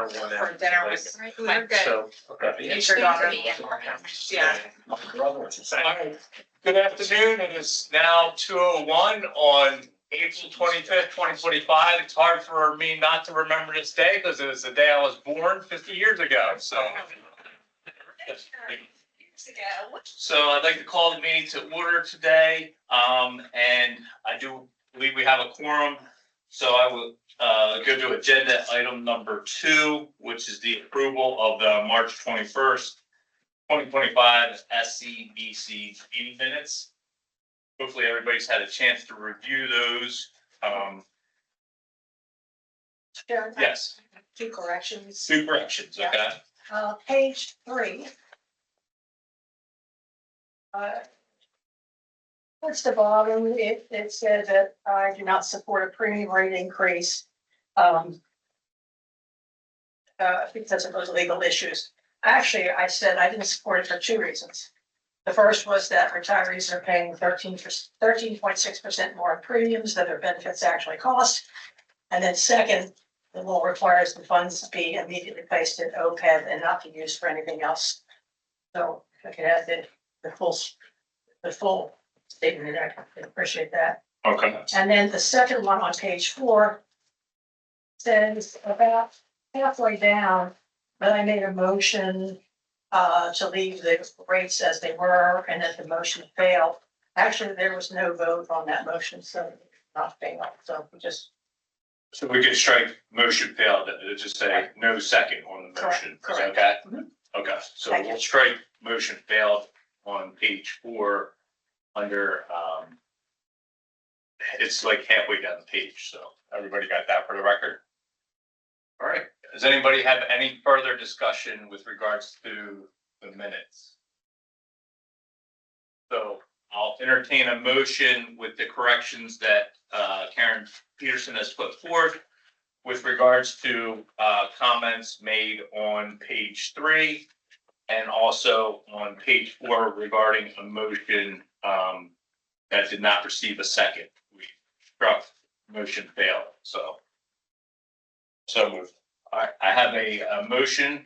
for one for hour. dinner with my So, okay. future daughter. Yeah. My brother was the same. All right. Good afternoon. It is now 2:01 on April 25th, 2025. It's hard for me not to remember this day because it was the day I was born 50 years ago. So I'd like to call the meeting to order today. And I do believe we have a quorum. So I will go to agenda item number 2, which is the approval of the March 21st, 2025 SCBC meeting minutes. Hopefully everybody's had a chance to review those. Sharon, Yes, 2 corrections. 2 corrections, okay? Page 3. Towards the bottom, it said that I do not support a premium rate increase because of those legal issues. Actually, I said I didn't support it for 2 reasons. The first was that retirees are paying 13.6% more in premiums than their benefits actually cost. And then second, the law requires the funds to be immediately placed in OPEB and not be used for anything else. So if I could add the full statement, I'd appreciate that. Okay. And then the second one on page 4 says about halfway down that I made a motion to leave the rates as they were and that the motion failed. Actually, there was no vote on that motion, so it did not fail. So we just. So we can strike motion failed, just say no second on the motion. Is that Correct. okay? Mhm. Okay, so Thank we'll you. strike motion failed on page 4 under, it's like halfway down the page, so everybody got that for the record? All right, does anybody have any further discussion with regards to the minutes? So I'll entertain a motion with the corrections that Karen Peterson has put forth with regards to comments made on page 3 and also on page 4 regarding a motion that did not receive a second. We struck motion failed, so moved. All right, I have a motion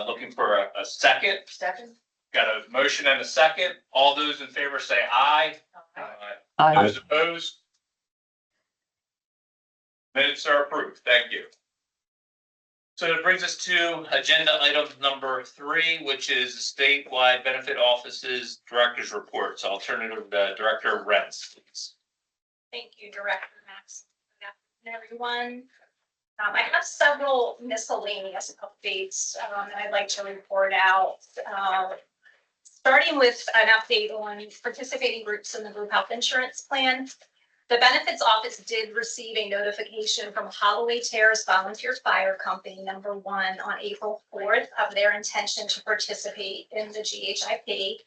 looking for a second. Second. Got a motion and a second. All those in favor say aye. Aye. Those opposed? Minutes are approved. Thank you. So that brings us to agenda item number 3, which is statewide benefit offices director's report. So I'll turn it over to Director Rents, please. Thank you, Director Max. Good afternoon, everyone. I have several miscellaneous updates that I'd like to report out. Starting with an update on participating groups in the group health insurance plan. The benefits office did receive a notification from Holloway Terrace Volunteer Fire Company number 1 on April 4th of their intention to participate in the GHIP.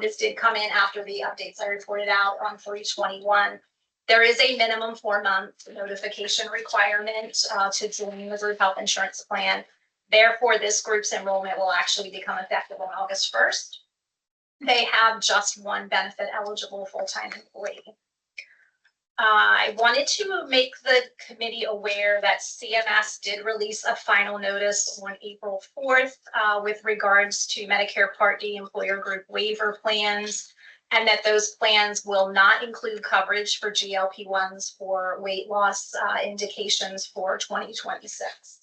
This did come in after the updates I reported out on 3/21. There is a minimum 4-month notification requirement to join the group health insurance plan. Therefore, this group's enrollment will actually become effective on August 1st. They have just 1 benefit eligible full-time employee. I wanted to make the committee aware that CMS did release a final notice on April 4th with regards to Medicare Part D employer group waiver plans, and that those plans will not include coverage for GLP-1s for weight loss indications for 2026.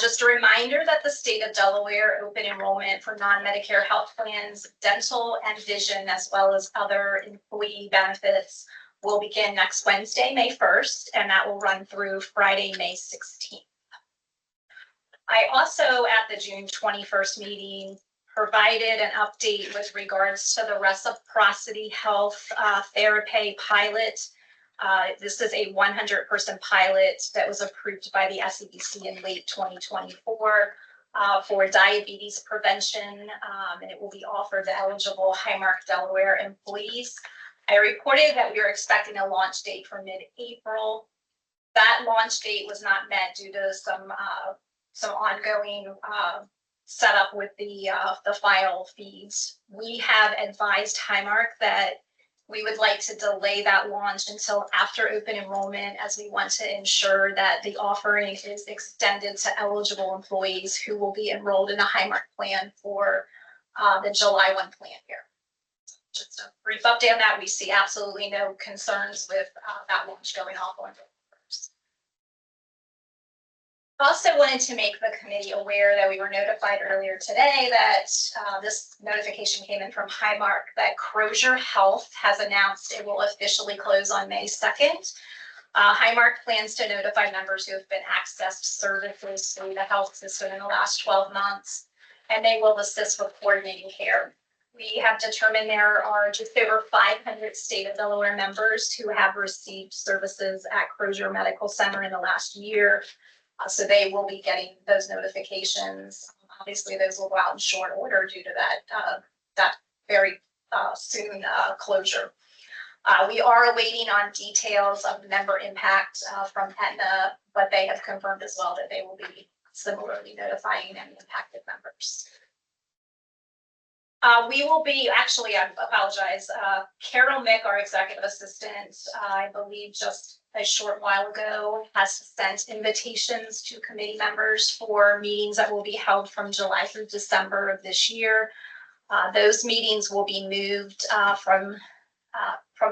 Just a reminder that the state of Delaware open enrollment for non-Medicare health plans, dental and vision, as well as other employee benefits will begin next Wednesday, May 1st, and that will run through Friday, May 16th. I also, at the June 21st meeting, provided an update with regards to the Reciprocity Health Therapy pilot. This is a 100-person pilot that was approved by the SCBC in late 2024 for diabetes prevention, and it will be offered to eligible Highmark Delaware employees. I reported that we were expecting a launch date for mid-April. That launch date was not met due to some ongoing setup with the file feeds. We have advised Highmark that We would like to delay that launch until after open enrollment, as we want to ensure that the offering is extended to eligible employees who will be enrolled in a Highmark plan for the July 1 plan year. Just a brief update on that. We see absolutely no concerns with that launch going off on July 1st. Also wanted to make the committee aware that we were notified earlier today that this notification came in from Highmark that Crozier Health has announced it will officially close on May 2nd. Highmark plans to notify members who have been accessed services through the health system in the last 12 months, and they will assist with coordinating care. We have determined there are just over 500 state of Delaware members who have received services at Crozier Medical Center in the last year. So they will be getting those notifications. Obviously, those will go out in short order due to that very soon closure. We are awaiting on details of member impact from Aetna, but they have confirmed as well that they will be similarly notifying any impacted members. We will be, actually, I apologize, Carol Mick, our executive assistant, I believe just a short while ago, has sent invitations to committee members for meetings that will be held from July through December of this year. Those meetings will be moved from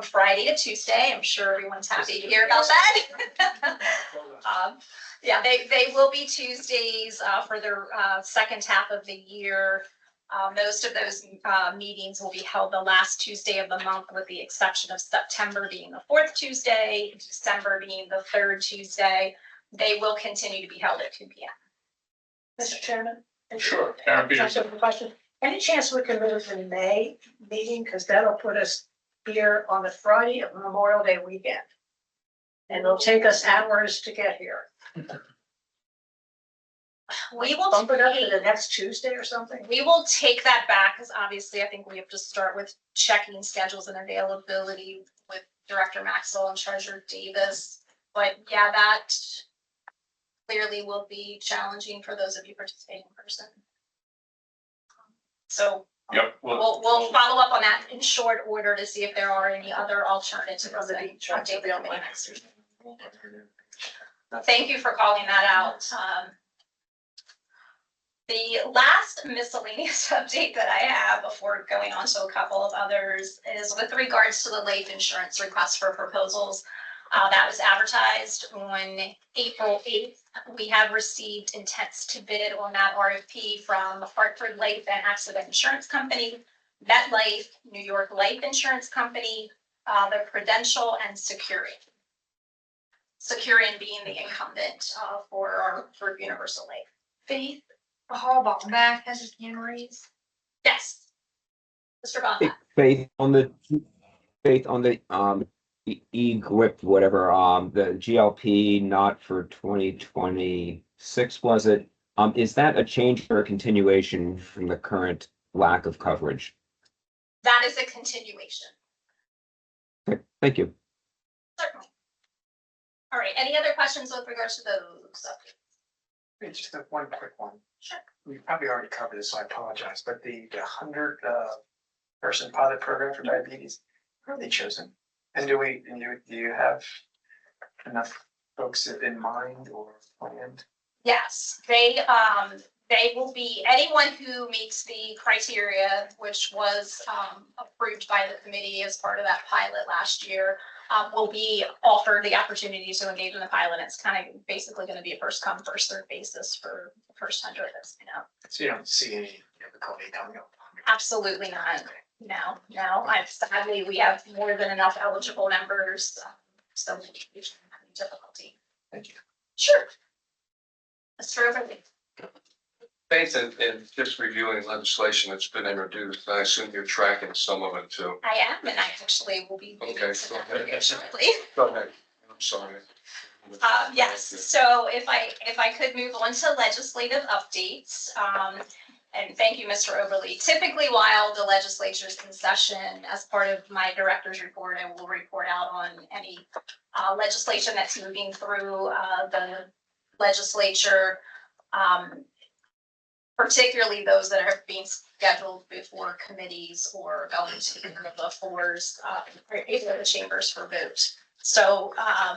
Friday to Tuesday. I'm sure everyone's happy to hear about that. Yeah, they will be Tuesdays for the second half of the year. Most of those meetings will be held the last Tuesday of the month, with the exception of September being the fourth Tuesday, December being the third Tuesday. They will continue to be held at 2 p.m. Mr. Chairman? Sure, Karen Can I ask Peterson. a question? Any chance we can move the May meeting, because that'll put us here on the Friday of Memorial Day weekend? And it'll take us hours to get here. We will Bump it up to the take, next Tuesday or something? we will take that back, because obviously I think we have to start with checking schedules and availability with Director Maxwell and Treasurer Davis. But yeah, that clearly will be challenging for those of you participating in person. So Yep. we'll follow up on that in short order to see if there are any other alternatives. On the and beach, update the right? committee next week. Thank you for calling that out. The last miscellaneous update that I have before going on to a couple of others is with regards to the life insurance request for proposals. That was advertised on April 8th. We have received intents to bid on that RFP from Hartford Life and Accident Insurance Company, MetLife, New York Life Insurance Company, the Prudential, and Securian. Securian being the incumbent for our group Universal Life. Faith, Hallbach back has his hand raised. Yes. Mr. Bonnet. Faith on the e-grip, whatever, the GLP not for 2026, was it? Is that a change or a continuation from the current lack of coverage? That is a continuation. Okay, thank you. Certainly. All right, any other questions with regards to those updates? Hey, just one quick one. Sure. We probably already covered this, so I apologize, but the 100 person pilot program for diabetes, how are they chosen? And do you have enough folks in mind or planned? Yes, they will be, anyone who meets the criteria, which was approved by the committee as part of that pilot last year, will be offered the opportunity to engage in the pilot. It's kind of basically going to be a first come, first served basis for the first 100 that's, So you don't see any difficulty coming up? absolutely not. No, sadly, we have more than enough eligible members, so we shouldn't have any difficulty. Thank you. Sure. Mr. Overly. Faith, in just reviewing legislation that's been introduced, I assume you're tracking some of it too. I am, and I actually will be. moving Okay, to go that ahead. very shortly. Go ahead, I'm sorry. Yes, so if I could move on to legislative updates, and thank you, Mr. Overly. Typically, while the legislature is in session, as part of my director's report, I will report out on any legislation that's moving through the legislature. particularly those that are being scheduled before committees or going to the floors, or either of the chambers for vote. So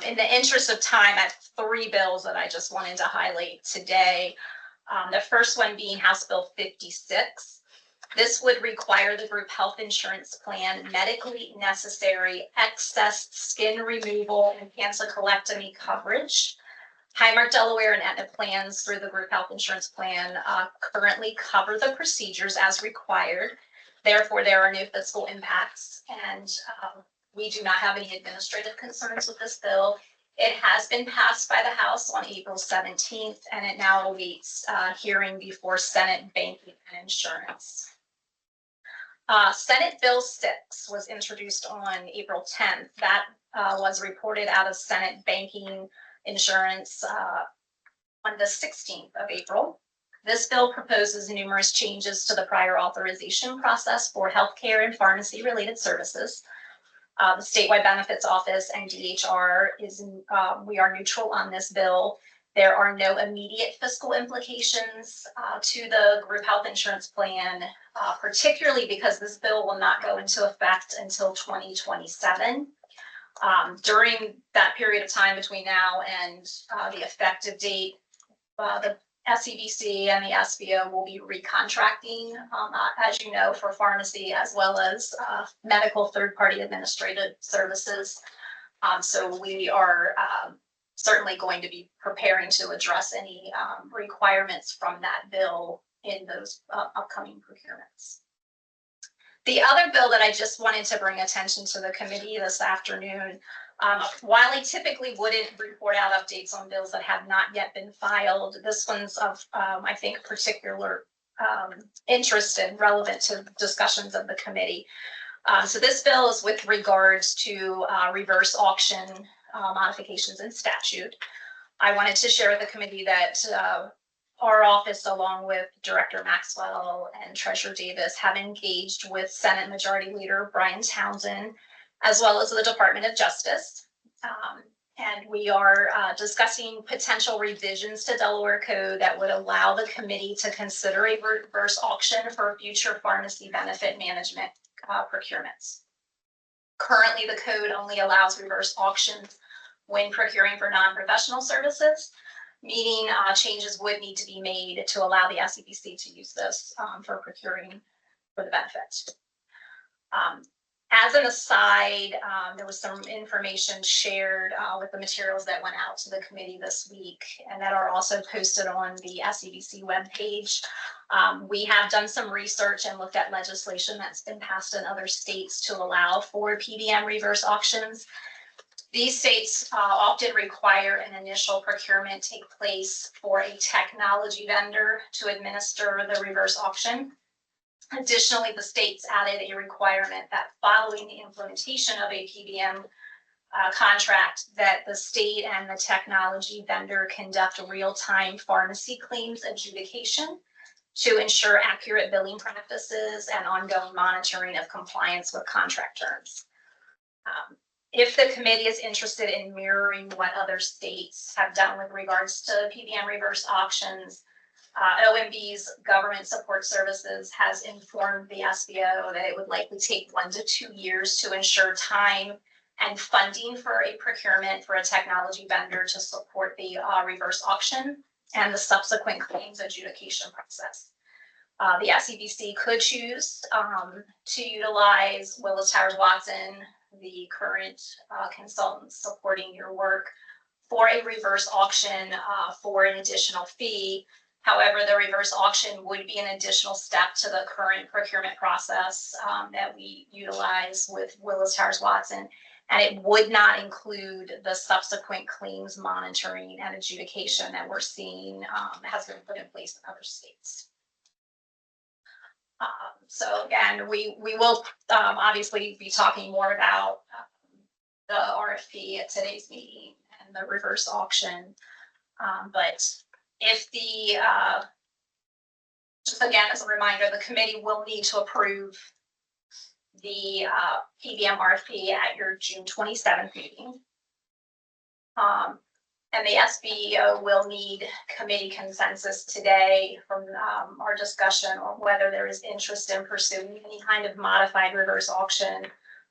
in the interest of time, I have 3 bills that I just wanted to highlight today. The first one being House Bill 56. This would require the group health insurance plan medically necessary excess skin removal and cancer-colectomy coverage. Highmark Delaware and Aetna plans through the group health insurance plan currently cover the procedures as required. Therefore, there are no fiscal impacts, and we do not have any administrative concerns with this bill. It has been passed by the House on April 17th, and it now awaits hearing before Senate Banking and Insurance. Senate Bill 6 was introduced on April 10th. That was reported out of Senate Banking Insurance on the 16th of April. This bill proposes numerous changes to the prior authorization process for healthcare and pharmacy related services. The Statewide Benefits Office and DHR we are neutral on this bill. There are no immediate fiscal implications to the group health insurance plan, particularly because this bill will not go into effect until 2027. During that period of time between now and the effective date, the SCBC and the SBO will be recontracting, as you know, for pharmacy as well as medical third-party administrative services. So we are certainly going to be preparing to address any requirements from that bill in those upcoming procurements. The other bill that I just wanted to bring attention to the committee this afternoon, while I typically wouldn't report out updates on bills that have not yet been filed, this one's of, I think, particular interest and relevant to discussions of the committee. So this bill is with regards to reverse auction modifications in statute. I wanted to share with the committee that our office, along with Director Maxwell and Treasurer Davis, have engaged with Senate Majority Leader Brian Townsend, as well as the Department of Justice. And we are discussing potential revisions to Delaware Code that would allow the committee to consider a reverse auction for future pharmacy benefit management procurements. Currently, the code only allows reverse auctions when procuring for non-professional services, meaning changes would need to be made to allow the SCBC to use this for procuring for the benefit. As an aside, there was some information shared with the materials that went out to the committee this week and that are also posted on the SCBC webpage. We have done some research and looked at legislation that's been passed in other states to allow for PBM reverse auctions. These states often require an initial procurement take place for a technology vendor to administer the reverse auction. Additionally, the states added a requirement that following the implementation of a PBM contract, that the state and the technology vendor conduct real-time pharmacy claims adjudication to ensure accurate billing practices and ongoing monitoring of compliance with contract terms. If the committee is interested in mirroring what other states have done with regards to PBM reverse auctions, OMB's Government Support Services has informed the SBO that it would likely take 1 to 2 years to ensure time and funding for a procurement for a technology vendor to support the reverse auction and the subsequent claims adjudication process. The SCBC could choose to utilize Willis Towers Watson, the current consultants supporting your work, for a reverse auction for an additional fee. However, the reverse auction would be an additional step to the current procurement process that we utilize with Willis Towers Watson, and it would not include the subsequent claims monitoring and adjudication that we're seeing has been put in place in other states. So again, we will obviously be talking more about the RFP at today's meeting and the reverse auction. But if the, just again, as a reminder, the committee will need to approve the PBM RFP at your June 27th meeting. And the SBO will need committee consensus today from our discussion on whether there is interest in pursuing any kind of modified reverse auction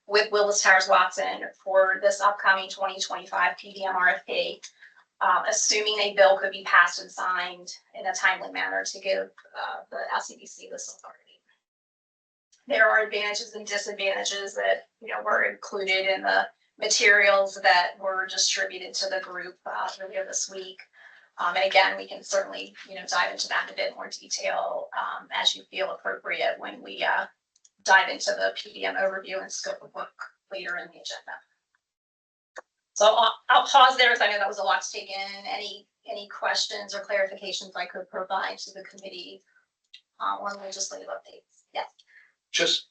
with Willis Towers Watson for this upcoming 2025 PDM RFP, assuming a bill could be passed and signed in a timely manner to give the LCDC this authority. There are advantages and disadvantages that, were included in the materials that were distributed to the group earlier this week. And again, we can certainly, dive into that in a bit more detail as you feel appropriate when we dive into the PDM overview and scope of work later in the agenda. So I'll pause there because I know that was a lot to take in. Any questions or clarifications I could provide to the committee on legislative updates? Yes. Just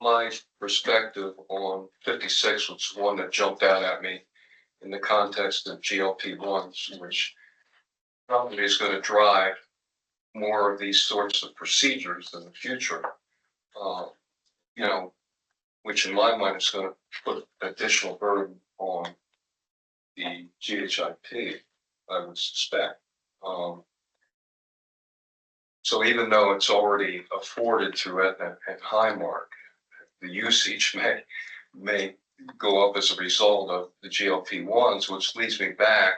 my perspective on 56 was one that jumped out at me in the context of GLP-1s, which probably is going to drive more of these sorts of procedures in the future. Which in my mind is going to put additional burden on the GHIP, I would suspect. So even though it's already afforded through Aetna and Highmark, the usage may go up as a result of the GLP-1s, which leads me back,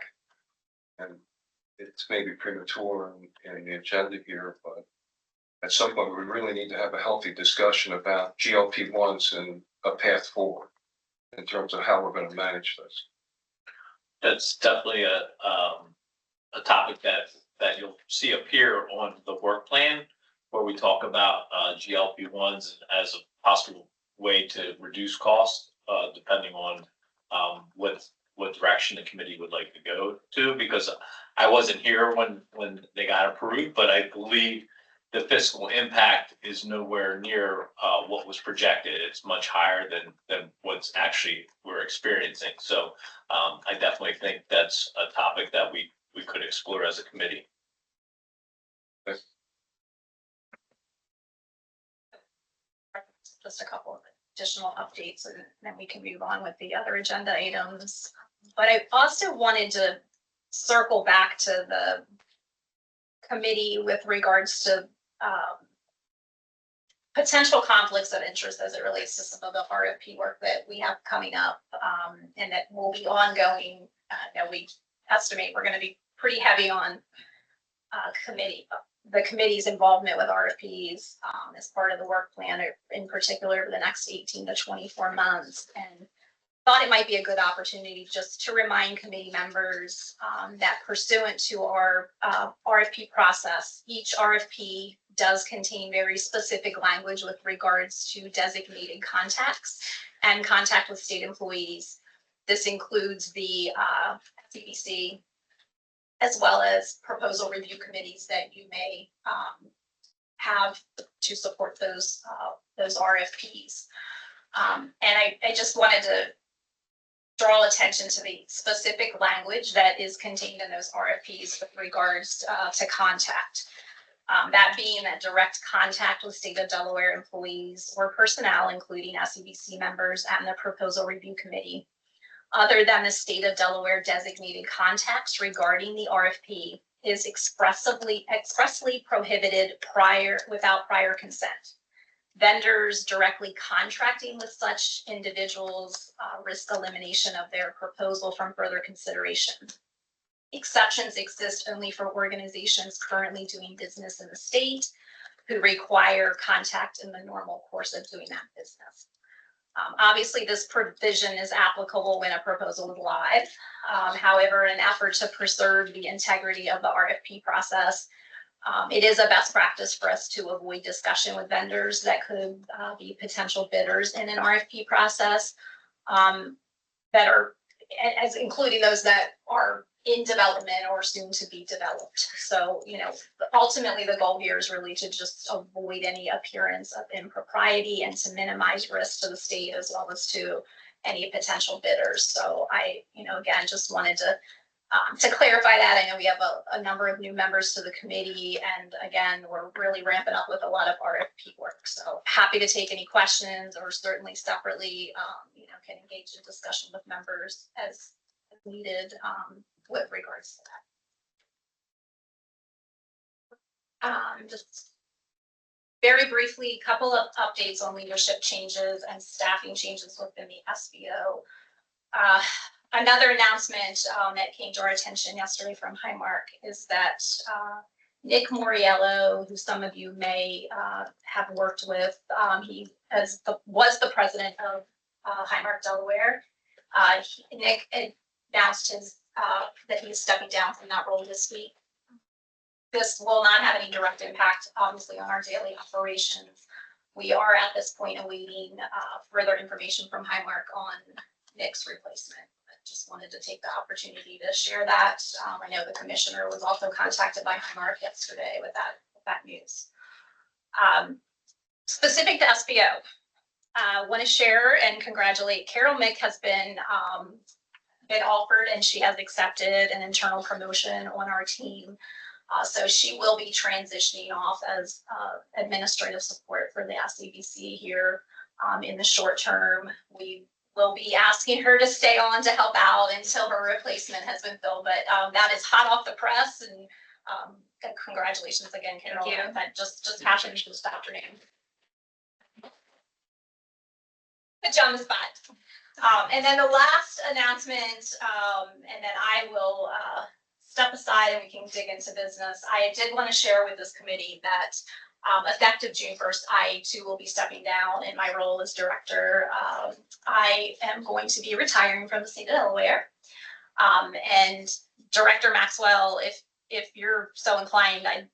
and it's maybe premature in the agenda here, but at some point we really need to have a healthy discussion about GLP-1s and a path forward in terms of how we're going to manage this. That's definitely a topic that you'll see appear on the work plan, where we talk about GLP-1s as a possible way to reduce costs, depending on what direction the committee would like to go to. Because I wasn't here when they got approved, but I believe the fiscal impact is nowhere near what was projected. It's much higher than what's actually we're experiencing. So I definitely think that's a topic that we could explore as a committee. Just a couple of additional updates and then we can move on with the other agenda items. But I also wanted to circle back to the committee with regards to potential conflicts of interest as it relates to some of the RFP work that we have coming up and that will be ongoing. That we estimate we're going to be pretty heavy on the committee's involvement with RFPs as part of the work plan, in particular over the next 18 to 24 months. And thought it might be a good opportunity just to remind committee members that pursuant to our RFP process, each RFP does contain very specific language with regards to designated contacts and contact with state employees. This includes the CBC, as well as proposal review committees that you may have to support those RFPs. And I just wanted to draw attention to the specific language that is contained in those RFPs with regards to contact. That being that direct contact with state of Delaware employees or personnel, including SEBC members and the proposal review committee, other than the state of Delaware designated contacts regarding the RFP, is expressly prohibited without prior consent. Vendors directly contracting with such individuals risk elimination of their proposal from further consideration. Exceptions exist only for organizations currently doing business in the state who require contact in the normal course of doing that business. Obviously, this provision is applicable when a proposal is live. However, in an effort to preserve the integrity of the RFP process, it is a best practice for us to avoid discussion with vendors that could be potential bidders in an RFP process that are, as including those that are in development or soon to be developed. So, ultimately the goal here is really to just avoid any appearance of impropriety and to minimize risk to the state as well as to any potential bidders. So I, again, just wanted to clarify that. I know we have a number of new members to the committee, and again, we're really ramping up with a lot of RFP work. So happy to take any questions, or certainly separately, can engage in discussion with members as needed with regards to that. Just very briefly, a couple of updates on leadership changes and staffing changes within the SBO. Another announcement that came to our attention yesterday from Highmark is that Nick Moriello, who some of you may have worked with, he was the president of Highmark Delaware. Nick announced that he is stepping down from that role this week. This will not have any direct impact, obviously, on our daily operations. We are at this point awaiting further information from Highmark on Nick's replacement. I just wanted to take the opportunity to share that. I know the commissioner was also contacted by Highmark yesterday with that news. Specific to SBO, want to share and congratulate Carol Mick has been offered and she has accepted an internal promotion on our team. So she will be transitioning off as administrative support for the SCBC here in the short term. We will be asking her to stay on to help out until her replacement has been filled, but that is hot off the press, and congratulations again, Carol. Thank you. That just happened this afternoon. Put you on the spot. And then the last announcement, and then I will step aside and we can dig into business. I did want to share with this committee that effective June 1st, I too will be stepping down in my role as director. I am going to be retiring from the state of Delaware. And Director Maxwell, if you're so inclined, I'd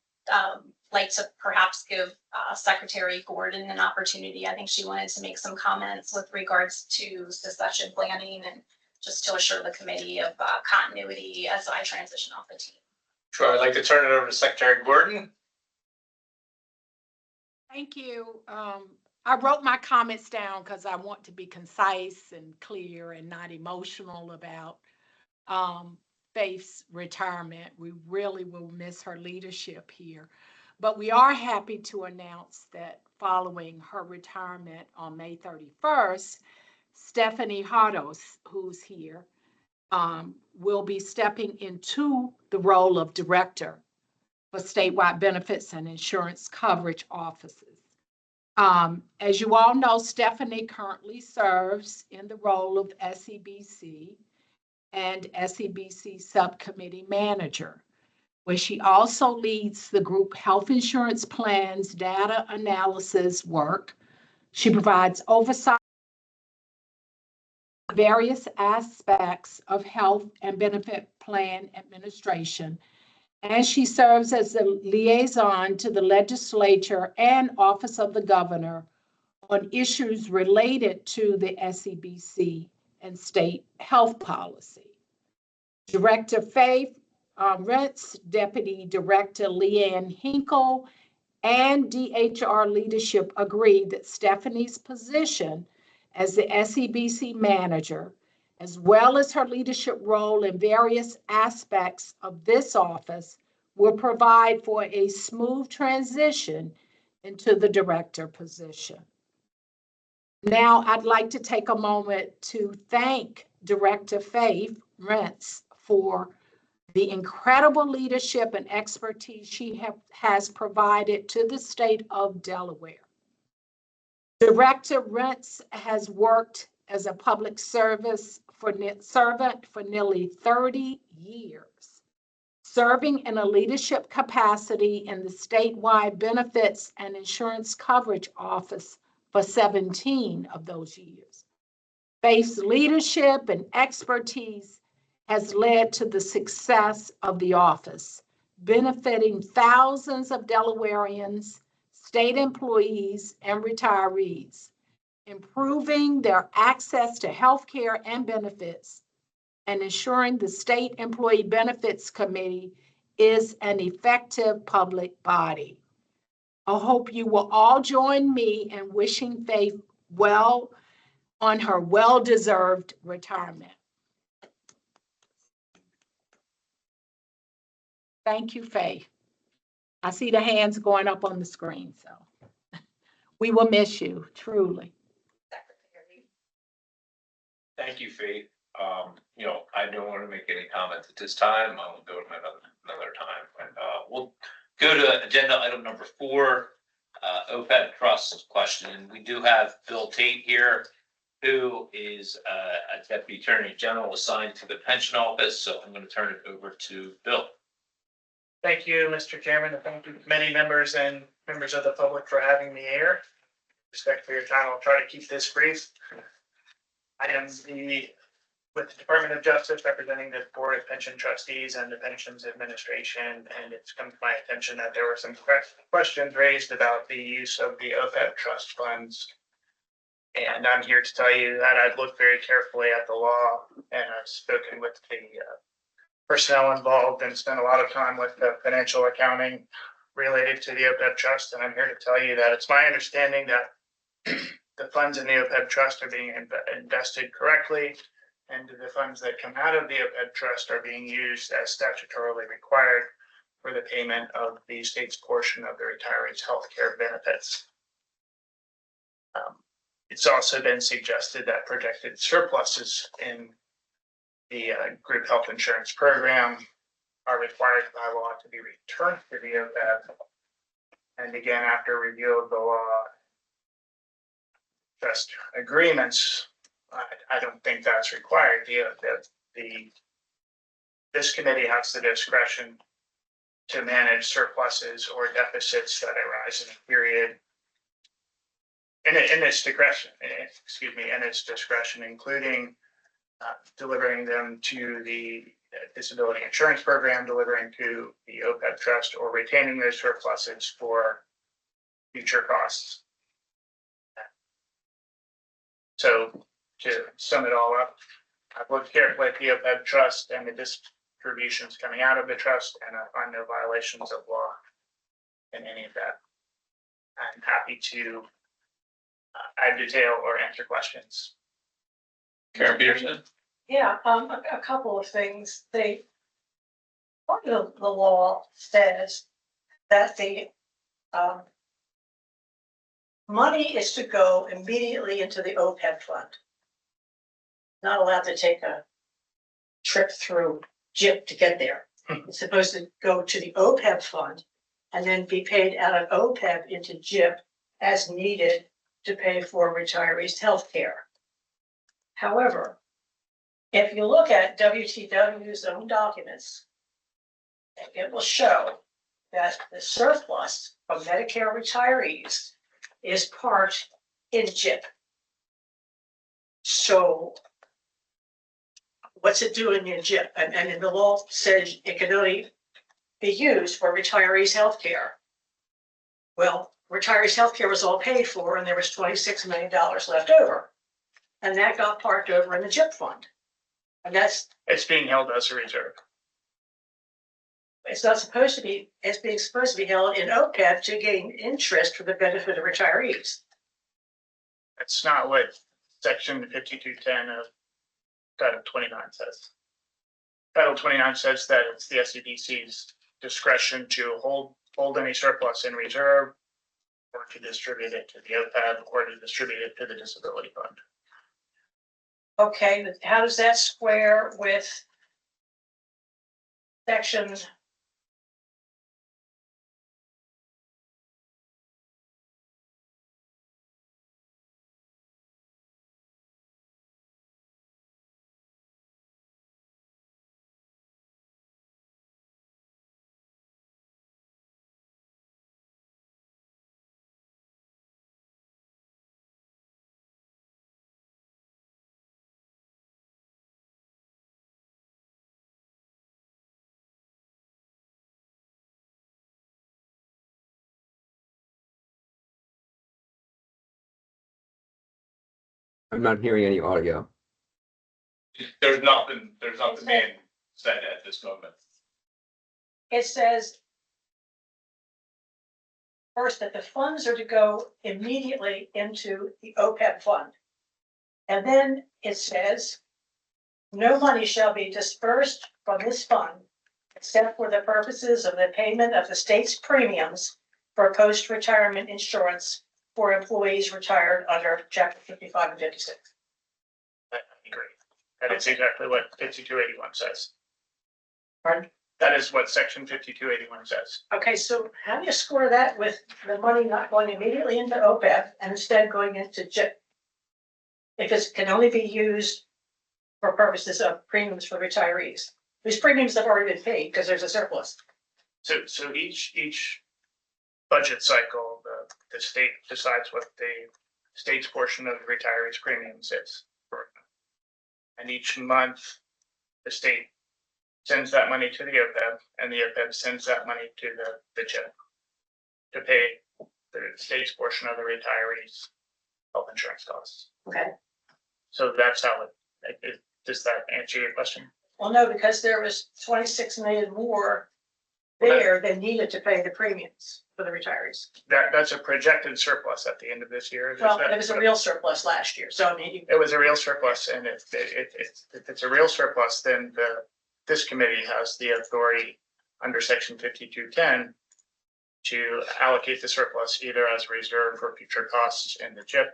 like to perhaps give Secretary Gordon an opportunity. I think she wanted to make some comments with regards to succession planning and just to assure the committee of continuity as I transition off the team. Sure, I'd like to turn it over to Secretary Gordon. Thank you. I wrote my comments down because I want to be concise and clear and not emotional about Faith's retirement. We really will miss her leadership here. But we are happy to announce that following her retirement on May 31st, Stephanie Hardos, who's here, will be stepping into the role of director for statewide benefits and insurance coverage offices. As you all know, Stephanie currently serves in the role of SCBC and SCBC subcommittee manager, where she also leads the group health insurance plans data analysis work. She provides oversight of various aspects of health and benefit plan administration, and she serves as the liaison to the legislature and Office of the Governor on issues related to the SCBC and state health policy. Director Faith Rentz, Deputy Director Leanne Hinkle, and DHR leadership agreed that Stephanie's position as the SCBC manager, as well as her leadership role in various aspects of this office, will provide for a smooth transition into the director position. Now, I'd like to take a moment to thank Director Faith Rentz for the incredible leadership and expertise she has provided to the state of Delaware. Director Rentz has worked as a public servant for nearly 30 years, serving in a leadership capacity in the statewide benefits and insurance coverage office for 17 of those years. Faith's leadership and expertise has led to the success of the office, benefiting thousands of Delawareans, state employees, and retirees, improving their access to health care and benefits, and ensuring the State Employee Benefits Committee is an effective public body. I hope you will all join me in wishing Faith well on her well-deserved retirement. Thank you, Faith. I see the hands going up on the screen, so we will miss you, truly. Thank you, Faith. I don't want to make any comments at this time. I will do it another time. And, we'll go to agenda item number 4, OPEB trust question. And we do have Bill Tate here, who is a Deputy Attorney General assigned to the pension office. So I'm going to turn it over to Bill. Thank you, Mr. Chairman, and thank you committee members and members of the public for having me here. Respect for your time, I'll try to keep this brief. I am with the Department of Justice representing the Board of Pension Trustees and the Pensions Administration, and it's come to my attention that there were some questions raised about the use of the OPEB trust funds. And I'm here to tell you that I've looked very carefully at the law, and I've spoken with the personnel involved and spent a lot of time with the financial accounting related to the OPEB trust. And I'm here to tell you that it's my understanding that the funds in the OPEB trust are being invested correctly, and the funds that come out of the OPEB trust are being used as statutorily required for the payment of the state's portion of the retirees' health care benefits. It's also been suggested that projected surpluses in the group health insurance program are required by law to be returned to the OPEB. And again, after review of the law, trust agreements, I don't think that's required. This committee has the discretion to manage surpluses or deficits that arise in a period. In its discretion, including delivering them to the disability insurance program, delivering to the OPEB trust, or retaining those surpluses for future costs. So to sum it all up, I've looked carefully at the OPEB trust and the distributions coming out of the trust, and I find no violations of law in any of that. I'm happy to add detail or answer questions. Karen Peterson. Yeah, a couple of things. Part of the law says that the money is to go immediately into the OPEB fund. Not allowed to take a trip through JIP to get there. It's supposed to go to the OPEB fund and then be paid out of OPEB into JIP as needed to pay for retirees' health care. However, if you look at WTW's own documents, it will show that the surplus from Medicare retirees is parked in JIP. So what's it doing in JIP? And the law says it can only be used for retirees' health care. Well, retirees' health care was all paid for, and there was $26 million left over. And that got parked over in the JIP fund. And It's being held as a reserve. it's not supposed to be, it's being supposed to be held in OPEB to gain interest for the benefit of retirees. That's not what section 5210 of Title 29 says. Title 29 says that it's the SCDC's discretion to hold any surplus in reserve, or to distribute it to the OPEB, or to distribute it to the disability fund. Okay, but how does that square with section? I'm not hearing any audio. There's nothing being said at this moment. It says first that the funds are to go immediately into the OPEB fund. And then it says, no money shall be dispersed from this fund except for the purposes of the payment of the state's premiums for post-retirement insurance for employees retired under Chapter 55 and 56. I agree. That is exactly what 5281 says. Pardon? That is what section 5281 says. Okay, so how do you score that with the money not going immediately into OPEB and instead going into JIP? If it can only be used for purposes of premiums for retirees. These premiums have already been paid because there's a surplus. So each budget cycle, the state decides what the state's portion of the retirees' premiums is. And each month, the state sends that money to the OPEB, and the OPEB sends that money to the CHIP to pay the state's portion of the retirees' health insurance costs. Okay. So that's how does that answer your question? Well, no, because there was 26 million more there than needed to pay the premiums for the retirees. That's a projected surplus at the end of this year. Well, it was a real surplus last year, so I mean. It was a real surplus, and if it's a real surplus, then this committee has the authority under section 5210 to allocate the surplus either as a reserve for future costs in the CHIP,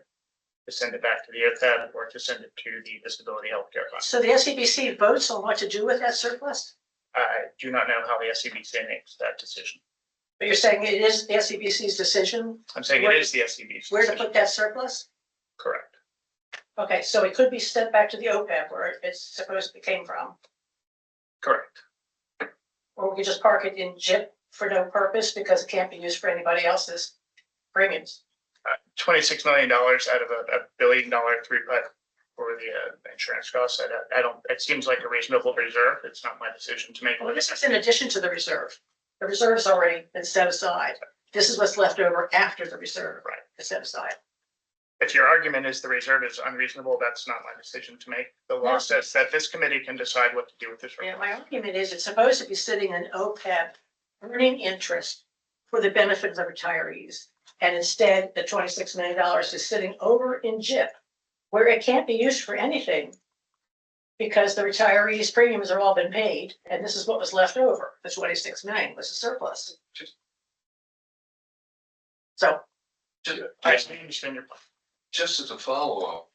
to send it back to the OPEB, or to send it to the disability healthcare fund. So the SCBC votes on what to do with that surplus? I do not know how the SCBC makes that decision. But you're saying it is the SCBC's decision I'm saying it is the SCBC. where to decision. put that surplus? Correct. Okay, so it could be sent back to the OPEB where it's supposed to came from, Correct. or we could just park it in JIP for no purpose because it can't be used for anybody else's premiums. $26 million out of a $1 billion throughput for the insurance costs. I don't, it seems like a reasonable reserve. It's not my decision to make. Well, this is in addition to the reserve. The reserve's already been set aside. This is what's left over after the reserve, right, is set aside. If your argument is the reserve is unreasonable, that's not my decision to make. The law No. says that this committee can decide what to do with this. Yeah, my argument is it's supposed to be sitting in OPEB, earning interest for the benefit of the retirees. And instead, the $26 million is sitting over in JIP, where it can't be used for anything because the retirees' premiums are all been paid, and this is what was left over. The 26 million was a surplus. So, I understand your point. Just as a follow-up,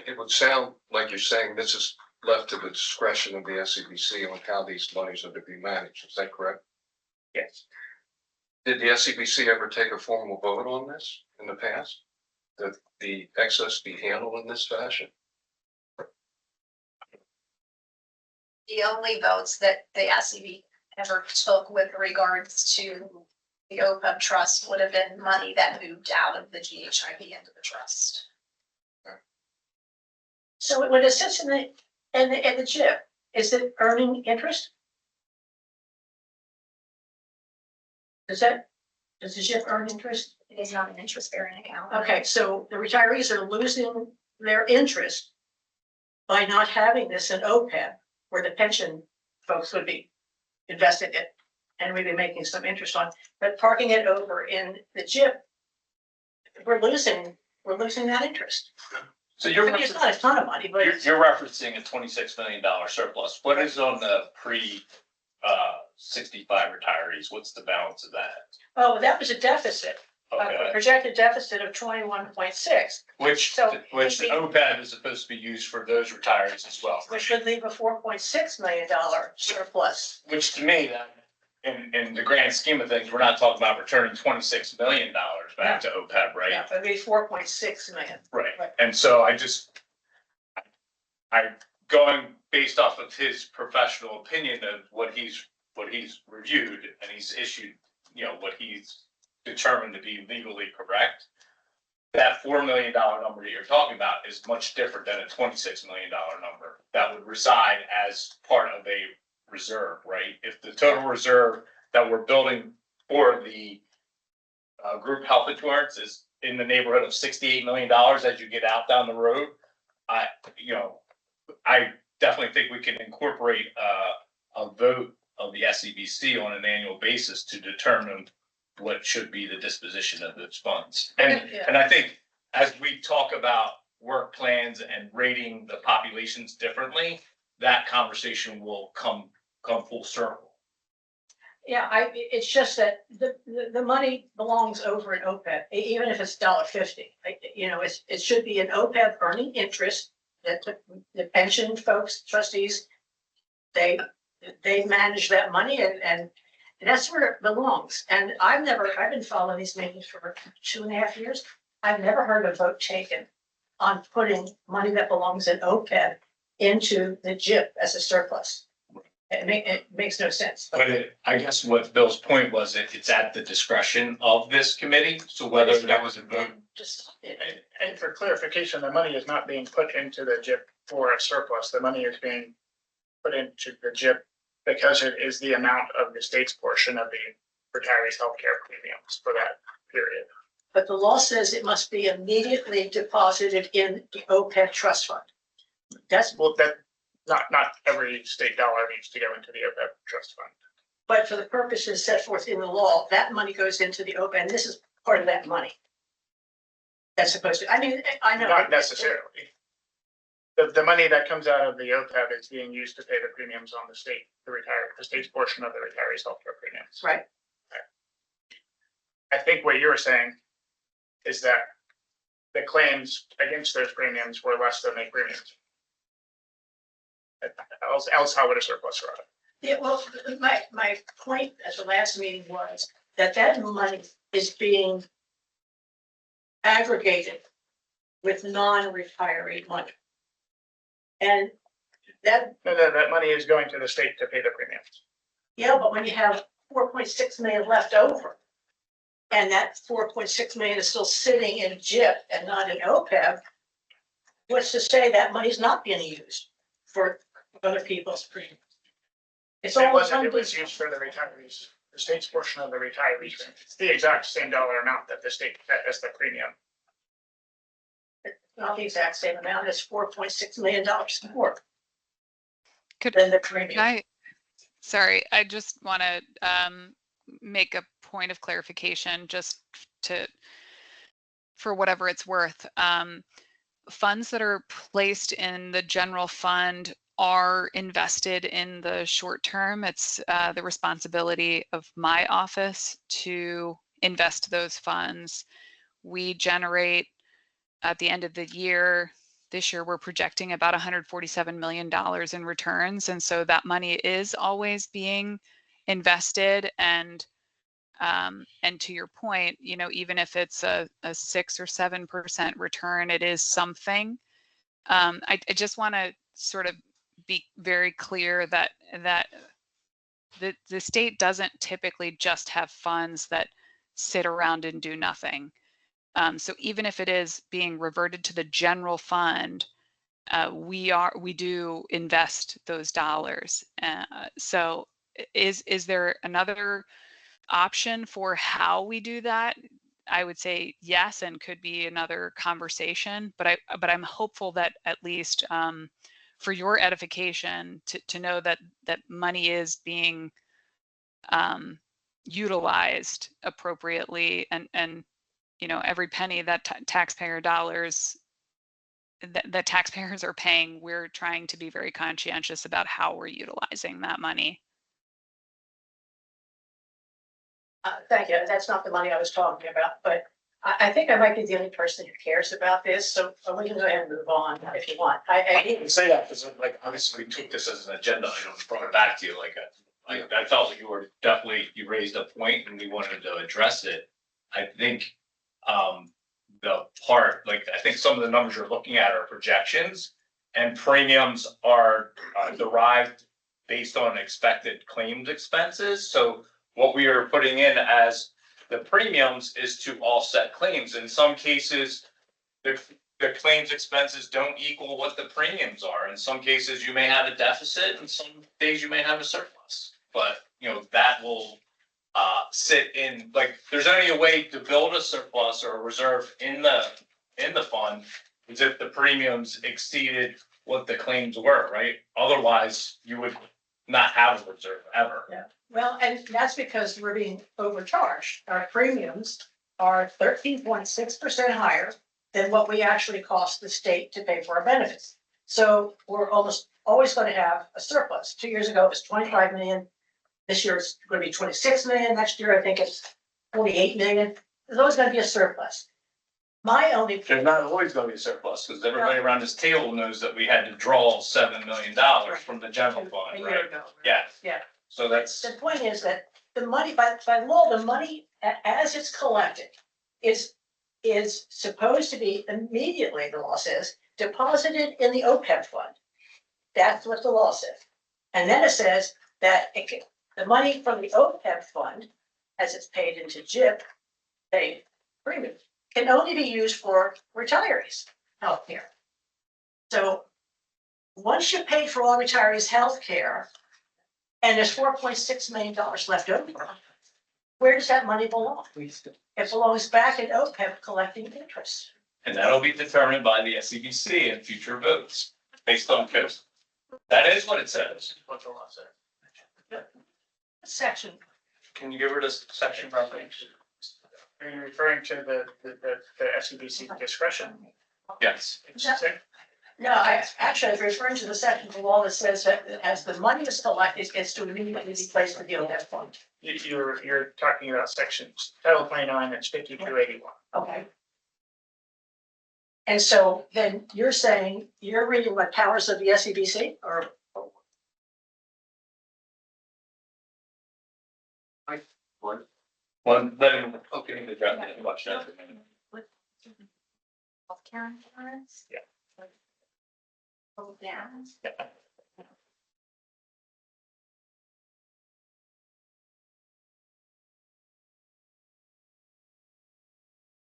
it would sound like you're saying this is left to the discretion of the SCBC on how these monies are to be managed. Is that correct? Yes. Did the SCBC ever take a formal vote on this in the past? That the excess be handled in this fashion? The only votes that the SCB ever took with regards to the OPEB trust would have been money that moved out of the GHIB into the trust. so when it sits in the JIP, is it earning interest? Does the JIP earn interest? It is not an interest-bearing account. Okay, so the retirees are losing their interest by not having this in OPEB, where the pension folks would be invested in, and we'd be making some interest on, but parking it over in the JIP, we're losing that interest. So I mean, it's not a ton of money, but it's, you're referencing a $26 million surplus. What is on the pre-65 retirees? What's the balance of that? oh, that was a deficit, a Okay, projected deficit of 21.6, which So, the maybe- OPEB is supposed to be used for those retirees as well. which would leave a $4.6 million surplus. Which to me, that in the grand scheme of things, we're not talking about returning $26 million back to OPEB, right? Yeah, it'd be 4.6 million. Right, Right. and so I going based off of his professional opinion of what he's reviewed and he's issued, what he's determined to be legally correct. That $4 million number that you're talking about is much different than a $26 million number that would reside as part of a reserve, right? If the total reserve that we're building for the group health insurance is in the neighborhood of $68 million as you get out down the road, I definitely think we can incorporate a vote of the SCBC on an annual basis to determine what should be the disposition of those funds. And I think as we talk about work plans and rating the populations differently, that conversation will come full circle. Yeah, it's just that the money belongs over in OPEB, even if it's $1.50. It should be an OPEB earning interest that the pension folks, trustees, they manage that money and that's where it belongs. And I've been following these meetings for 2.5 years. I've never heard a vote taken on putting money that belongs in OPEB into the JIP as a surplus. It makes no sense. But I guess what Bill's point was, it's at the discretion of this committee, so whether that was a vote. Just, And for clarification, the money is not being put into the JIP for a surplus. The money is being put into the JIP because it is the amount of the state's portion of the retirees' healthcare premiums for that period. but the law says it must be immediately deposited in the OPEB trust fund. That's, Well, that, not every state dollar needs to go into the OPEB trust fund. but for the purposes set forth in the law, that money goes into the OPEB, and this is part of that money. That's supposed to, I mean, I know. Not necessarily. The money that comes out of the OPEB is being used to pay the premiums on the state's portion of the retirees' healthcare premiums. Right, I think what you were saying is that the claims against those premiums were less than the premiums. Else how would a surplus arrive? yeah, well, my point at the last meeting was that money is being aggregated with non-retiree money. And that, That money is going to the state to pay the premiums. yeah, but when you have 4.6 million left over, and that 4.6 million is still sitting in JIP and not in OPEB, what's to say that money's not being used for other people's premiums? It's It all wasn't, it was used for the retirees, the state's portion of the retirees. It's the exact same dollar amount that the state, as the premium. not the exact same amount, it's $4.6 million more Could- than the Can premium. sorry, I just want to make a point of clarification just for whatever it's worth. Funds that are placed in the general fund are invested in the short term. It's the responsibility of my office to invest those funds. We generate at the end of the year, this year we're projecting about $147 million in returns. And so that money is always being invested. And to your point, you know, even if it's a 6 or 7% return, it is something. I just want to sort of be very clear that the state doesn't typically just have funds that sit around and do nothing. So even if it is being reverted to the general fund, we do invest those dollars. So is there another option for how we do that? I would say yes, and could be another conversation. But I'm hopeful that at least for your edification to know that money is being utilized appropriately, and you know, every penny that taxpayer dollars that taxpayers are paying, we're trying to be very conscientious about how we're utilizing that money. Thank you. That's not the money I was talking about, but I think I might be the only person who cares about this. So we can go ahead and move on if you want. I didn't say that because, like, obviously we took this as an agenda item and brought it back to you. I felt like you raised a point and we wanted to address it. I think I think some of the numbers you're looking at are projections, and premiums are derived based on expected claims expenses. So what we are putting in as the premiums is to offset claims. In some cases, the claims expenses don't equal what the premiums are. In some cases, you may have a deficit, and some days you may have a surplus. But you know that will sit in, like, there's only a way to build a surplus or a reserve in the fund is if the premiums exceeded what the claims were, right? Otherwise, you would not have a reserve ever. Yeah. Well, and that's because we're being overcharged. Our premiums are 13.6% higher than what we actually cost the state to pay for our benefits. So we're almost always going to have a surplus. 2 years ago, it was 25 million. This year it's going to be 26 million. Next year, I think it's 48 million. There's always going to be a surplus. My only, There's not always gonna be a surplus, because everybody around this table knows that we had to draw $7 million from the general a fund, year right? ago. Yeah. Yeah. So that's, The point is that the money, by law, the money as it's collected is supposed to be immediately, the law says, deposited in the OPEB fund. That's what the law says. And then it says that the money from the OPEB fund, as it's paid into JIP, paid premium, can only be used for retirees' healthcare. So once you pay for all retirees' healthcare, and there's $4.6 million left over, where does that money belong? It belongs back in OPEB collecting interest. and that'll be determined by the SCBC in future votes, based on COST. That is what it says. What the law says. Section, Can you give her this section reference? Are you referring to the SCBC discretion? Yes. no, I was referring to the section of the law that says that as the money is collected, it's to immediately be placed in the OPEB fund. You're talking about sections, Title 29, it's 5281. Okay. And so then you're saying, you're reading what powers of the SCBC or? One, let him, okay, address that question. Healthcare insurance? Yeah. Hold down. Yeah.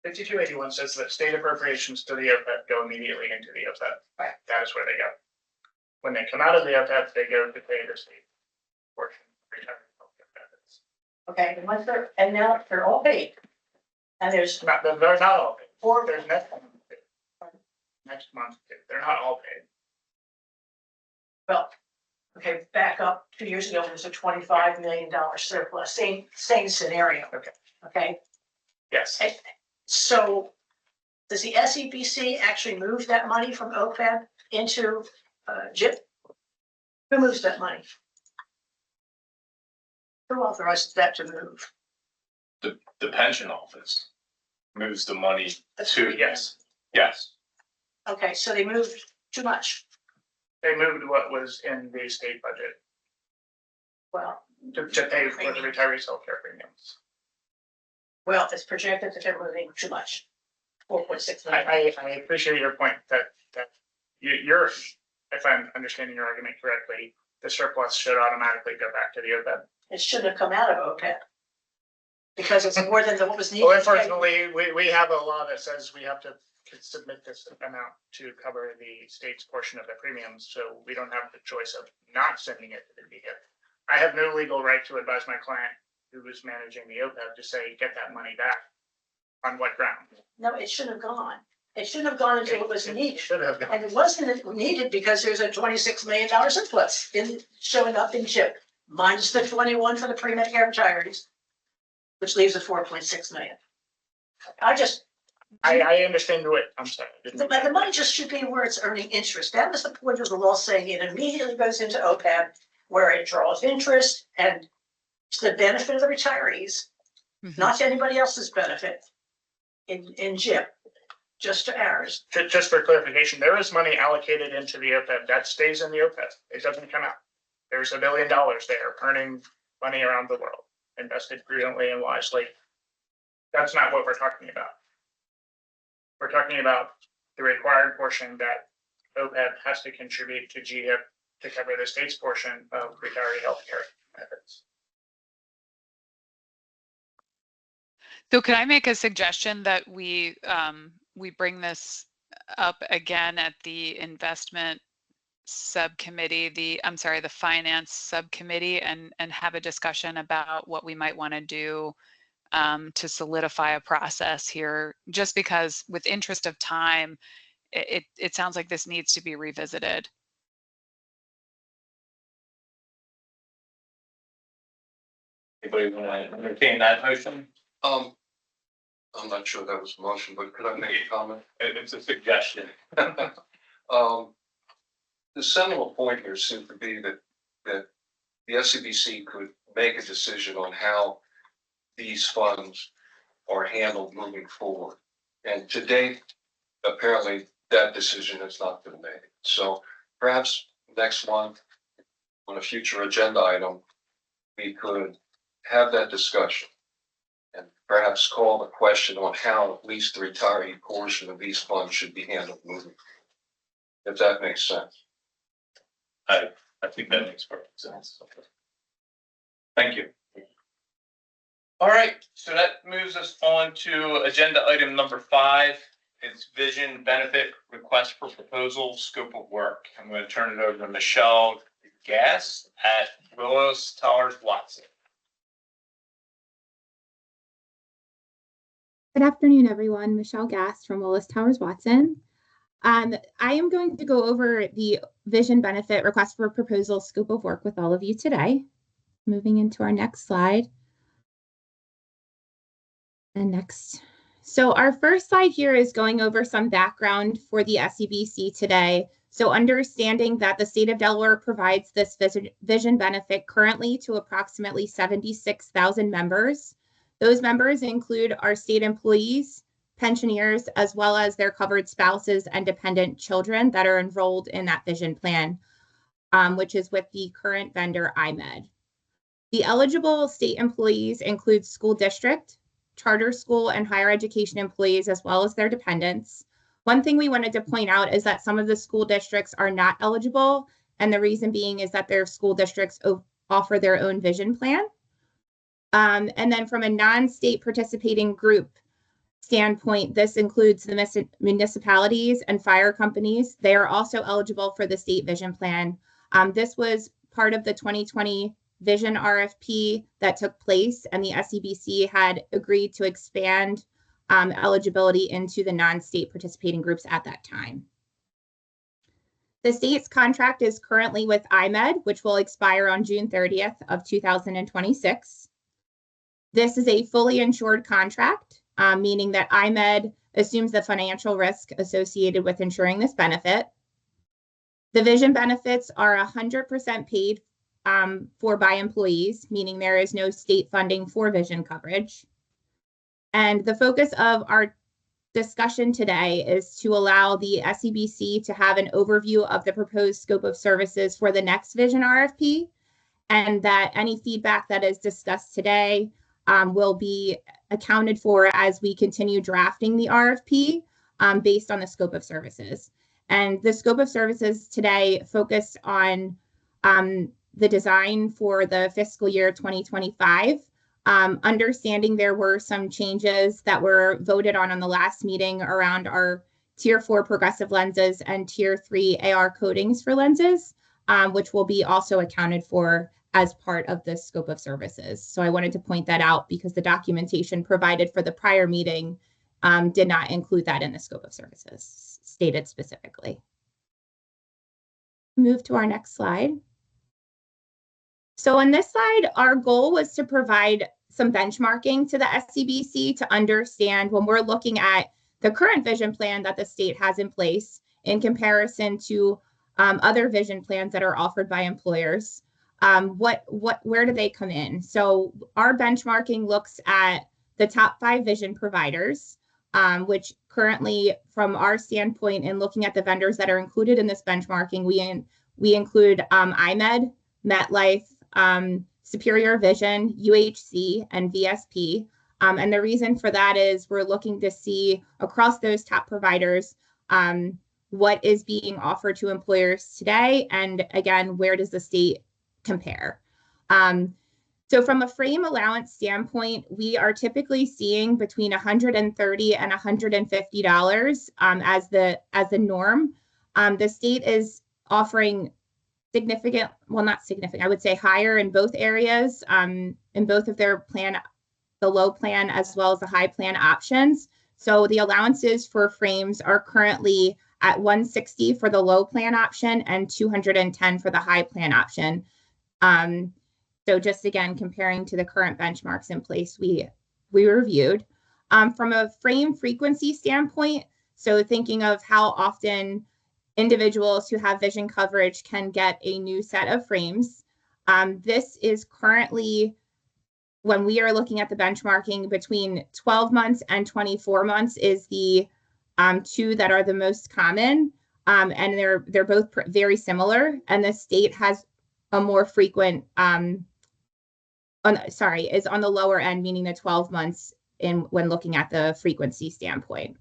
5281 says that state appropriations to the OPEB go immediately into the OPEB. Right. That is where they go. When they come out of the OPEB, they go to pay the state portion of retirement healthcare benefits. Okay, and now they're all paid. And there's They're not all paid. Or there's next month. Next month, they're not all paid. Well, okay, back up 2 years ago, there was a $25 million surplus, same scenario. Okay. Okay, Yes. so does the SEBC actually move that money from OPEB into JIP? Who moves that money? Who authorizes that to move? The pension office moves the money to, Yes. yes. Okay, so they moved too much. They moved what was in the state budget Well, to pay for the retirees' healthcare premiums. it's projected that they're moving too much. 4.6 million. I appreciate your point that you're, if I'm understanding your argument correctly, the surplus should automatically go back to the OPEB. It shouldn't have come out of OPEB. Because it's more than what was needed. Well, unfortunately, we have a law that says we have to submit this amount to cover the state's portion of the premiums, so we don't have the choice of not sending it to the DHIP. I have no legal right to advise my client who is managing the OPEB to say, get that money back. On what ground? No, it shouldn't have gone. It shouldn't have gone until it was needed. Should have gone. And it wasn't needed because there's a $26 million surplus showing up in JIP, minus the 21 for the pre-Medicare retirees, which leaves a 4.6 million. I understand what, I'm sorry. The money just should be where it's earning interest. That was the point of the law, saying it immediately goes into OPEB, where it draws interest and to the benefit of the retirees, not to anybody else's benefit in JIP, just to ours. Just for clarification, there is money allocated into the OPEB that stays in the OPEB. It doesn't come out. There's $1 billion there, earning money around the world, invested prudently and wisely. That's not what we're talking about. We're talking about the required portion that OPEB has to contribute to GHIP to cover the state's portion of retiree healthcare benefits. So can I make a suggestion that we bring this up again at the investment subcommittee, the finance subcommittee, and have a discussion about what we might want to do to solidify a process here, just because with interest of time, it sounds like this needs to be revisited. Anybody want to entertain that motion? I'm not sure that was a motion, but could I make a comment? It's a suggestion. The seminal point here seemed to be that the SCBC could make a decision on how these funds are handled moving forward. And to date, apparently that decision has not been made. So perhaps next month, on a future agenda item, we could have that discussion and perhaps call the question on how at least the retiree portion of these funds should be handled moving. If that makes sense. I think that makes perfect sense. Thank you. All right, so that moves us on to agenda item number 5. It's vision benefit request for proposal, scope of work. I'm going to turn it over to Michelle Gass at Willis Towers Watson. Good afternoon, everyone. Michelle Gass from Willis Towers Watson. I am going to go over the vision benefit request for proposal scope of work with all of you today. Moving into our next slide. And next. So our first slide here is going over some background for the SEBC today. So understanding that the state of Delaware provides this vision benefit currently to approximately 76,000 members. Those members include our state employees, pensioners, as well as their covered spouses and dependent children that are enrolled in that vision plan, which is with the current vendor, IMED. The eligible state employees include school district, charter school, and higher education employees, as well as their dependents. One thing we wanted to point out is that some of the school districts are not eligible, and the reason being is that their school districts offer their own vision plan. And then from a non-state participating group standpoint, this includes the municipalities and fire companies. They are also eligible for the state vision plan. This was part of the 2020 vision RFP that took place, and the SEBC had agreed to expand eligibility into the non-state participating groups at that time. The state's contract is currently with IMED, which will expire on June 30th of 2026. This is a fully insured contract, meaning that IMED assumes the financial risk associated with insuring this benefit. The vision benefits are 100% paid for by employees, meaning there is no state funding for vision coverage. And the focus of our discussion today is to allow the SEBC to have an overview of the proposed scope of services for the next vision RFP, and that any feedback that is discussed today will be accounted for as we continue drafting the RFP based on the scope of services. And the scope of services today focused on the design for the fiscal year 2025. Understanding there were some changes that were voted on the last meeting around our Tier 4 progressive lenses and Tier 3 AR coatings for lenses, which will be also accounted for as part of the scope of services. So I wanted to point that out because the documentation provided for the prior meeting did not include that in the scope of services, stated specifically. Move to our next slide. So on this slide, our goal was to provide some benchmarking to the SEBC to understand when we're looking at the current vision plan that the state has in place in comparison to other vision plans that are offered by employers. Where do they come in? So our benchmarking looks at the top 5 vision providers, which currently, from our standpoint, in looking at the vendors that are included in this benchmarking, we include IMED, MetLife, Superior Vision, UHC, and VSP. And the reason for that is we're looking to see across those top providers what is being offered to employers today, and again, where does the state compare? So from a frame allowance standpoint, we are typically seeing between $130 and $150 as the norm. The state is offering significant, well, not significant, I would say higher in both areas, in both of their plan, the low plan as well as the high plan options. So the allowances for frames are currently at $160 for the low plan option and $210 for the high plan option. So just again, comparing to the current benchmarks in place we reviewed. From a frame frequency standpoint, so thinking of how often individuals who have vision coverage can get a new set of frames, this is currently when we are looking at the benchmarking, between 12 months and 24 months is the two that are the most common. And they're both very similar. And the state has a more frequent, is on the lower end, meaning the 12 months when looking at the frequency standpoint.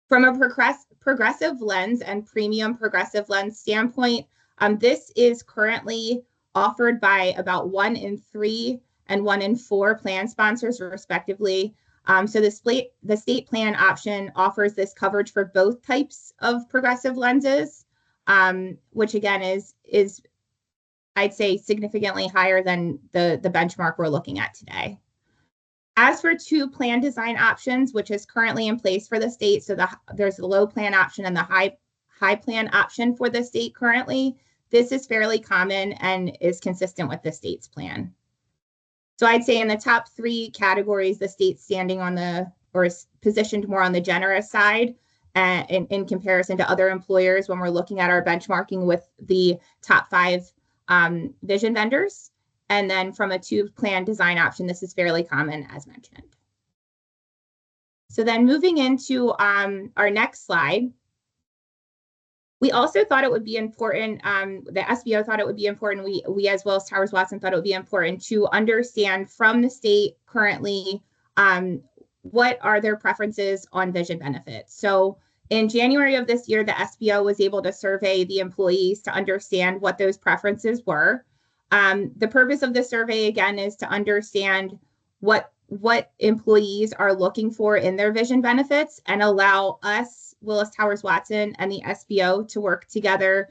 From a progressive lens and premium progressive lens standpoint, this is currently offered by about 1 in 3 and 1 in 4 plan sponsors, respectively. So the state plan option offers this coverage for both types of progressive lenses, which again is I'd say significantly higher than the benchmark we're looking at today. As for 2 plan design options, which is currently in place for the state, so there's the low plan option and the high plan option for the state currently. This is fairly common and is consistent with the state's plan. So I'd say in the top 3 categories, the state's standing on is positioned more on the generous side in comparison to other employers when we're looking at our benchmarking with the top 5 vision vendors. And then from a 2 plan design option, this is fairly common, as mentioned. So then moving into our next slide, we also thought it would be important, the SBO thought it would be important, we as well as Towers Watson thought it would be important to understand from the state currently, what are their preferences on vision benefits. So in January of this year, the SBO was able to survey the employees to understand what those preferences were. The purpose of the survey, again, is to understand what employees are looking for in their vision benefits and allow us, Willis Towers Watson, and the SBO to work together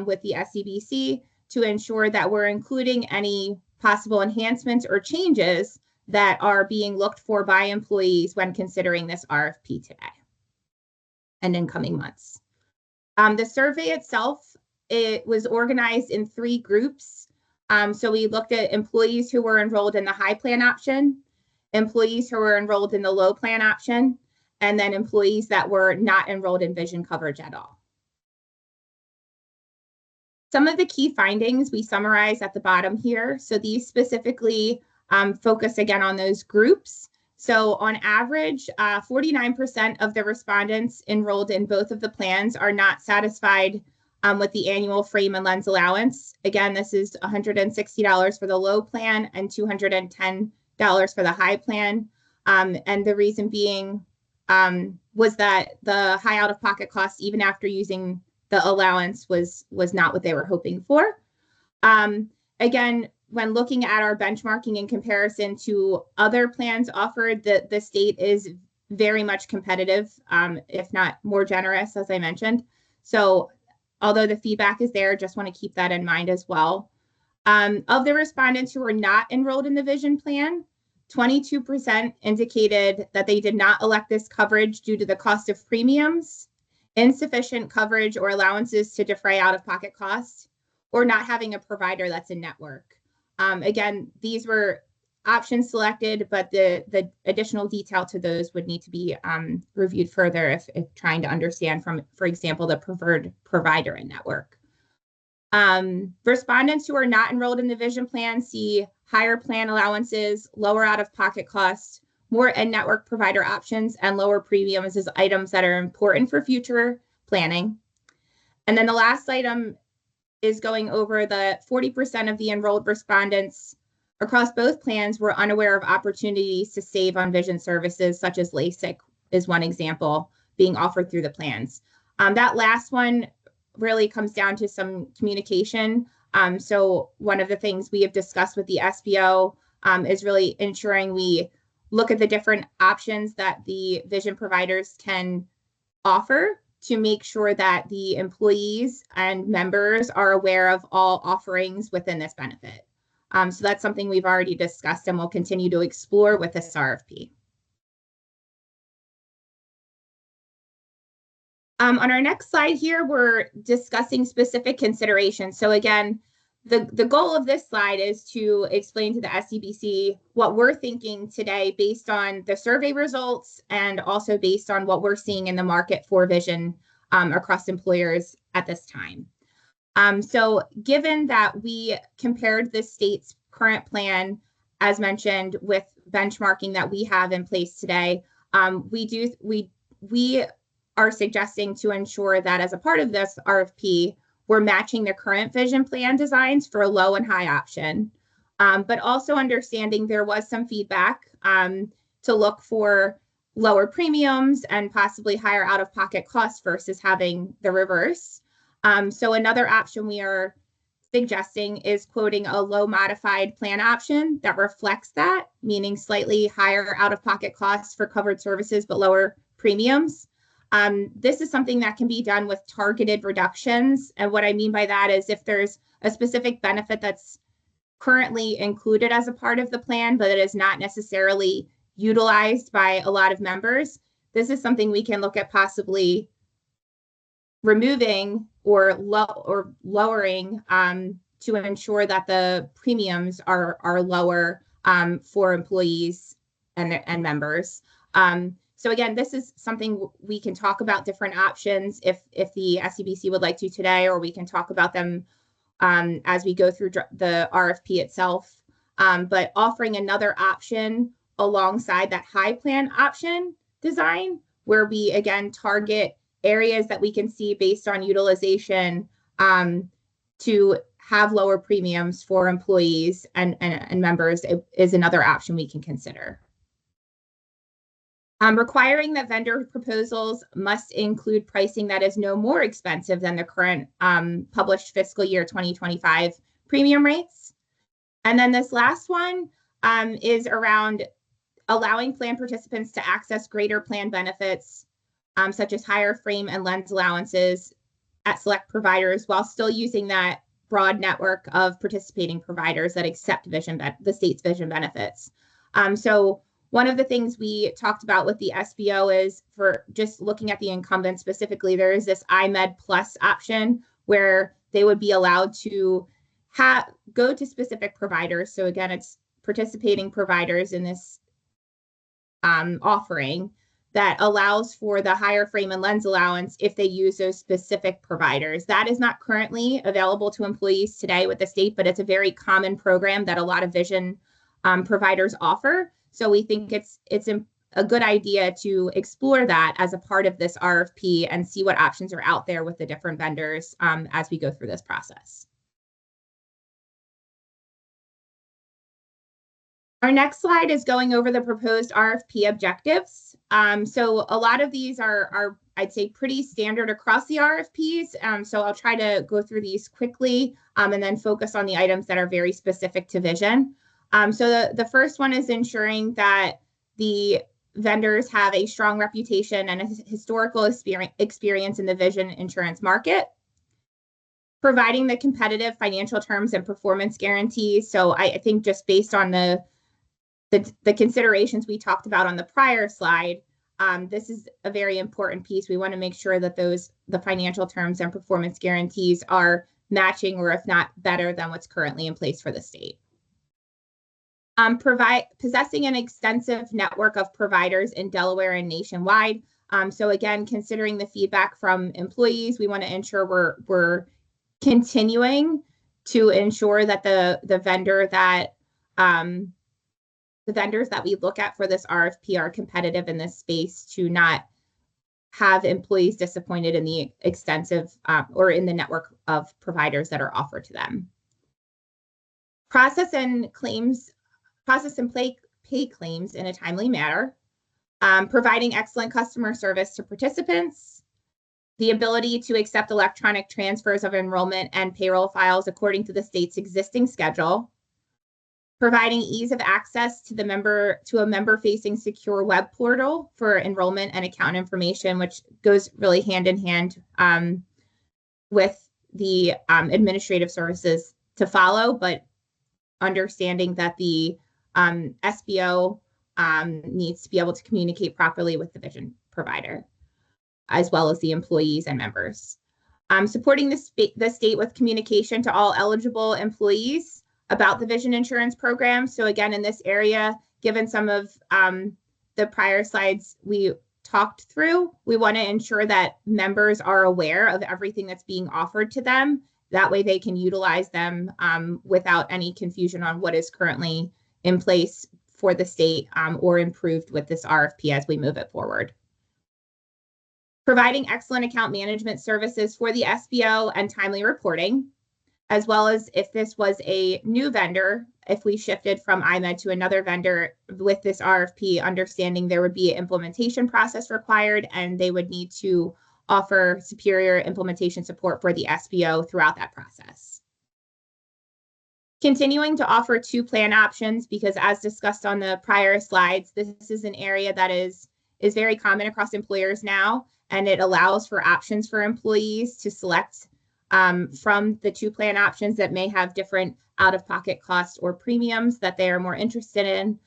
with the SCBC to ensure that we're including any possible enhancements or changes that are being looked for by employees when considering this RFP today and in coming months. The survey itself, it was organized in 3 groups. So we looked at employees who were enrolled in the high plan option, employees who were enrolled in the low plan option, and then employees that were not enrolled in vision coverage at all. Some of the key findings we summarize at the bottom here. So these specifically focus again on those groups. So on average, 49% of the respondents enrolled in both of the plans are not satisfied with the annual frame and lens allowance. Again, this is $160 for the low plan and $210 for the high plan. And the reason being was that the high out-of-pocket cost, even after using the allowance, was not what they were hoping for. Again, when looking at our benchmarking in comparison to other plans offered, the state is very much competitive, if not more generous, as I mentioned. So although the feedback is there, just want to keep that in mind as well. Of the respondents who were not enrolled in the vision plan, 22% indicated that they did not elect this coverage due to the cost of premiums, insufficient coverage or allowances to defray out-of-pocket costs, or not having a provider that's in network. Again, these were options selected, but the additional detail to those would need to be reviewed further if trying to understand from, for example, the preferred provider in network. Respondents who are not enrolled in the vision plan see higher plan allowances, lower out-of-pocket costs, more in-network provider options, and lower premiums as items that are important for future planning. And then the last item is going over the 40% of the enrolled respondents across both plans were unaware of opportunities to save on vision services, such as LASIK is one example being offered through the plans. That last one really comes down to some communication. So one of the things we have discussed with the SBO is really ensuring we look at the different options that the vision providers can offer to make sure that the employees and members are aware of all offerings within this benefit. So that's something we've already discussed and will continue to explore with this RFP. On our next slide here, we're discussing specific considerations. So again, the goal of this slide is to explain to the SCBC what we're thinking today based on the survey results and also based on what we're seeing in the market for vision across employers at this time. So given that we compared the state's current plan as mentioned, with benchmarking that we have in place today, we are suggesting to ensure that as a part of this RFP, we're matching the current vision plan designs for a low and high option. But also understanding there was some feedback to look for lower premiums and possibly higher out-of-pocket costs versus having the reverse. So another option we are suggesting is quoting a low modified plan option that reflects that, meaning slightly higher out-of-pocket costs for covered services but lower premiums. This is something that can be done with targeted reductions. And what I mean by that is if there's a specific benefit that's currently included as a part of the plan, but it is not necessarily utilized by a lot of members, this is something we can look at possibly removing or lowering to ensure that the premiums are lower for employees and members. So again, this is something we can talk about different options if the SCBC would like to today, or we can talk about them as we go through the RFP itself. But offering another option alongside that high plan option design, where we again target areas that we can see based on utilization to have lower premiums for employees and members is another option we can consider. Requiring that vendor proposals must include pricing that is no more expensive than the current published fiscal year 2025 premium rates. And then this last one is around allowing plan participants to access greater plan benefits, such as higher frame and lens allowances at select providers, while still using that broad network of participating providers that accept the state's vision benefits. So one of the things we talked about with the SBO is, for just looking at the incumbent specifically, there is this iMed Plus option where they would be allowed to go to specific providers. So again, it's participating providers in this offering that allows for the higher frame and lens allowance if they use those specific providers. That is not currently available to employees today with the state, but it's a very common program that a lot of vision providers offer. So we think it's a good idea to explore that as a part of this RFP and see what options are out there with the different vendors as we go through this process. Our next slide is going over the proposed RFP objectives. So a lot of these are, I'd say, pretty standard across the RFPs. So I'll try to go through these quickly and then focus on the items that are very specific to vision. So the first one is ensuring that the vendors have a strong reputation and a historical experience in the vision insurance market. Providing the competitive financial terms and performance guarantees. So I think just based on the considerations we talked about on the prior slide, this is a very important piece. We want to make sure that the financial terms and performance guarantees are matching, or if not better than what's currently in place for the state. Possessing an extensive network of providers in Delaware and nationwide. So again, considering the feedback from employees, we want to ensure we're continuing to ensure that the vendors that we look at for this RFP are competitive in this space, to not have employees disappointed in the extensive or in the network of providers that are offered to them. Process and pay claims in a timely manner. Providing excellent customer service to participants. The ability to accept electronic transfers of enrollment and payroll files according to the state's existing schedule. Providing ease of access to a member-facing secure web portal for enrollment and account information, which goes really hand in hand with the administrative services to follow, but understanding that the SBO needs to be able to communicate properly with the vision provider, as well as the employees and members. Supporting the state with communication to all eligible employees about the vision insurance program. So again, in this area, given some of the prior slides we talked through, we want to ensure that members are aware of everything that's being offered to them. That way they can utilize them without any confusion on what is currently in place for the state or improved with this RFP as we move it forward. Providing excellent account management services for the SBO and timely reporting, as well as if this was a new vendor, if we shifted from IMED to another vendor with this RFP, understanding there would be an implementation process required and they would need to offer superior implementation support for the SBO throughout that process. Continuing to offer 2 plan options, because as discussed on the prior slides, this is an area that is very common across employers now, and it allows for options for employees to select from the 2 plan options that may have different out-of-pocket costs or premiums that they are more interested in.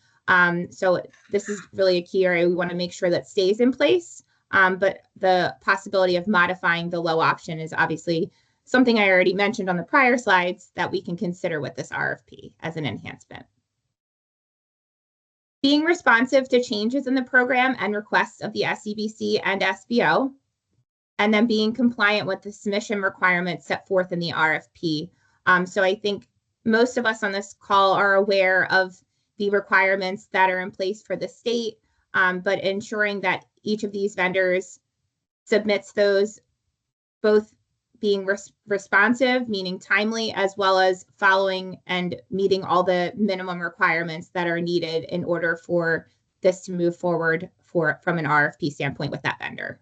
So this is really a key area we want to make sure that stays in place. But the possibility of modifying the low option is obviously something I already mentioned on the prior slides that we can consider with this RFP as an enhancement. Being responsive to changes in the program and requests of the SCBC and SBO, and then being compliant with the submission requirements set forth in the RFP. So I think most of us on this call are aware of the requirements that are in place for the state, but ensuring that each of these vendors submits those, both being responsive, meaning timely, as well as following and meeting all the minimum requirements that are needed in order for this to move forward from an RFP standpoint with that vendor.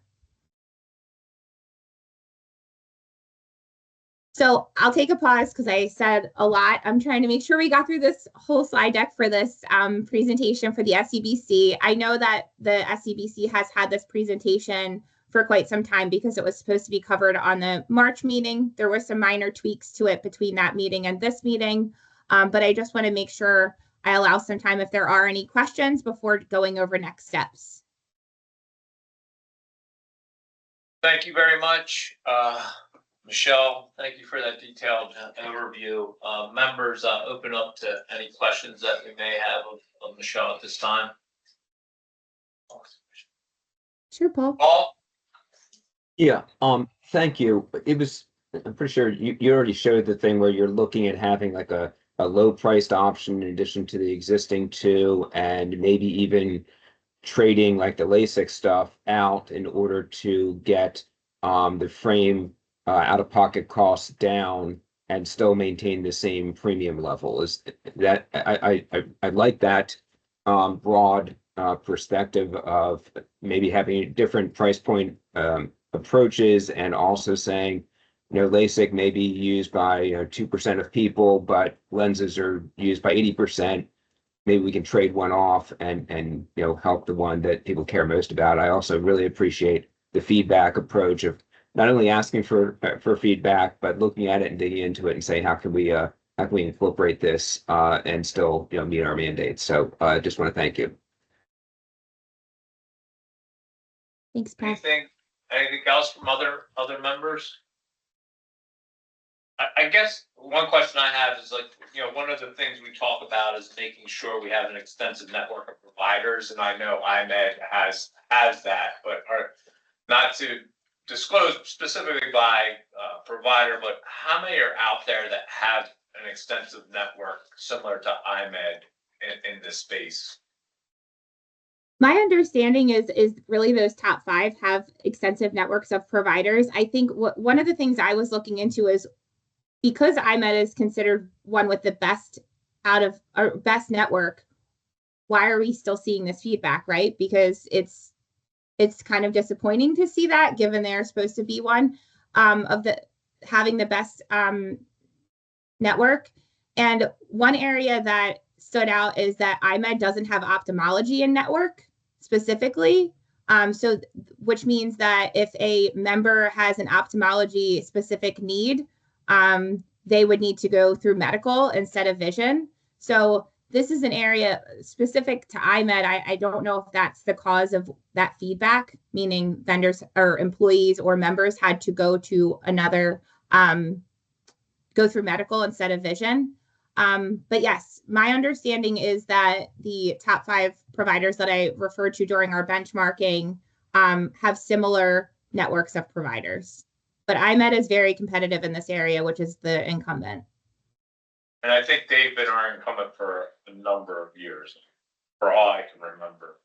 So I'll take a pause because I said a lot. I'm trying to make sure we got through this whole slide deck for this presentation for the SCBC. I know that the SCBC has had this presentation for quite some time because it was supposed to be covered on the March meeting. There were some minor tweaks to it between that meeting and this meeting, but I just want to make sure I allow some time if there are any questions before going over next steps. Thank you very much. Michelle, thank you for that detailed overview. Members, open up to any questions that we may have of Michelle at this time. Sure, Paul. Paul? Yeah, thank you. I'm pretty sure you already showed the thing where you're looking at having like a low priced option in addition to the existing 2, and maybe even trading like the LASIK stuff out in order to get the frame out of pocket costs down and still maintain the same premium level. Is that I like that broad perspective of maybe having different price point approaches, and also saying, LASIK may be used by 2% of people, but lenses are used by 80%. Maybe we can trade one off and help the one that people care most about. I also really appreciate the feedback approach of not only asking for feedback, but looking at it and digging into it and saying, how can we incorporate this and still meet our mandates. So I just want to thank you. Thanks, Paul. Anything else from other members? I guess one question I have is one of the things we talk about is making sure we have an extensive network of providers, and I know IMED has that, but not to disclose specifically by provider, but how many are out there that have an extensive network similar to IMED in this space? My understanding is really those top 5 have extensive networks of providers. I think one of the things I was looking into is, because IMED is considered one with the best best network, why are we still seeing this feedback, right? Because it's kind of disappointing to see that, given they're supposed to be one of having the best network. And one area that stood out is that IMED doesn't have ophthalmology in network specifically. Which means that if a member has an ophthalmology specific need, they would need to go through medical instead of vision. So this is an area specific to IMED. I don't know if that's the cause of that feedback, meaning vendors or employees or members had to go to another, go through medical instead of vision. But yes, my understanding is that the top 5 providers that I referred to during our benchmarking have similar networks of providers. But IMED is very competitive in this area, which is the incumbent. And I think they've been our incumbent for a number of years, for all I can remember,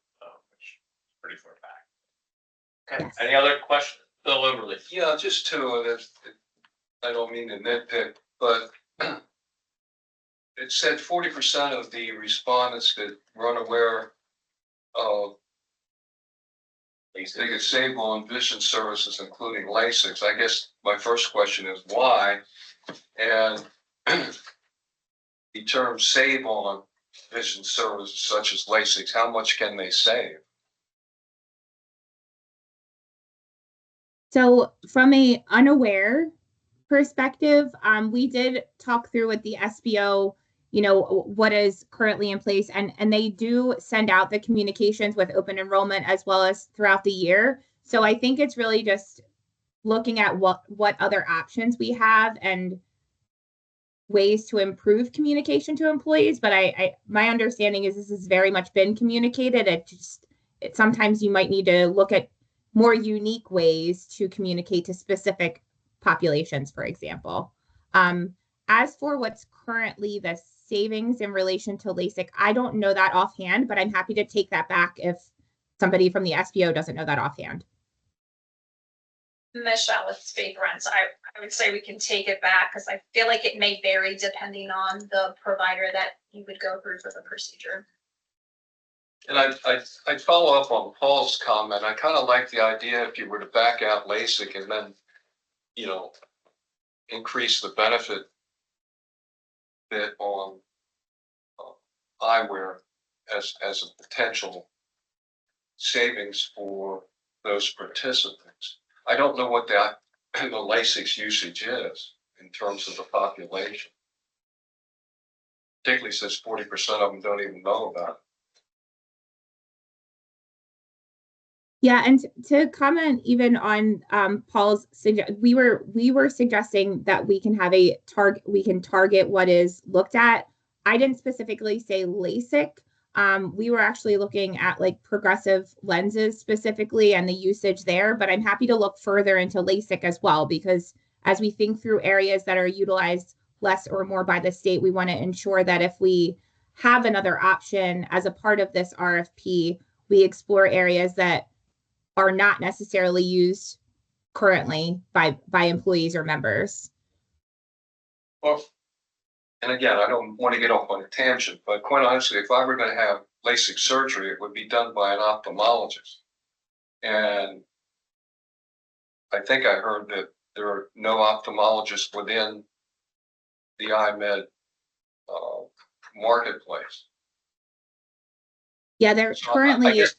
which is pretty far back. Okay, Yes. any other questions? Bill Overly. Yeah, just two, I don't mean to nitpick, but it said 40% of the respondents that were unaware of they get saved on vision services, including LASIK. I guess my first question is why? And the term save on vision services such as LASIK, how much can they save? So from a unaware perspective, we did talk through with the SBO, what is currently in place, and they do send out the communications with open enrollment as well as throughout the year. So I think it's really just looking at what other options we have and ways to improve communication to employees. But my understanding is this has very much been communicated. Sometimes you might need to look at more unique ways to communicate to specific populations, for example. As for what's currently the savings in relation to LASIK, I don't know that offhand, but I'm happy to take that back if somebody from the SBO doesn't know that offhand. Michelle, with Faith Runs, I would say we can take it back because I feel like it may vary depending on the provider that you would go through for the procedure. And I'd follow up on Paul's comment. I kind of like the idea if you were to back out LASIK and then, increase the benefit bit on eyewear as a potential savings for those participants. I don't know what the LASIK's usage is in terms of the population. Particularly since 40% of them don't even know about it. Yeah, and to comment even on Paul's we were suggesting that we can have we can target what is looked at. I didn't specifically say LASIK. We were actually looking at like progressive lenses specifically and the usage there, but I'm happy to look further into LASIK as well, because as we think through areas that are utilized less or more by the state, we want to ensure that if we have another option as a part of this RFP, we explore areas that are not necessarily used currently by employees or members. Well, and again, I don't want to get off on a tangent, but quite honestly, if I were going to have LASIK surgery, it would be done by an ophthalmologist. And I think I heard that there are no ophthalmologists within the EyeMed marketplace. Yeah, they're So currently, I guess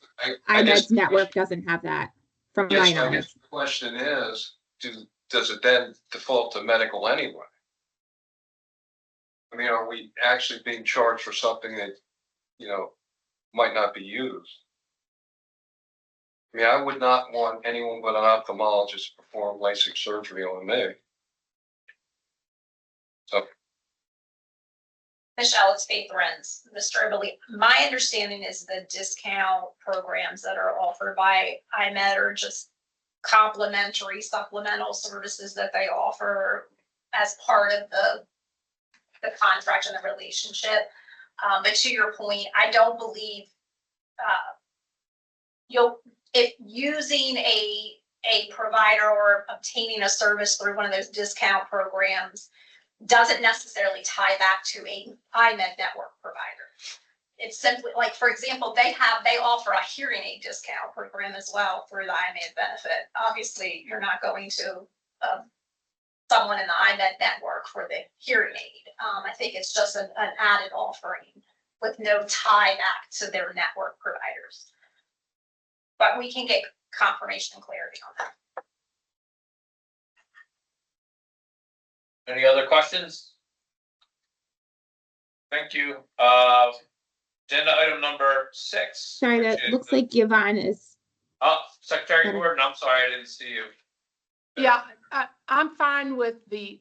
EyeMed's network doesn't have that, from my yes, I knowledge. guess the question is, does it then default to medical anyway? I mean, are we actually being charged for something that, might not be used? I mean, I would not want anyone but an ophthalmologist to perform LASIK surgery on me. So, Michelle, it's Faith Renz. Mr. Overly, my understanding is the discount programs that are offered by EyeMed are just complimentary supplemental services that they offer as part of the contract and the relationship. But to your point, I don't believe if using a provider or obtaining a service through one of those discount programs doesn't necessarily tie back to a EyeMed network provider. It's simply like, for example, they offer a hearing aid discount program as well through the EyeMed benefit. Obviously, you're not going to someone in the EyeMed network for the hearing aid. I think it's just an added offering with no tie back to their network providers. But we can get confirmation and clarity on that. Any other questions? Thank you. Agenda item number 6. Sorry, that looks like Yvonne is. Oh, Secretary Gordon, I'm sorry, I didn't see you. Yeah, I'm fine with the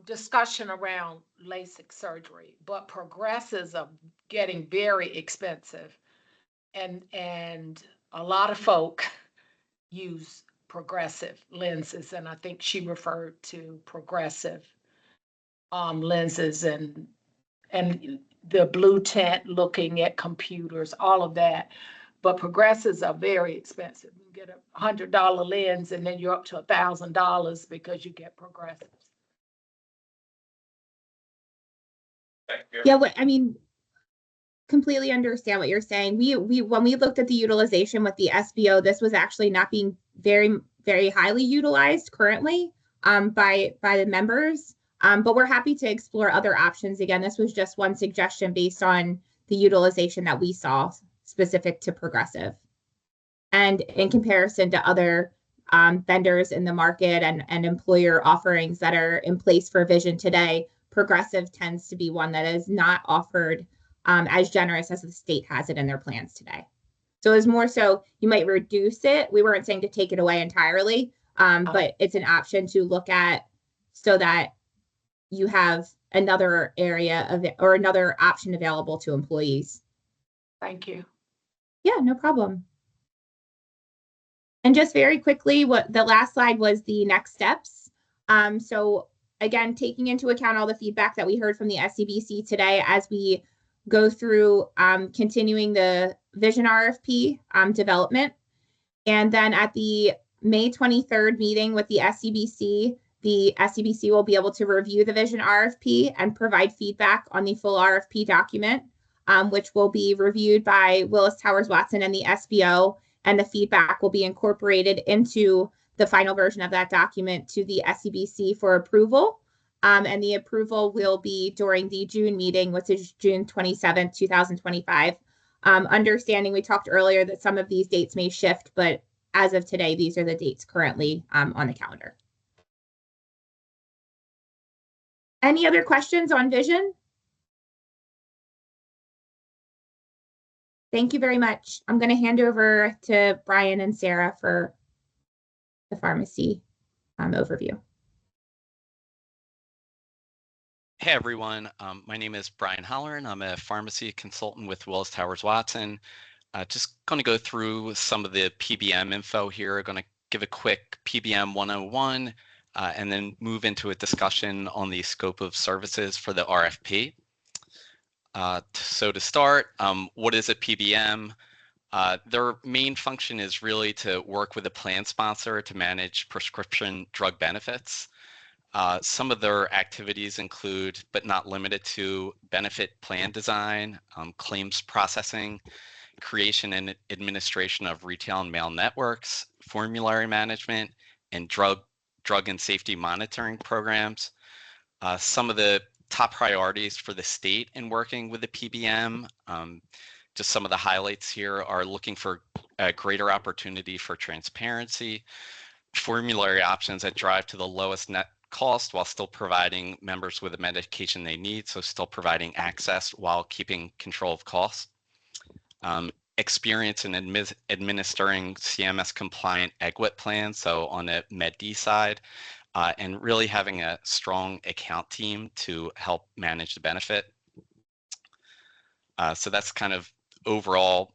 discussion around LASIK surgery, but progressives are getting very expensive. And a lot of folk use progressive lenses, and I think she referred to progressive lenses and the blue tent, looking at computers, all of that. But progressives are very expensive. You get a $100 lens and then you're up to $1,000 because you get progressives. Thank you. Yeah, I mean, completely understand what you're saying. We when we looked at the utilization with the SBO, this was actually not being very, very highly utilized currently by the members. But we're happy to explore other options. Again, this was just one suggestion based on the utilization that we saw specific to progressive. And in comparison to other vendors in the market and employer offerings that are in place for vision today, progressive tends to be one that is not offered as generous as the state has it in their plans today. So it's more so you might reduce it. We weren't saying to take it away entirely, but it's an option to look at so that you have another area of it or another option available to employees. Thank you. Yeah, no problem. And just very quickly, what the last slide was the next steps. So again, taking into account all the feedback that we heard from the SCBC today as we go through continuing the vision RFP development. And then at the May 23rd meeting with the SCBC will be able to review the vision RFP and provide feedback on the full RFP document, which will be reviewed by Willis Towers Watson and the SBO, and the feedback will be incorporated into the final version of that document to the SCBC for approval. And the approval will be during the June meeting, which is June 27th, 2025. Understanding we talked earlier that some of these dates may shift, but as of today, these are the dates currently on the calendar. Any other questions on vision? Thank you very much. I'm going to hand over to Brian and Sarah for the pharmacy overview. Hey everyone, my name is Brian Holleran. I'm a pharmacy consultant with Willis Towers Watson. Just going to go through some of the PBM info here. Going to give a quick PBM 101 and then move into a discussion on the scope of services for the RFP. So to start, what is a PBM? Their main function is really to work with a plan sponsor to manage prescription drug benefits. Some of their activities include, but not limited to, benefit plan design, claims processing, creation and administration of retail and mail networks, formulary management, and drug and safety monitoring programs. Some of the top priorities for the state in working with the PBM, just some of the highlights here are looking for a greater opportunity for transparency, formulary options that drive to the lowest net cost while still providing members with the medication they need, so still providing access while keeping control of costs. Experience in administering CMS compliant EGWP plans, so on the Med D side, and really having a strong account team to help manage the benefit. So that's kind of overall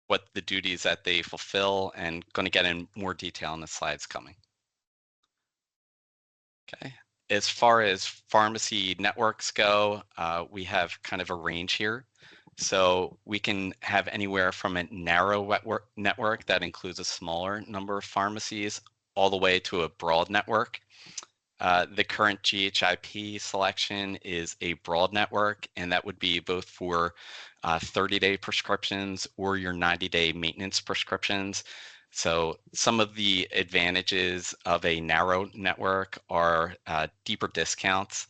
what the duties that they fulfill, and going to get in more detail in the slides coming. Okay, as far as pharmacy networks go, we have kind of a range here. So we can have anywhere from a narrow network that includes a smaller number of pharmacies all the way to a broad network. The current GHIP selection is a broad network, and that would be both for 30-day prescriptions or your 90-day maintenance prescriptions. So some of the advantages of a narrow network are deeper discounts,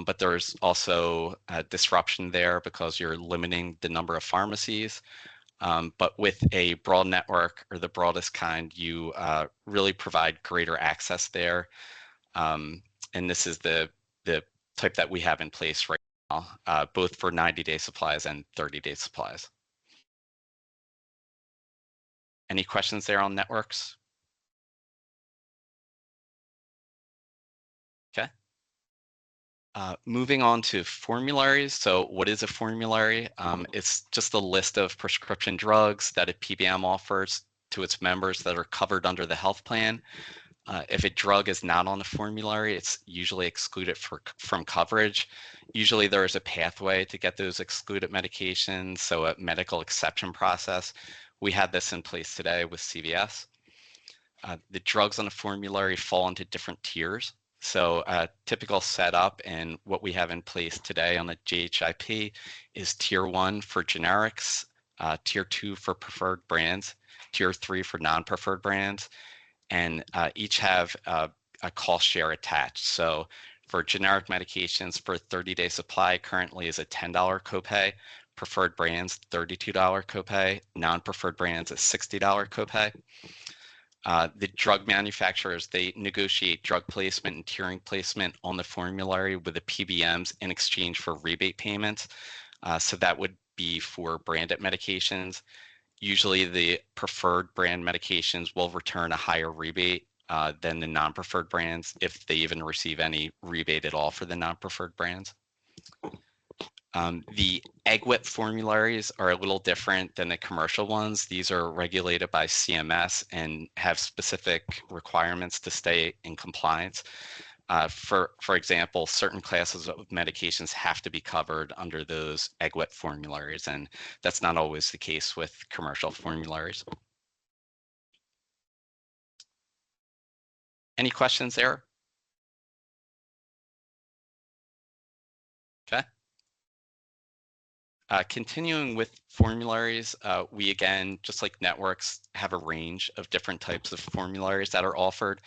but there's also a disruption there because you're limiting the number of pharmacies. But with a broad network, or the broadest kind, you really provide greater access there. And this is the type that we have in place right now, both for 90-day supplies and 30-day supplies. Any questions there on networks? Okay. Moving on to formularies. So what is a formulary? It's just a list of prescription drugs that a PBM offers to its members that are covered under the health plan. If a drug is not on the formulary, it's usually excluded from coverage. Usually there is a pathway to get those excluded medications, so a medical exception process. We had this in place today with CVS. The drugs on the formulary fall into different tiers. So a typical setup and what we have in place today on the JHIP is tier 1 for generics, tier 2 for preferred brands, tier 3 for non-preferred brands, and each have a cost share attached. So for generic medications for 30-day supply currently is a $10 copay, preferred brands $32 copay, non-preferred brands a $60 copay. The drug manufacturers, they negotiate drug placement and tiering placement on the formulary with the PBMs in exchange for rebate payments. So that would be for branded medications. Usually the preferred brand medications will return a higher rebate than the non-preferred brands, if they even receive any rebate at all for the non-preferred brands. The EGWP formularies are a little different than the commercial ones. These are regulated by CMS and have specific requirements to stay in compliance. For example, certain classes of medications have to be covered under those EGWP formularies, and that's not always the case with commercial formularies. Any questions there? Okay. Continuing with formularies, we again, just like networks, have a range of different types of formularies that are offered,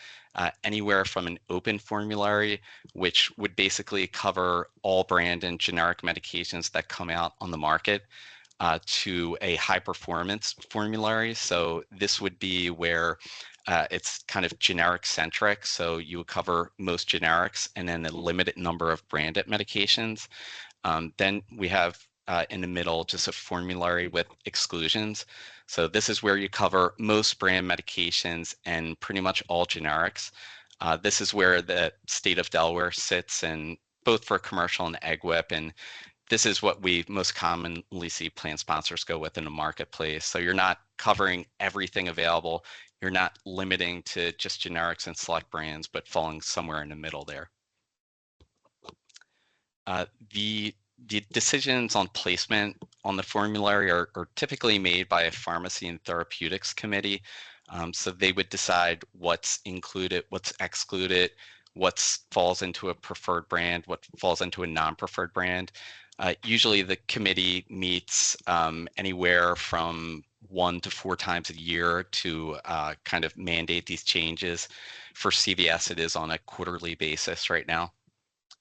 anywhere from an open formulary, which would basically cover all brand and generic medications that come out on the market, to a high performance formulary. So this would be where it's kind of generic centric. So you would cover most generics and then a limited number of branded medications. Then we have in the middle, just a formulary with exclusions. So this is where you cover most brand medications and pretty much all generics. This is where the state of Delaware sits, and both for commercial and EGWP. And this is what we most commonly see plan sponsors go with in the marketplace. So you're not covering everything available. You're not limiting to just generics and select brands, but falling somewhere in the middle there. The decisions on placement on the formulary are typically made by a pharmacy and therapeutics committee. So they would decide what's included, what's excluded, what falls into a preferred brand, what falls into a non-preferred brand. Usually the committee meets anywhere from 1 to 4 times a year to kind of mandate these changes. For CVS, it is on a quarterly basis right now.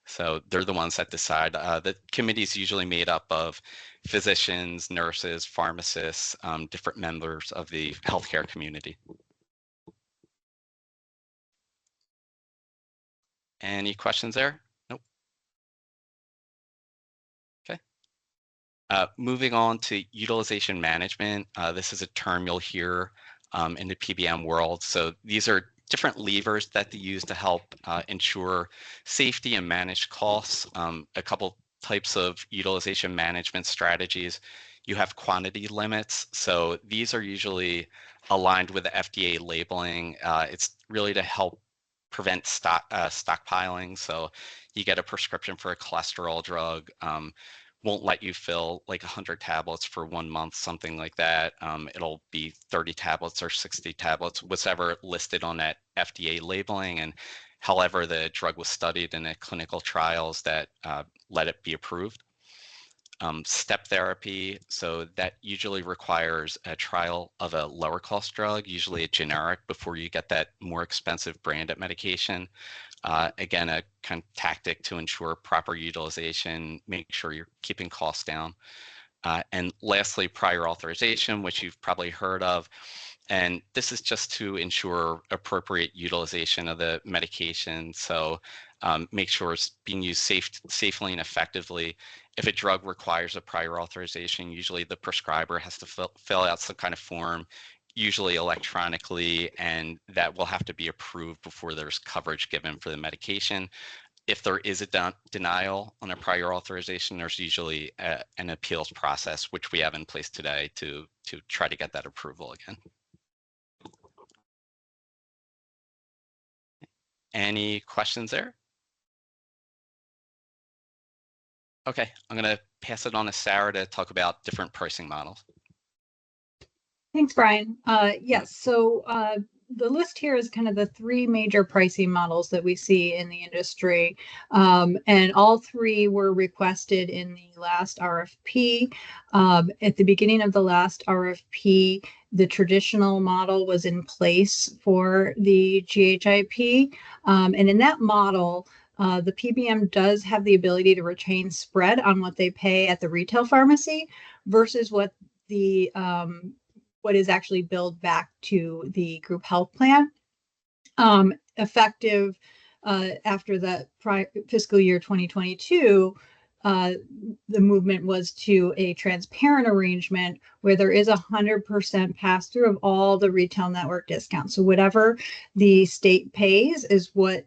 So they're the ones that decide. The committee is usually made up of physicians, nurses, pharmacists, different members of the healthcare community. Any questions there? Nope. Okay. Moving on to utilization management. This is a term you'll hear in the PBM world. So these are different levers that they use to help ensure safety and manage costs. A couple types of utilization management strategies. You have quantity limits. So these are usually aligned with the FDA labeling. It's really to help prevent stockpiling. So you get a prescription for a cholesterol drug, won't let you fill like 100 tablets for 1 month, something like that. It'll be 30 tablets or 60 tablets, whatever listed on that FDA labeling, and however the drug was studied in the clinical trials that let it be approved. Step therapy, so that usually requires a trial of a lower cost drug, usually a generic, before you get that more expensive branded medication. Again, a kind of tactic to ensure proper utilization, make sure you're keeping costs down. And lastly, prior authorization, which you've probably heard of. And this is just to ensure appropriate utilization of the medication. So make sure it's being used safely and effectively. If a drug requires a prior authorization, usually the prescriber has to fill out some kind of form, usually electronically, and that will have to be approved before there's coverage given for the medication. If there is a denial on a prior authorization, there's usually an appeals process, which we have in place today to try to get that approval again. Any questions there? Okay, I'm gonna pass it on to Sarah to talk about different pricing models. Thanks, Brian. Yes, so the list here is kind of the three major pricing models that we see in the industry. And all three were requested in the last RFP. At the beginning of the last RFP, the traditional model was in place for the GHIP. And in that model, the PBM does have the ability to retain spread on what they pay at the retail pharmacy versus what the what is actually billed back to the group health plan. Effective after the fiscal year 2022, the movement was to a transparent arrangement where there is 100% pass through of all the retail network discounts. So whatever the state pays is what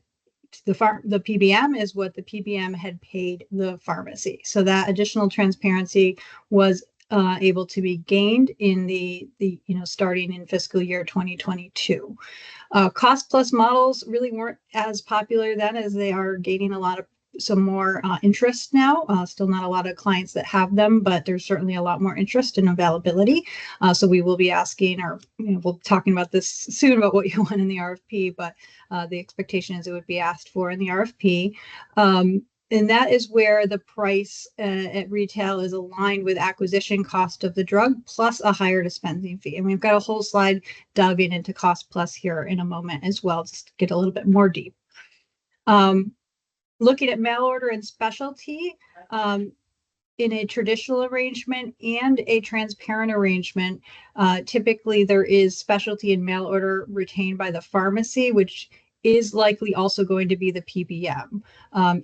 the PBM is what the PBM had paid the pharmacy. So that additional transparency was able to be gained in the starting in fiscal year 2022. Cost plus models really weren't as popular then as they are gaining some more interest now. Still not a lot of clients that have them, but there's certainly a lot more interest in availability. So we will be asking, or we'll be talking about this soon about what you want in the RFP, but the expectation is it would be asked for in the RFP. And that is where the price at retail is aligned with acquisition cost of the drug plus a higher dispensing fee. And we've got a whole slide diving into cost plus here in a moment as well, just to get a little bit more deep. Looking at mail order and specialty, in a traditional arrangement and a transparent arrangement, typically there is specialty and mail order retained by the pharmacy, which is likely also going to be the PBM.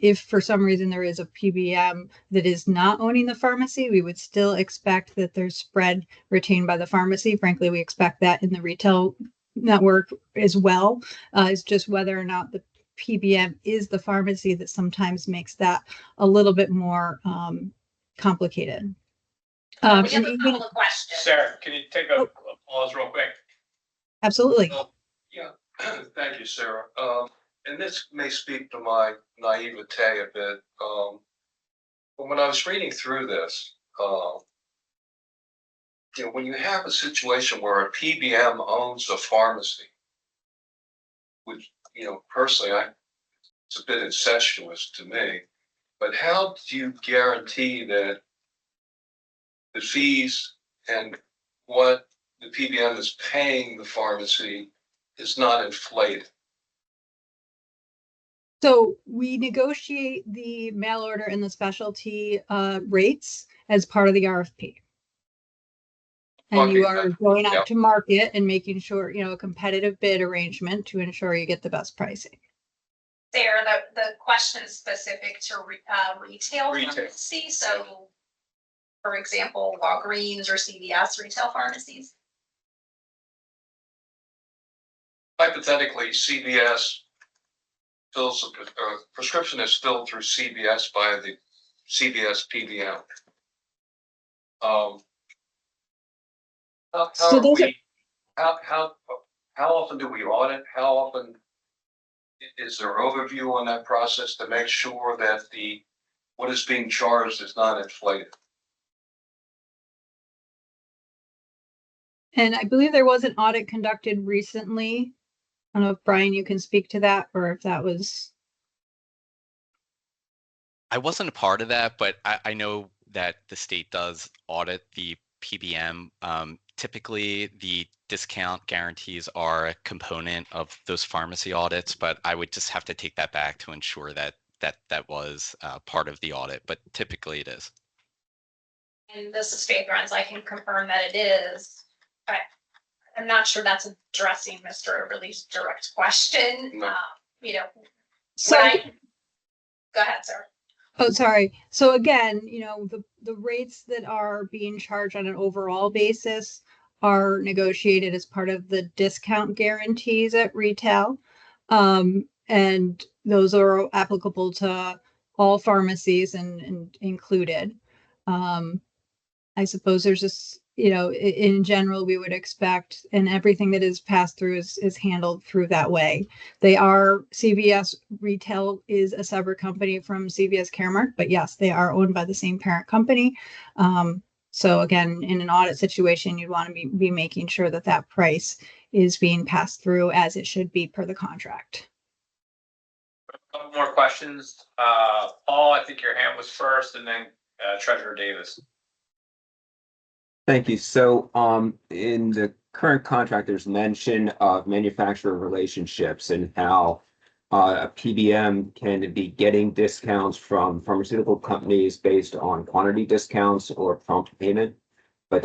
If for some reason there is a PBM that is not owning the pharmacy, we would still expect that there's spread retained by the pharmacy. Frankly, we expect that in the retail network as well. It's just whether or not the PBM is the pharmacy that sometimes makes that a little bit more complicated. We have a couple of questions. Sarah, can you take a pause real quick? Absolutely. Yeah, thank you, Sarah. And this may speak to my naivete a bit. But when I was reading through this, when you have a situation where a PBM owns a pharmacy, which, personally, it's a bit incestuous to me, but how do you guarantee that the fees and what the PBM is paying the pharmacy is not inflated? So we negotiate the mail order and the specialty rates as part of the RFP. And you are going out to market and making sure, a competitive bid arrangement to ensure you get the best pricing. Sarah, the question is specific to retail pharmacy. So, for example, Walgreens or CVS retail pharmacies. Hypothetically, CVS fills a prescription is filled through CVS by the CVS PBM. How often do we audit? How often is there overview on that process to make sure that what is being charged is not inflated? And I believe there was an audit conducted recently. I don't know if Brian, you can speak to that, or if that was. I wasn't a part of that, but I know that the state does audit the PBM. Typically, the discount guarantees are a component of those pharmacy audits, but I would just have to take that back to ensure that was part of the audit, but typically it is. And this is Faith Runs, I can confirm that it is. I'm not sure that's addressing Mr. Overly's direct question. No. So, go ahead, sir. Oh, sorry. So again, the rates that are being charged on an overall basis are negotiated as part of the discount guarantees at retail. And those are applicable to all pharmacies and included. I suppose there's this, in general, we would expect, and everything that is passed through is handled through that way. CVS Retail is a separate company from CVS Caremark, but yes, they are owned by the same parent company. So again, in an audit situation, you'd want to be making sure that that price is being passed through as it should be per the contract. Couple more questions. Paul, I think your hand was first, and then Treasurer Davis. Thank you. So, in the current contract, there's mention of manufacturer relationships and how a PBM can be getting discounts from pharmaceutical companies based on quantity discounts or prompt payment. But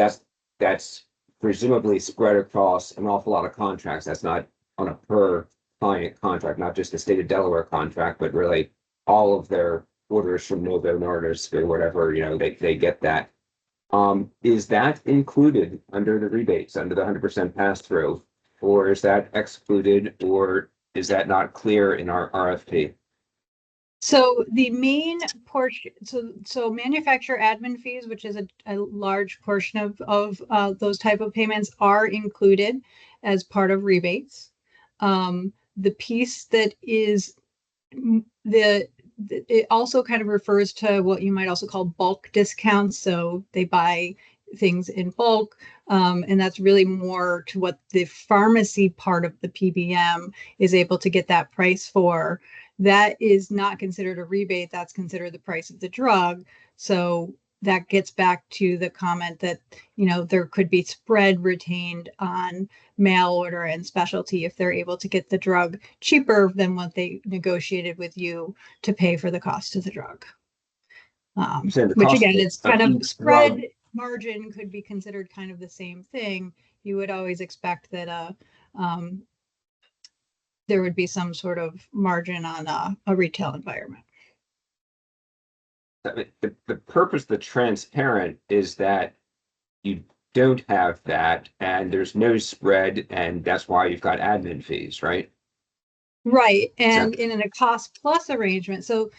that's presumably spread across an awful lot of contracts. That's not on a per client contract, not just the state of Delaware contract, but really all of their orders from Novo Nordisk or whatever, they get that. Is that included under the rebates, under the 100% pass through, or is that excluded, or is that not clear in our RFP? So the main portion, so manufacturer admin fees, which is a large portion of those type of payments, are included as part of rebates. The piece that is it also kind of refers to what you might also call bulk discounts. So they buy things in bulk. And that's really more to what the pharmacy part of the PBM is able to get that price for. That is not considered a rebate. That's considered the price of the drug. So that gets back to the comment that, there could be spread retained on mail order and specialty if they're able to get the drug cheaper than what they negotiated with you to pay for the cost of the drug. Which again, it's kind of spread margin could be considered kind of the same thing. You would always expect that there would be some sort of margin on a retail environment. The purpose of the transparent is that you don't have that and there's no spread, and that's why you've got admin fees, right? Right. And in a cost plus arrangement. So,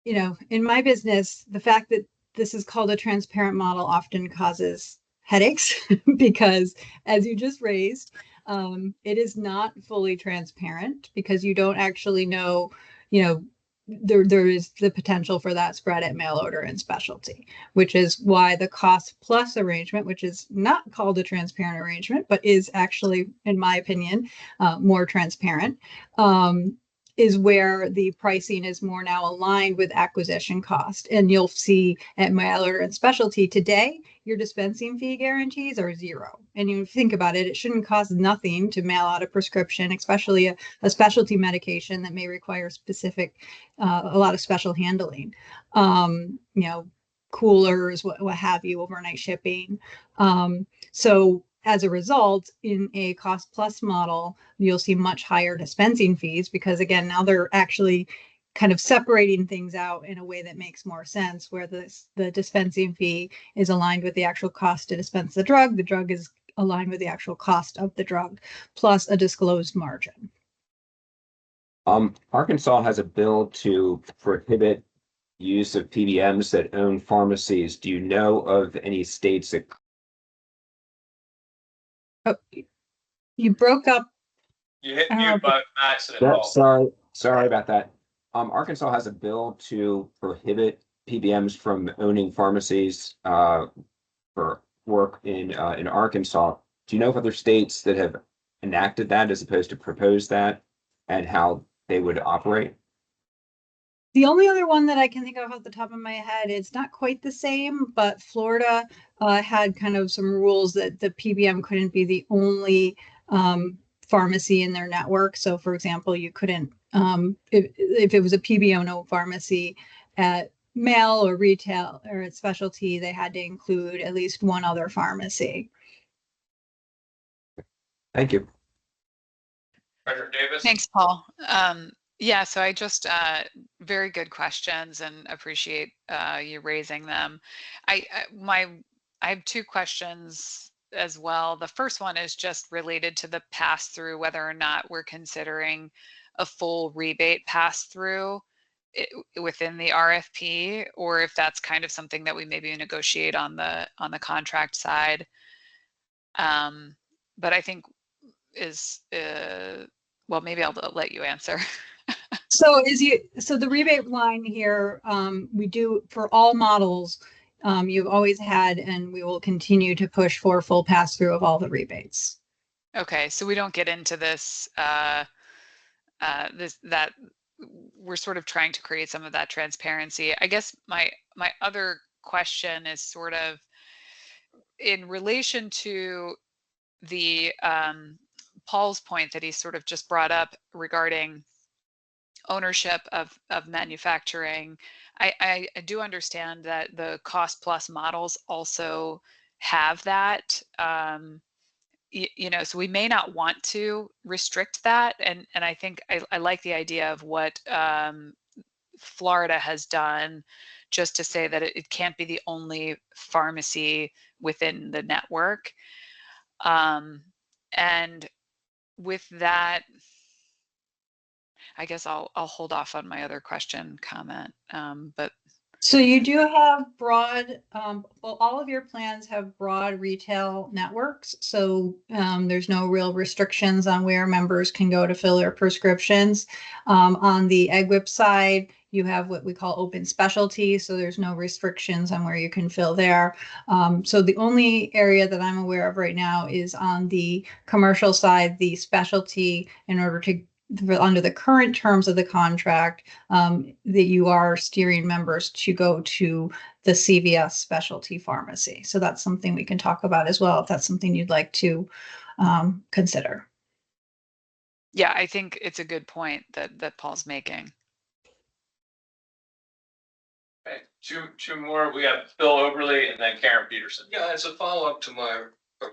in my business, the fact that this is called a transparent model often causes headaches because, as you just raised, it is not fully transparent because you don't actually know, there is the potential for that spread at mail order and specialty, which is why the cost plus arrangement, which is not called a transparent arrangement, but is actually, in my opinion, more transparent, is where the pricing is more now aligned with acquisition cost. And you'll see at mail order and specialty today, your dispensing fee guarantees are zero. And you think about it, it shouldn't cost nothing to mail out a prescription, especially a specialty medication that may require a lot of special handling, coolers, what have you, overnight shipping. So as a result, in a cost plus model, you'll see much higher dispensing fees because, again, now they're actually kind of separating things out in a way that makes more sense, where the dispensing fee is aligned with the actual cost to dispense the drug is aligned with the actual cost of the drug, plus a disclosed margin. Arkansas has a bill to prohibit use of PBMs that own pharmacies. Do you know of any states that... Oh, you broke up. You hit mute by accident. Sorry about that. Arkansas has a bill to prohibit PBMs from owning pharmacies for work in Arkansas. Do you know of other states that have enacted that as opposed to propose that, and how they would operate? The only other one that I can think of off the top of my head, it's not quite the same, but Florida had kind of some rules that the PBM couldn't be the only pharmacy in their network. So, for example, you couldn't, if it was a PBM pharmacy at mail or retail or at specialty, they had to include at least one other pharmacy. Thank you. Treasurer Davis. Thanks, Paul. Yeah, so I just, very good questions and appreciate you raising them. I have two questions as well. The first one is just related to the pass through, whether or not we're considering a full rebate pass through. within the RFP, or if that's kind of something that we maybe negotiate on the contract side. But I think well, maybe I'll let you answer. So so the rebate line here, we do for all models, you've always had, and we will continue to push for full pass through of all the rebates. Okay, so we don't get into this, that we're sort of trying to create some of that transparency. I guess my other question is sort of in relation to the Paul's point that he sort of just brought up regarding ownership of manufacturing. I do understand that the cost plus models also have that. You know, so we may not want to restrict that. And I think I like the idea of what Florida has done, just to say that it can't be the only pharmacy within the network. And with that, I guess I'll hold off on my other comment. But so you do have broad, well, all of your plans have broad retail networks. So there's no real restrictions on where members can go to fill their prescriptions. On the EGWP side, you have what we call open specialty. So there's no restrictions on where you can fill there. So the only area that I'm aware of right now is on the commercial side, the specialty, in order to under the current terms of the contract, that you are steering members to go to the CVS specialty pharmacy. So that's something we can talk about as well, if that's something you'd like to consider. yeah, I think it's a good point that Paul's making. Okay, two more. We have Bill Oberly and then Karen Peterson. Yeah, as a follow-up to my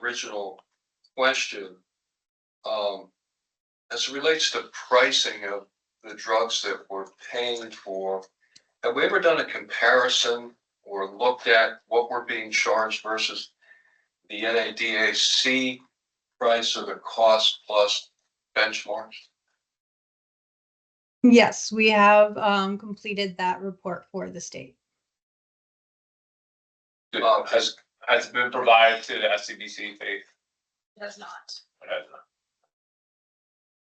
original question, as it relates to pricing of the drugs that we're paying for, have we ever done a comparison or looked at what we're being charged versus the NADAC price or the cost plus benchmarks? Yes, we have completed that report for the state. Has it been provided to the SCBC, Faith? It does not. It has not.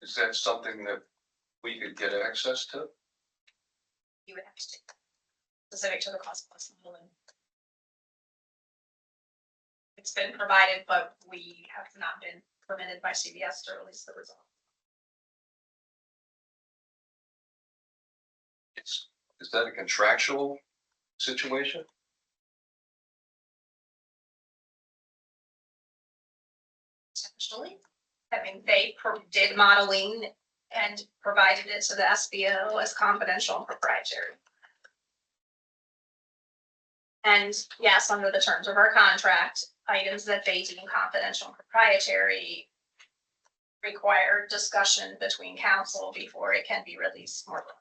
Is that something that we could get access to? You would have to take specific to the cost plus model. It's been provided, but we have not been permitted by CVS to release the result. Is that a contractual situation? Essentially, I mean, they did modeling and provided it to the SBO as confidential and proprietary. And yes, under the terms of our contract, items that they deem confidential and proprietary require discussion between counsel before it can be released more broadly.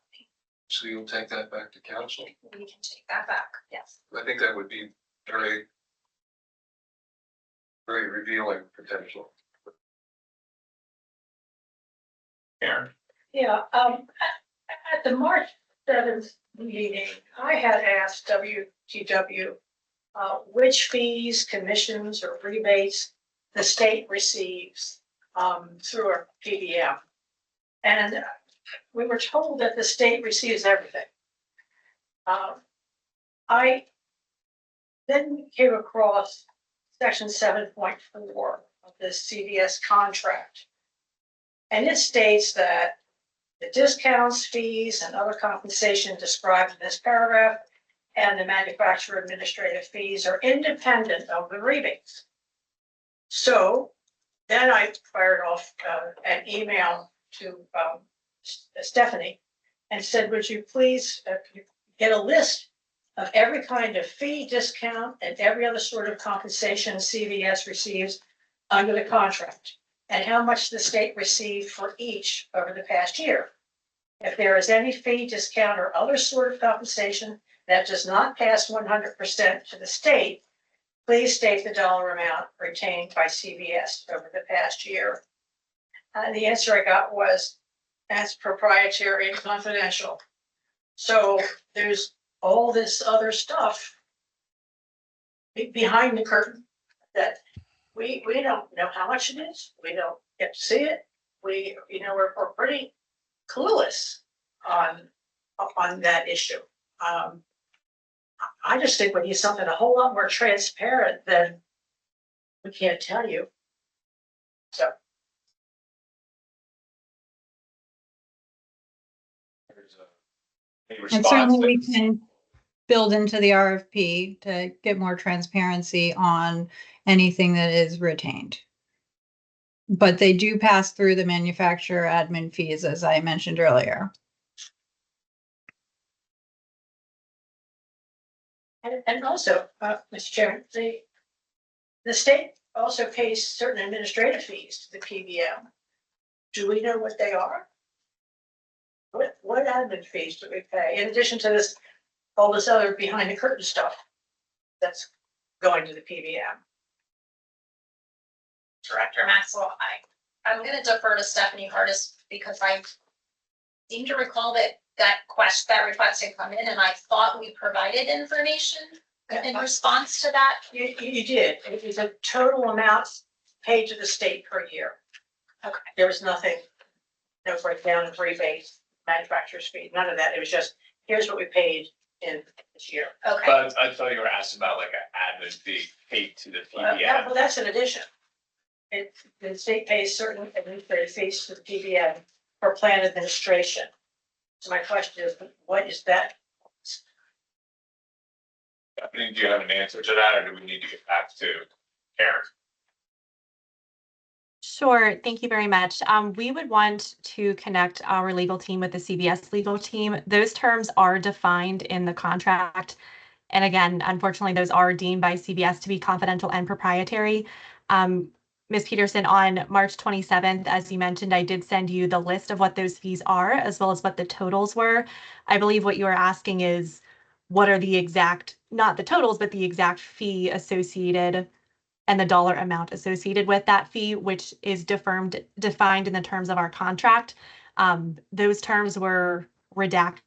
So you'll take that back to council? We can take that back, yes. I think that would be very, very revealing potential. Karen? Yeah, at the March 7th meeting, I had asked WTW which fees, commissions, or rebates the state receives through our PBM. And we were told that the state receives everything. I then came across section 7.4 of the CVS contract. And it states that the discounts, fees, and other compensation described in this paragraph and the manufacturer administrative fees are independent of the rebates. So then I fired off an email to Stephanie and said, would you please get a list of every kind of fee, discount, and every other sort of compensation CVS receives under the contract, and how much the state received for each over the past year. If there is any fee, discount, or other sort of compensation that does not pass 100% to the state, please state the dollar amount retained by CVS over the past year. The answer I got was, that's proprietary and confidential. So there's all this other stuff behind the curtain that we don't know how much it is. We don't get to see it. We're pretty clueless on that issue. I just think we need something a whole lot more transparent than we can't tell you. So. Any And response? certainly we can build into the RFP to get more transparency on anything that is retained. But they do pass through the manufacturer admin fees, as I mentioned earlier. And also, Mr. Chairman, the state also pays certain administrative fees to the PBM. Do we know what they are? What admin fees do we pay in addition to this, all this other behind the curtain stuff that's going to the PBM? Director Maxwell, I'm gonna defer to Stephanie Hardis because I seem to recall that request had come in and I thought we provided information in response to that. You did. It was a total amount paid to the state per year. Okay. There was nothing, no breakdown of rebates, manufacturer's fee, none of that. It was just, here's what we paid in this year. Okay, But I thought you were asking about like an admin fee paid to the PBM. Well, that's an addition. The state pays certain administrative fees to the PBM for plan administration. So my question is, what is that? Stephanie, do you have an answer to that, or do we need to get back to Karen? Sure, thank you very much. We would want to connect our legal team with the CVS legal team. Those terms are defined in the contract. And again, unfortunately, those are deemed by CVS to be confidential and proprietary. Ms. Peterson, on March 27th, as you mentioned, I did send you the list of what those fees are, as well as what the totals were. I believe what you are asking is, what are the exact, not the totals, but the exact fee associated and the dollar amount associated with that fee, which is defined in the terms of our contract. Those terms were redacted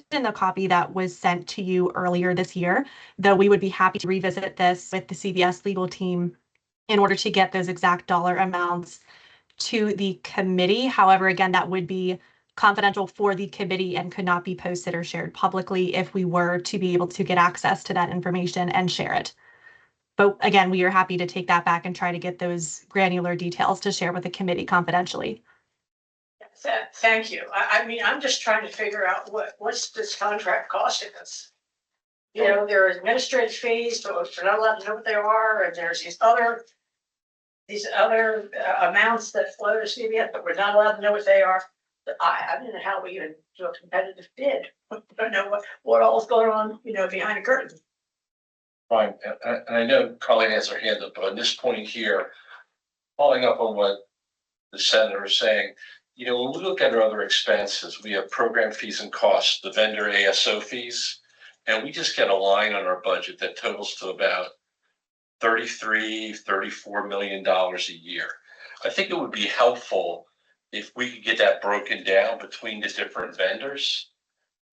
in the copy that was sent to you earlier this year, though we would be happy to revisit this with the CVS legal team in order to get those exact dollar amounts to the committee. However, again, that would be confidential for the committee and could not be posted or shared publicly if we were to be able to get access to that information and share it. But again, we are happy to take that back and try to get those granular details to share with the committee confidentially. Thank you. I mean, I'm just trying to figure out what's this contract costing us? There are administrative fees, but we're not allowed to know what they are, and there's these other amounts that flow to CVS, but we're not allowed to know what they are. I don't know how we even do a competitive bid. I don't know what all is going on, behind the curtain. Fine, and I know Colleen has her hand up, but on this point here, following up on what the senator is saying, when we look at our other expenses, we have program fees and costs, the vendor ASO fees, and we just get a line on our budget that totals to about $34 million a year. I think it would be helpful if we could get that broken down between the different vendors,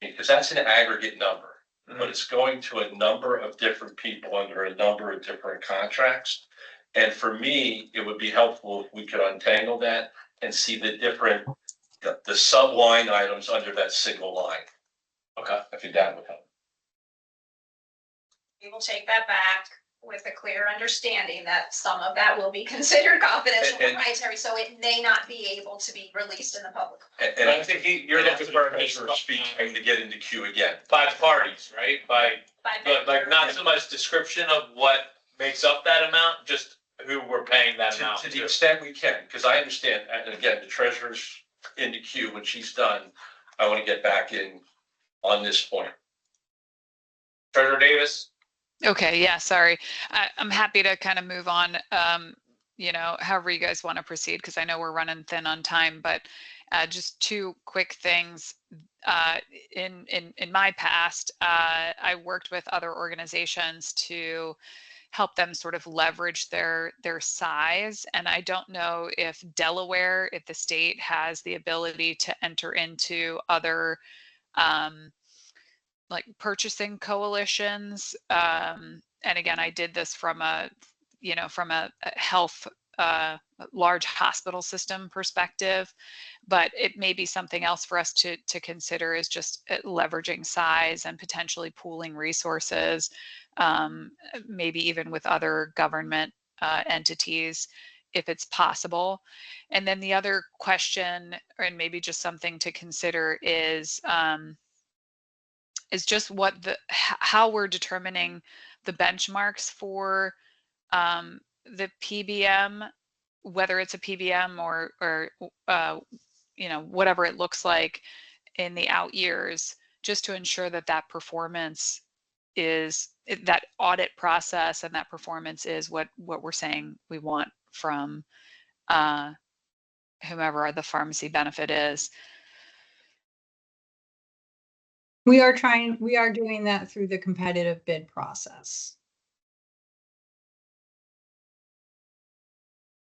because that's an aggregate number. But it's going to a number of different people under a number of different contracts. And for me, it would be helpful if we could untangle that and see the different, the sub-line items under that single line. Okay, I think that would help. we will take that back with a clear understanding that some of that will be considered confidential and proprietary, so it may not be able to be released in the public. And I think you're looking for a speech to get into queue again. by the parties, right? Like not so much description of what makes up that amount, just who we're paying that amount To the extent we can, because I understand, and again, the treasurer's in the queue when she's done. I want to get back in on this point. Treasurer Davis? Okay, yeah, sorry. I'm happy to kind of move on, however you guys want to proceed, because I know we're running thin on time, but just two quick things. In my past, I worked with other organizations to help them sort of leverage their size. And I don't know if Delaware, if the state has the ability to enter into other like purchasing coalitions. And again, I did this from a, from a health, large hospital system perspective, but it may be something else for us to consider is just leveraging size and potentially pooling resources, maybe even with other government entities, if it's possible. And then the other question, and maybe just something to consider, is just how we're determining the benchmarks for the PBM, whether it's a PBM or whatever it looks like in the out years, just to ensure that that performance is, that audit process and that performance is what we're saying we want from whomever the pharmacy benefit is. We are doing that through the competitive bid process.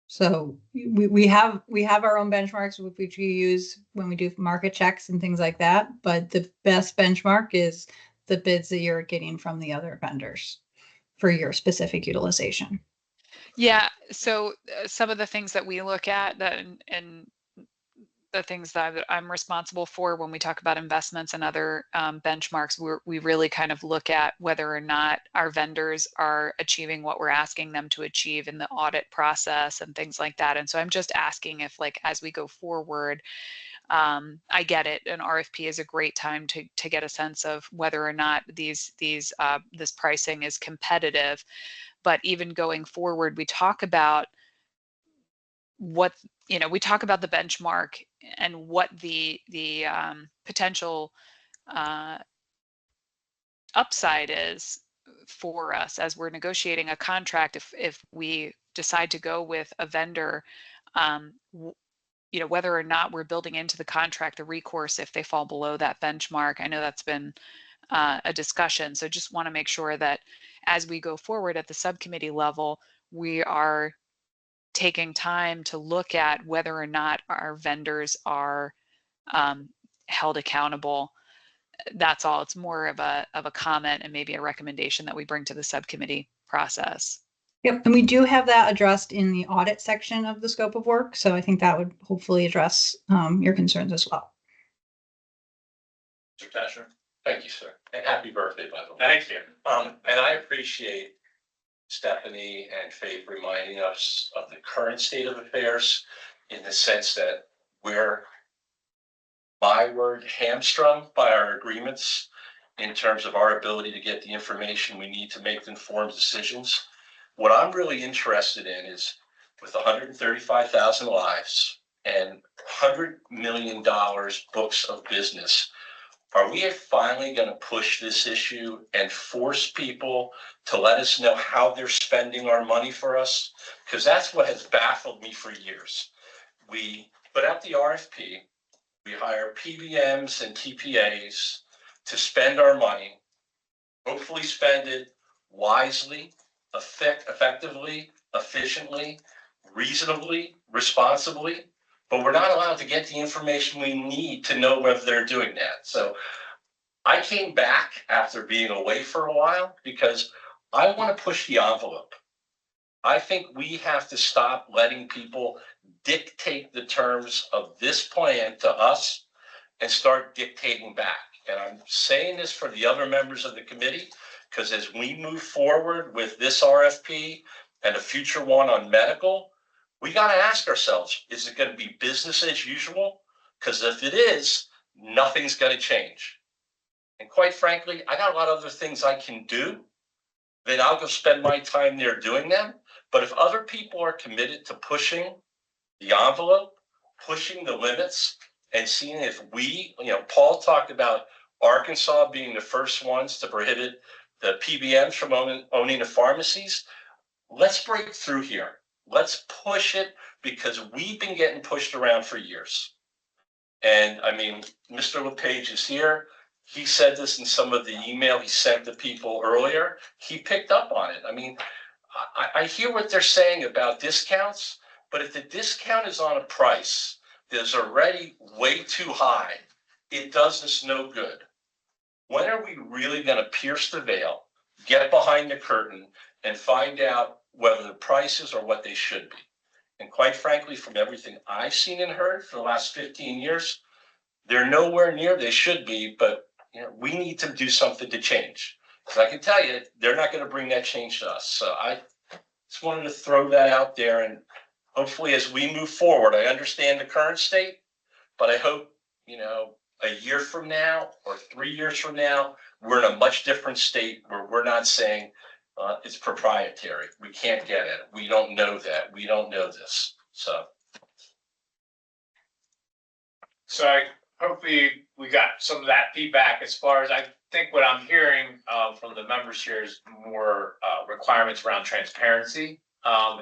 So we have our own benchmarks which we use when we do market checks and things like that. But the best benchmark is the bids that you're getting from the other vendors for your specific utilization. Yeah. So some of the things that we look at and the things that I'm responsible for when we talk about investments and other benchmarks, we really kind of look at whether or not our vendors are achieving what we're asking them to achieve in the audit process and things like that. And so I'm just asking if, like, as we go forward, I get it. An RFP is a great time to get a sense of whether or not this pricing is competitive. But even going forward, we talk about we talk about the benchmark and what the potential upside is for us as we're negotiating a contract. If we decide to go with a vendor, whether or not we're building into the contract the recourse if they fall below that benchmark. I know that's been a discussion. So just want to make sure that as we go forward at the subcommittee level, we are taking time to look at whether or not our vendors are held accountable. That's all. It's more of a comment and maybe a recommendation that we bring to the subcommittee process. Yep, and we do have that addressed in the audit section of the scope of work. So I think that would hopefully address your concerns as well. Mr. Tasher? Thank you, sir. And happy birthday, by the way. Thank you. And I appreciate Stephanie and Faith reminding us of the current state of affairs, in the sense that we're, my word, hamstrung by our agreements in terms of our ability to get the information we need to make informed decisions. What I'm really interested in is, with 135,000 lives and $100 million books of business, are we finally going to push this issue and force people to let us know how they're spending our money for us? Because that's what has baffled me for years. We put out the RFP, we hire PBMs and TPAs to spend our money, hopefully spend it wisely, effectively, efficiently, reasonably, responsibly. But we're not allowed to get the information we need to know whether they're doing that. So I came back after being away for a while because I want to push the envelope. I think we have to stop letting people dictate the terms of this plan to us and start dictating back. And I'm saying this for the other members of the committee, because as we move forward with this RFP and a future one on medical, we got to ask ourselves, is it going to be business as usual? Because if it is, nothing's going to change. And quite frankly, I got a lot of other things I can do. Then I'll go spend my time there doing them. But if other people are committed to pushing the envelope, pushing the limits, and seeing if we, Paul talked about Arkansas being the first ones to prohibit the PBMs from owning the pharmacies. Let's break through here. Let's push it, because we've been getting pushed around for years. And I mean, Mr. LePage is here. He said this in some of the email he sent to people earlier. He picked up on it. I mean, I hear what they're saying about discounts, but if the discount is on a price that's already way too high, it does us no good. When are we really gonna pierce the veil, get behind the curtain and find out whether the prices are what they should be? And quite frankly, from everything I've seen and heard for the last 15 years, they're nowhere near they should be, but you know, we need to do something to change. Because I can tell you, they're not gonna bring that change to us. So I just wanted to throw that out there, and hopefully as we move forward, I understand the current state, but I hope, you know, a year from now or 3 years from now, we're in a much different state where we're not saying it's proprietary. We can't get it. We don't know that. We don't know this. So Hopefully we got some of that feedback. As far as I think what I'm hearing from the members here is more requirements around transparency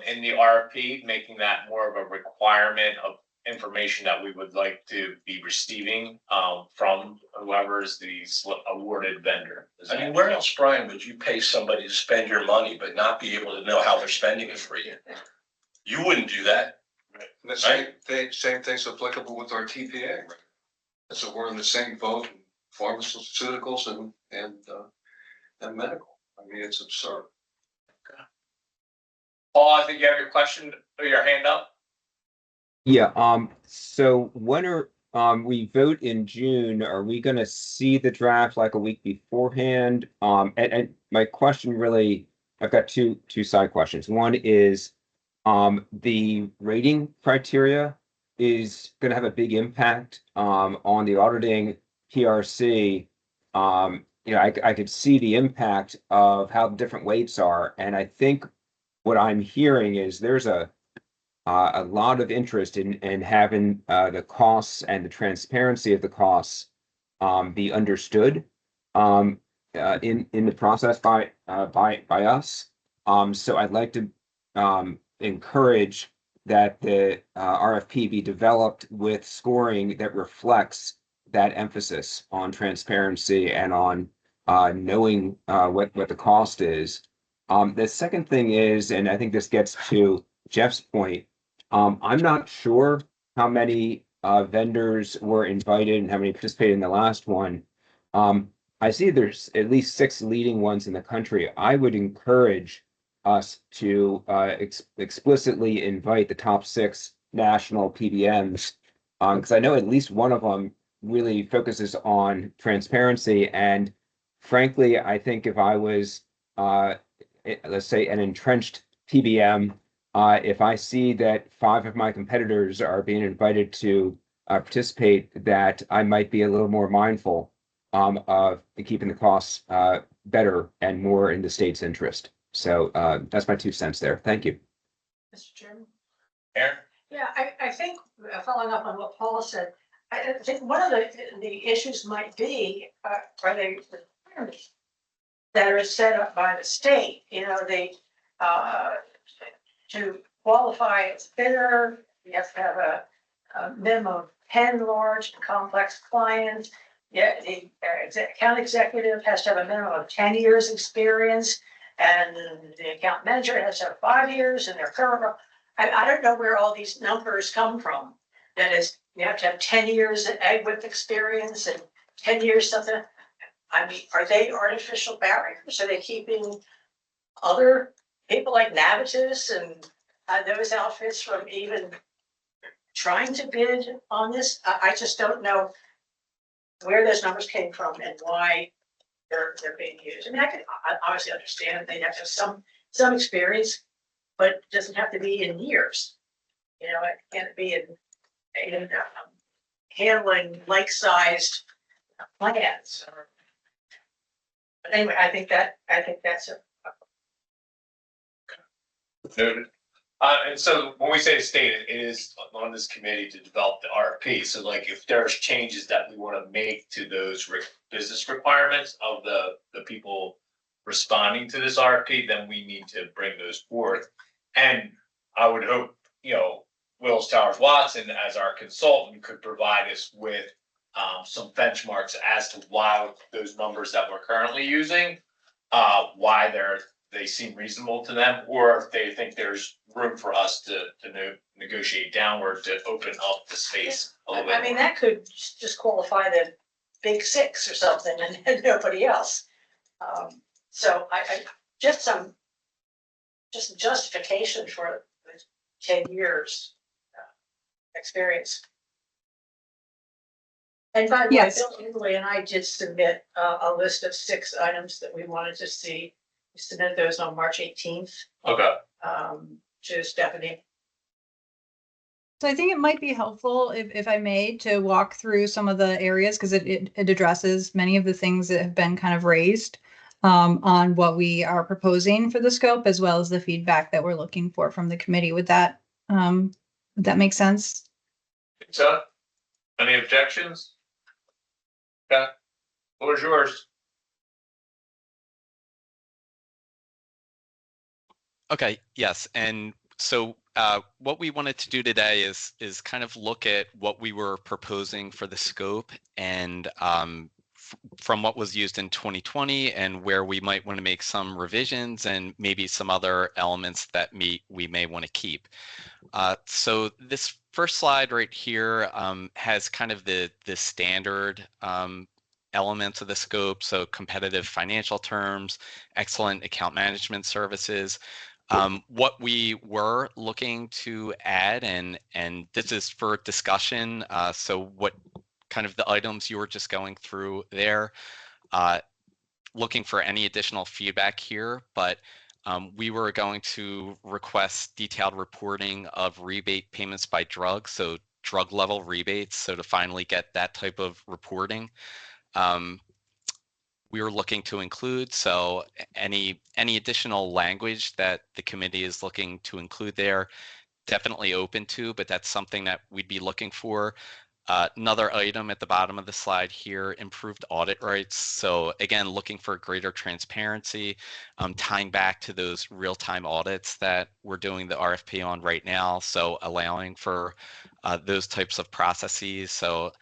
in the RFP, making that more of a requirement of information that we would like to be receiving from whoever is the awarded vendor. I mean, where else, Brian, would you pay somebody to spend your money but not be able to know how they're spending it for you? You wouldn't do that. And the same thing's applicable with our TPA, right? So we're in the same boat, in pharmaceuticals and medical. I mean, it's absurd. Paul, I think you have your question or your hand up. Yeah, so when are, we vote in June, are we gonna see the draft like a week beforehand? And my question really, I've got two side questions. One is, the rating criteria is gonna have a big impact, on the auditing PRC. You know, I could see the impact of how different weights are, and I think what I'm hearing is there's a lot of interest in having the costs and the transparency of the costs be understood in the process by us. So I'd like to encourage that the RFP be developed with scoring that reflects that emphasis on transparency and on knowing what the cost is. The second thing is, and I think this gets to Jeff's point, I'm not sure how many vendors were invited and how many participated in the last one. I see there's at least 6 leading ones in the country. I would encourage us to explicitly invite the top 6 national PBMs, because I know at least one of them really focuses on transparency. And frankly, I think if I was, let's say, an entrenched PBM, if I see that 5 of my competitors are being invited to participate, that I might be a little more mindful of keeping the costs better and more in the state's interest. So that's my 2 cents there. Thank you. Mr. Chairman? Aaron? Yeah, I think, following up on what Paul said, I think one of the issues might be, are they requirements that are set up by the state, you know, to qualify as bidder, you have to have a minimum of 10 large and complex clients. Yeah, the account executive has to have a minimum of 10 years experience, and the account manager has to have 5 years in their current role. I don't know where all these numbers come from. That is, you have to have 10 years with experience and 10 years something. I mean, are they artificial barriers? Are they keeping other people like Navitus and those outfits from even trying to bid on this? I just don't know where those numbers came from and why they're being used. I mean, I can obviously understand they have to have some experience, but it doesn't have to be in years. You know, it can't be in handling like-sized plans. But anyway, I think that's a. Noted. And so when we say state, it is on this committee to develop the RFP. So like if there's changes that we want to make to those business requirements of the people responding to this RFP, then we need to bring those forth. And I would hope, you know, Willis Towers Watson as our consultant could provide us with some benchmarks as to why those numbers that we're currently using, why they seem reasonable to them, or if they think there's room for us to negotiate downward to open up the space a little bit. I mean, that could just qualify the big six or something and nobody else. So I just some justification for the 10 years experience. And by the way, Yes. Bill Emily and I did submit a list of 6 items that we wanted to see. We submitted those on March 18th Okay. to Stephanie. So I think it might be helpful, if I may, to walk through some of the areas, because it addresses many of the things that have been kind of raised on what we are proposing for the scope, as well as the feedback that we're looking for from the committee. Would that make sense? So, any objections? Okay, floor is yours. Okay, yes, and so what we wanted to do today is kind of look at what we were proposing for the scope and from what was used in 2020 and where we might want to make some revisions and maybe some other elements that we may want to keep. So this first slide right here has kind of the standard elements of the scope. So competitive financial terms, excellent account management services. What we were looking to add, and this is for discussion, so what kind of the items you were just going through there, looking for any additional feedback here, but we were going to request detailed reporting of rebate payments by drug, so drug level rebates, so to finally get that type of reporting. We were looking to include, so any additional language that the committee is looking to include there, definitely open to, but that's something that we'd be looking for. Another item at the bottom of the slide here, improved audit rights. So again, looking for greater transparency, tying back to those real-time audits that we're doing the RFP on right now. So allowing for those types of processes. So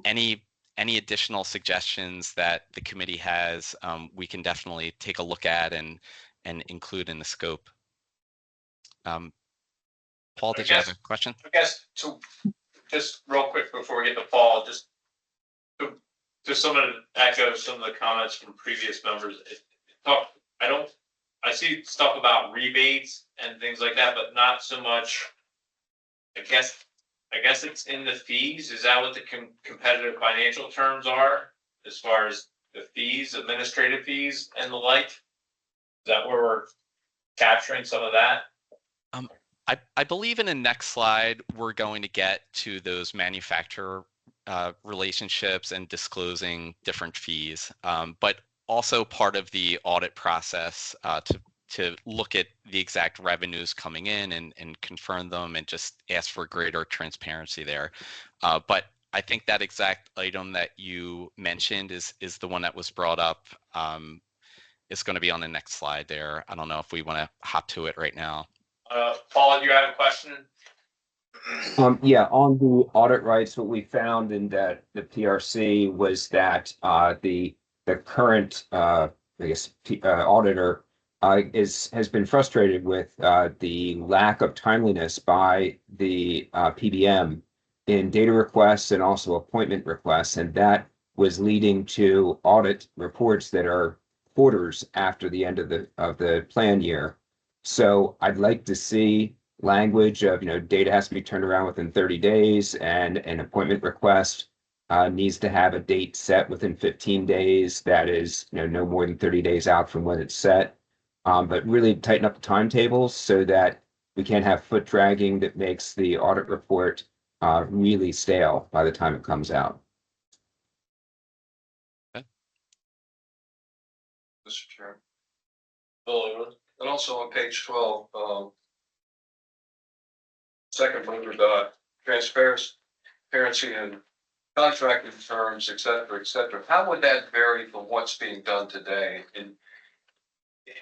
any additional suggestions that the committee has, we can definitely take a look at and include in the scope. Paul, did you have a question? I guess just real quick before we get to Paul, just to some of the echo some of the comments from previous members. I see stuff about rebates and things like that, but not so much. I guess it's in the fees. Is that what the competitive financial terms are as far as the fees, administrative fees and the like? Is that where we're capturing some of that? I believe in the next slide, we're going to get to those manufacturer relationships and disclosing different fees, but also part of the audit process to look at the exact revenues coming in and confirm them and just ask for greater transparency there. But I think that exact item that you mentioned is the one that was brought up. It's going to be on the next slide there. I don't know if we want to hop to it right now. Paul, do you have a question? Yeah, on the audit rights, what we found in the PRC was that the current auditor has been frustrated with the lack of timeliness by the PBM in data requests and also appointment requests, and that was leading to audit reports that are quarters after the end of the plan year. So I'd like to see language of, data has to be turned around within 30 days and an appointment request needs to have a date set within 15 days. That is, no more than 30 days out from when it's set. But really tighten up the timetables so that we can't have foot dragging that makes the audit report really stale by the time it comes out. Okay. Mr. Chairman. Bill, And also on page 12, second bullet, transparency and contracting terms, et cetera. How would that vary from what's being done today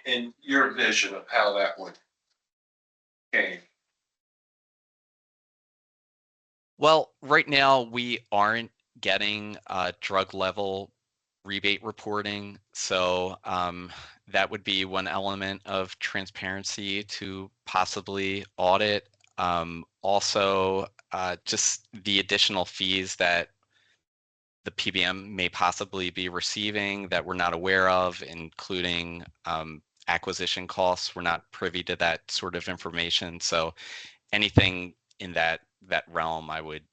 in your vision of how that would change? Well, right now we aren't getting drug level rebate reporting. So that would be one element of transparency to possibly audit. Also, just the additional fees that the PBM may possibly be receiving that we're not aware of, including acquisition costs. We're not privy to that sort of information. So anything in that realm, I would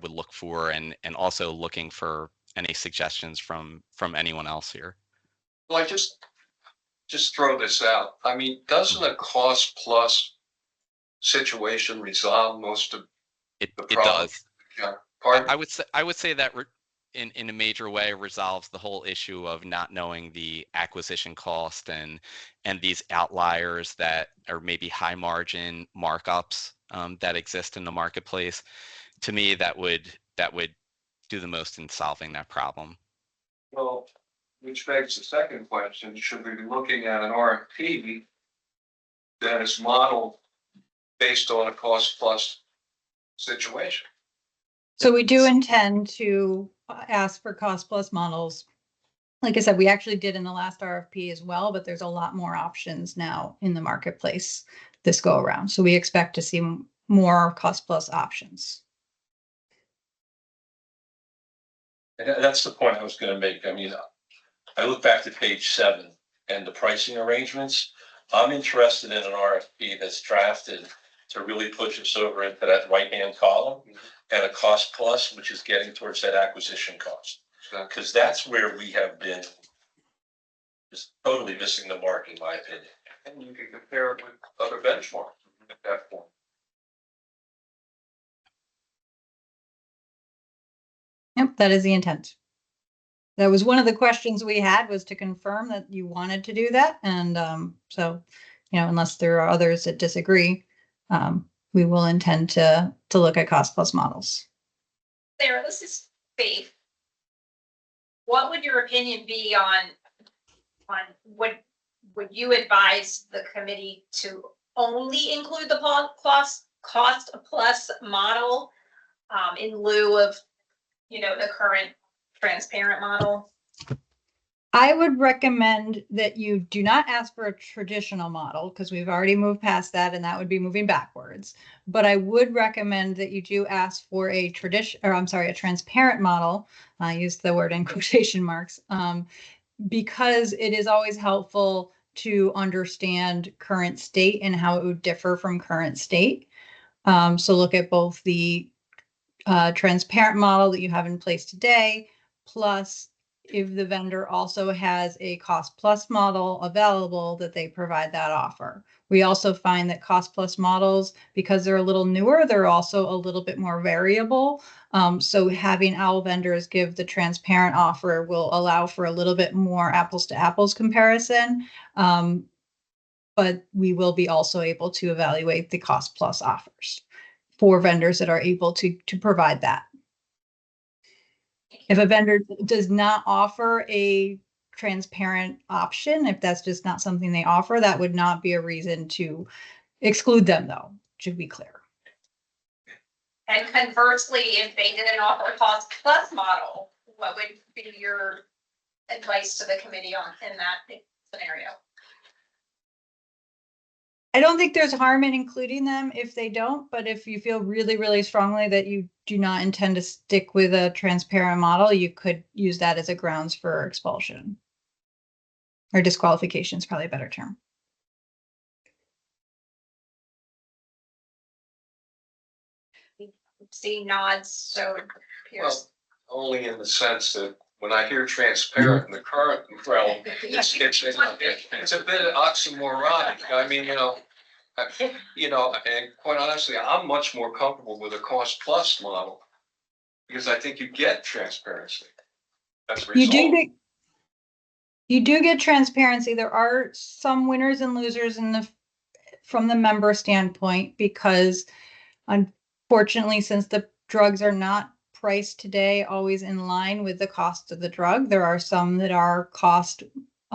look for, and also looking for any suggestions from anyone else here. Well, I just throw this out. I mean, doesn't a cost plus situation resolve most of It the it problem? does. Yeah. Pardon? I would say that in a major way resolves the whole issue of not knowing the acquisition cost and these outliers that are maybe high margin markups that exist in the marketplace. To me, that would do the most in solving that problem. Well, which begs the second question, should we be looking at an RFP that is modeled based on a cost plus situation? So we do intend to ask for cost plus models. Like I said, we actually did in the last RFP as well, but there's a lot more options now in the marketplace this go around. So we expect to see more cost plus options. And that's the point I was gonna make. I mean, I look back to page 7 and the pricing arrangements. I'm interested in an RFP that's drafted to really push us over into that right-hand column and a cost plus, which is getting towards that acquisition cost. Because that's where we have been just totally missing the mark, in my opinion. And you can compare it with other benchmarks at that point. Yep, that is the intent. That was one of the questions we had, was to confirm that you wanted to do that. And so, you know, unless there are others that disagree, we will intend to look at cost plus models. Sarah, this is Faith. What would your opinion be on would you advise the committee to only include the cost plus model in lieu of, you know, the current transparent model? I would recommend that you do not ask for a traditional model, because we've already moved past that and that would be moving backwards. But I would recommend that you do ask for a transparent model. I use the word in quotation marks, because it is always helpful to understand current state and how it would differ from current state. So look at both the transparent model that you have in place today, plus if the vendor also has a cost plus model available, that they provide that offer. We also find that cost plus models, because they're a little newer, they're also a little bit more variable. So having our vendors give the transparent offer will allow for a little bit more apples to apples comparison. But we will be also able to evaluate the cost plus offers for vendors that are able to provide that. If a vendor does not offer a transparent option, if that's just not something they offer, that would not be a reason to exclude them, though, to be clear. And conversely, if they didn't offer a cost plus model, what would be your advice to the committee in that scenario? I don't think there's harm in including them if they don't, but if you feel really, really strongly that you do not intend to stick with a transparent model, you could use that as a grounds for expulsion. Or disqualification is probably a better term. See nods, so Well, only in the sense that when I hear transparent in the current realm, it's a bit oxymoronic. I mean, and quite honestly, I'm much more comfortable with a cost plus model because I think you get transparency. As a result. You do get transparency. There are some winners and losers from the member standpoint, because unfortunately, since the drugs are not priced today always in line with the cost of the drug, there are some that are cost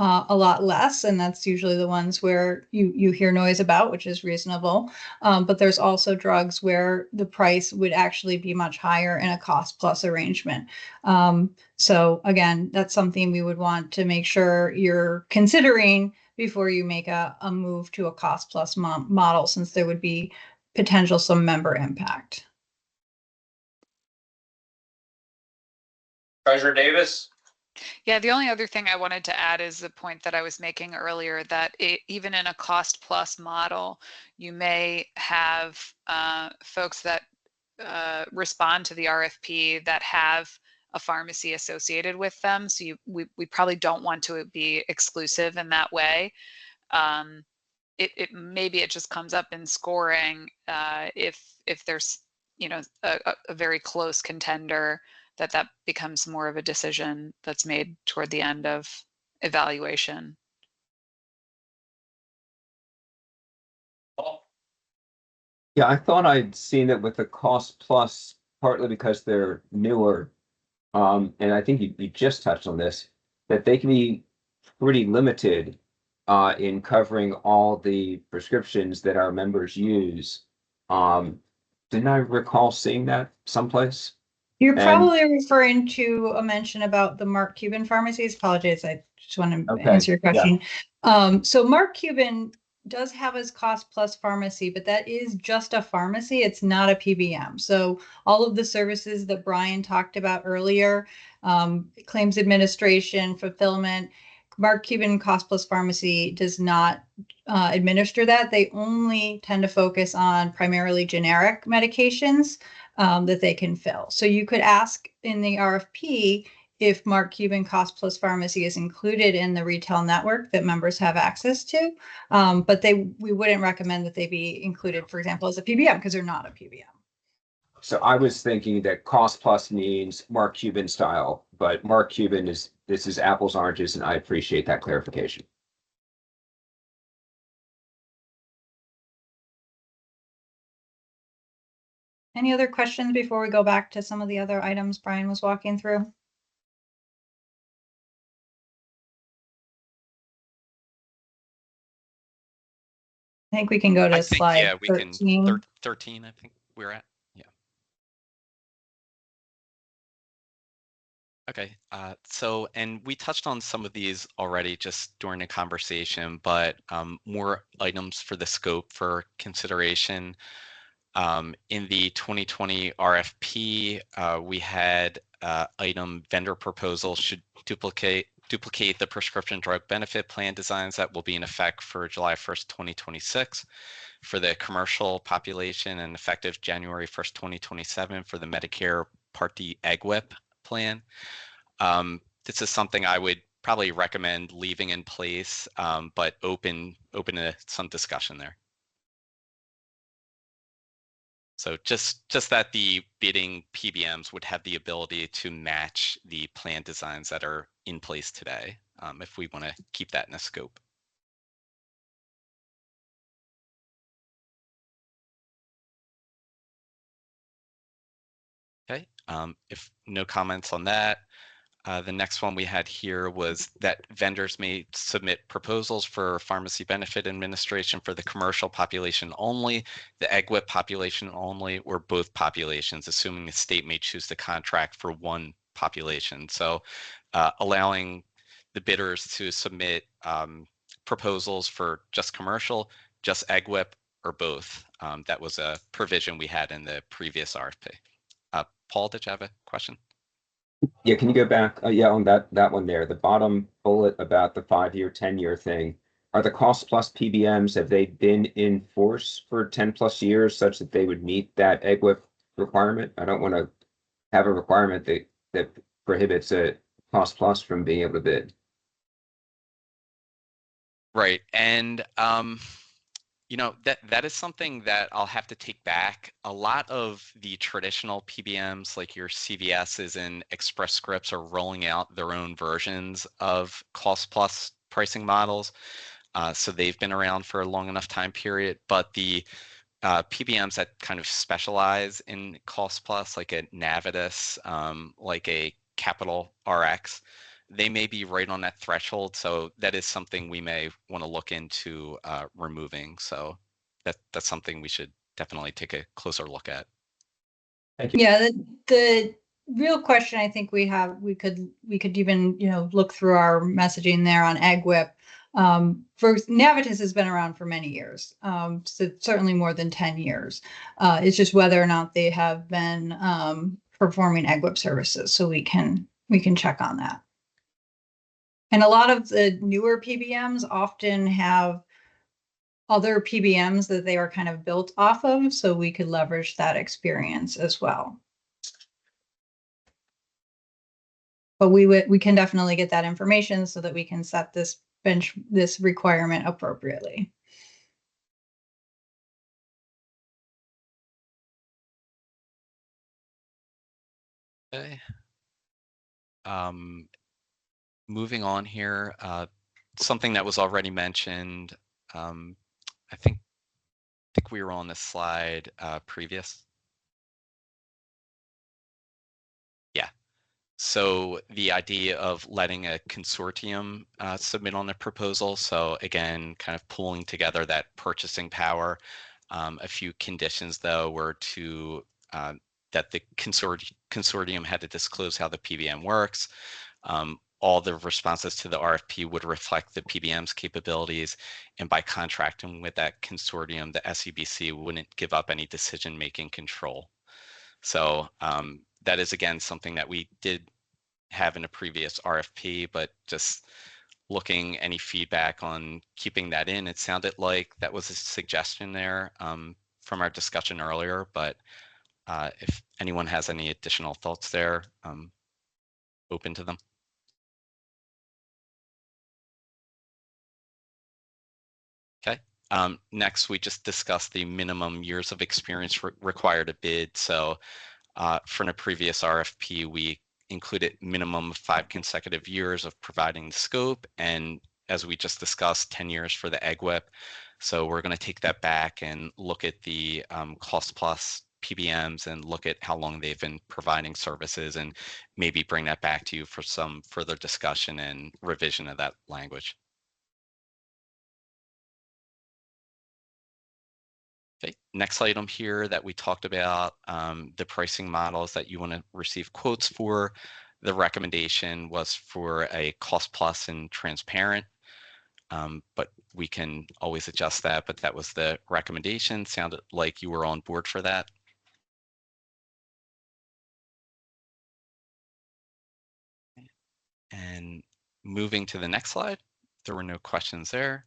a lot less, and that's usually the ones where you hear noise about, which is reasonable. But there's also drugs where the price would actually be much higher in a cost plus arrangement. So again, that's something we would want to make sure you're considering before you make a move to a cost plus model, since there would be potential some member impact. Treasurer Davis? Yeah, the only other thing I wanted to add is the point that I was making earlier that even in a cost plus model, you may have folks that respond to the RFP that have a pharmacy associated with them. So we probably don't want to be exclusive in that way. Maybe it just comes up in scoring if there's a very close contender that becomes more of a decision that's made toward the end of evaluation. Yeah, I thought I'd seen it with the cost plus, partly because they're newer. And I think you just touched on this, that they can be pretty limited in covering all the prescriptions that our members use. Didn't I recall seeing that someplace? You're And- probably referring to a mention about the Mark Cuban pharmacies. Apologize, I just want to Okay, answer your yeah. question. So Mark Cuban does have his cost plus pharmacy, but that is just a pharmacy. It's not a PBM. So all of the services that Brian talked about earlier, claims administration, fulfillment, Mark Cuban Cost Plus Pharmacy does not administer that. They only tend to focus on primarily generic medications that they can fill. So you could ask in the RFP if Mark Cuban Cost Plus Pharmacy is included in the retail network that members have access to, but we wouldn't recommend that they be included, for example, as a PBM because they're not a PBM. So I was thinking that cost plus means Mark Cuban style, but Mark Cuban this is apples, oranges, and I appreciate that clarification. Any other questions before we go back to some of the other items Brian was walking through? I think we can go to I think, slide yeah, we 13. can, 13, I think we're at, yeah. Okay, so, and we touched on some of these already just during the conversation, but more items for the scope for consideration. In the 2020 RFP, we had item vendor proposals should duplicate the prescription drug benefit plan designs that will be in effect for July 1st, 2026 for the commercial population and effective January 1st, 2027 for the Medicare Part D EGWP plan. This is something I would probably recommend leaving in place, but open to some discussion there. So just that the bidding PBMs would have the ability to match the plan designs that are in place today, if we want to keep that in a scope. Okay, if no comments on that, the next one we had here was that vendors may submit proposals for pharmacy benefit administration for the commercial population only, the EGWP population only, or both populations, assuming the state may choose to contract for one population. So allowing the bidders to submit proposals for just commercial, just EGWP, or both. That was a provision we had in the previous RFP. Paul, did you have a question? Yeah, can you go back? Yeah, on that one there, the bottom bullet about the 5-year, 10-year thing. Are the cost plus PBMs, have they been in force for 10 plus years such that they would meet that EGWP requirement? I don't want to have a requirement that prohibits a cost plus from being able to bid. Right, and you know, that is something that I'll have to take back. A lot of the traditional PBMs, like your CVS's and Express Scripts, are rolling out their own versions of cost plus pricing models. So they've been around for a long enough time period, but the PBMs that kind of specialize in cost plus, like a Navitus, like a Capital RX, they may be right on that threshold. So that is something we may want to look into removing. So that's something we should definitely take a closer look at. Thank you. Yeah, the real question I think we could even, look through our messaging there on EGWP. First, Navitus has been around for many years, so certainly more than 10 years. It's just whether or not they have been performing EGWP services. So we can we can check on that. And a lot of the newer PBMs often have other PBMs that they are kind of built off of, so we could leverage that experience as well. But we can definitely get that information so that we can set this requirement appropriately. Okay. Moving on here, something that was already mentioned. I think we were on this slide previous. Yeah. So the idea of letting a consortium submit on the proposal. So again, kind of pulling together that purchasing power. A few conditions though were to that the consortium had to disclose how the PBM works. All the responses to the RFP would reflect the PBM's capabilities, and by contracting with that consortium, the SEBC wouldn't give up any decision-making control. So that is again something that we did have in a previous RFP, but just looking any feedback on keeping that in, it sounded like that was a suggestion there from our discussion earlier, but if anyone has any additional thoughts there, open to them. Okay. Next, we just discussed the minimum years of experience required to bid. So for the previous RFP, we included minimum 5 consecutive years of providing the scope. And as we just discussed, 10 years for the EGWP. So we're going to take that back and look at the cost plus PBMs and look at how long they've been providing services and maybe bring that back to you for some further discussion and revision of that language. Okay, next item here that we talked about, the pricing models that you want to receive quotes for. The recommendation was for a cost plus and transparent, but we can always adjust that, but that was the recommendation. Sounded like you were on board for that. And moving to the next slide, there were no questions there.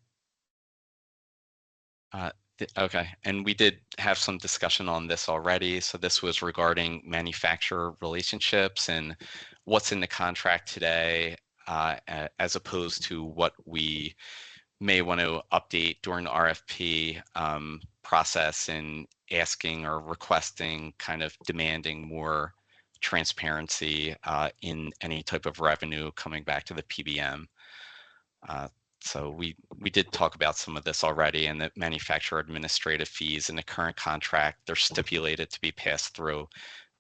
Okay, and we did have some discussion on this already. So this was regarding manufacturer relationships and what's in the contract today, as opposed to what we may want to update during the RFP process and asking or requesting, kind of demanding more transparency in any type of revenue coming back to the PBM. So we did talk about some of this already, and the manufacturer administrative fees in the current contract, they're stipulated to be passed through.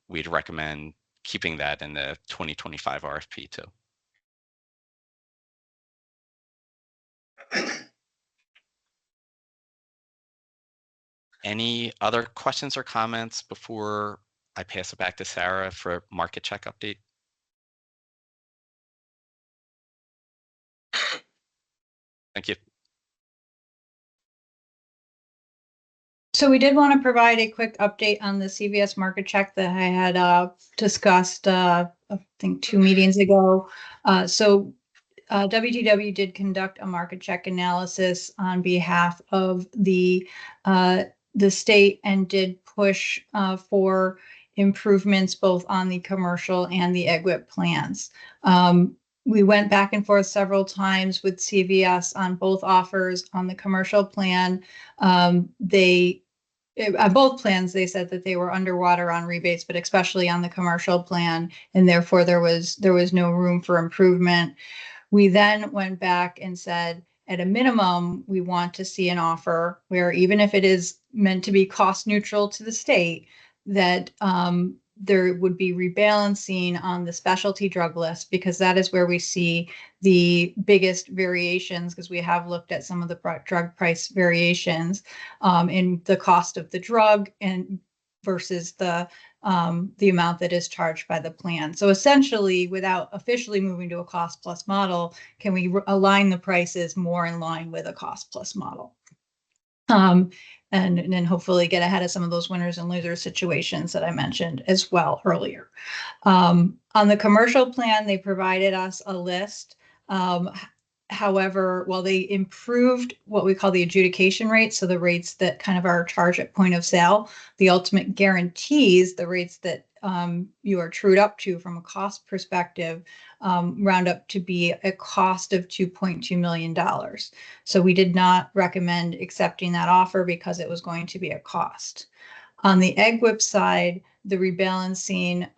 We'd recommend keeping that in the 2025 RFP too. Any other questions or comments before I pass it back to Sarah for market check update? Thank you. So we did want to provide a quick update on the CVS market check that I had discussed, I think 2 meetings ago. WTW did conduct a market check analysis on behalf of the state and did push for improvements both on the commercial and the EGWP plans. We went back and forth several times with CVS on both offers. On the commercial plan, on both plans, they said that they were underwater on rebates, but especially on the commercial plan, and therefore there was no room for improvement. We then went back and said, at a minimum, we want to see an offer where, even if it is meant to be cost neutral to the state, that there would be rebalancing on the specialty drug list, because that is where we see the biggest variations, because we have looked at some of the drug price variations in the cost of the drug and versus the amount that is charged by the plan. So essentially, without officially moving to a cost plus model, can we align the prices more in line with a cost plus model? And then hopefully get ahead of some of those winners and losers situations that I mentioned as well earlier. On the commercial plan, they provided us a list. However, while they improved what we call the adjudication rates, so the rates that kind of are charged at point of sale, the ultimate guarantees, the rates that you are trued up to from a cost perspective, round up to be a cost of $2.2 million. So we did not recommend accepting that offer because it was going to be a cost. On the EGWP side, the rebalancing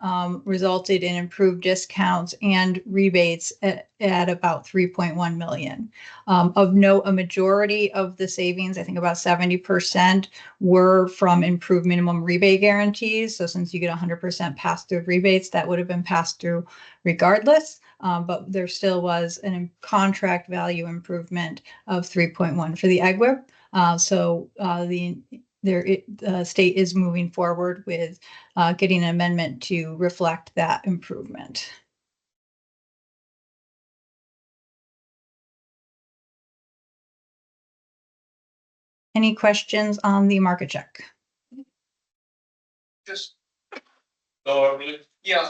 resulted in improved discounts and rebates at about 3.1 million. Of note, a majority of the savings, I think about 70%, were from improved minimum rebate guarantees. So since you get 100% pass-through rebates, that would have been passed through regardless. But there still was a contract value improvement of 3.1 for the EGWP. So the state is moving forward with getting an amendment to reflect that improvement. Any questions on the market check? Just, Go over it. yeah,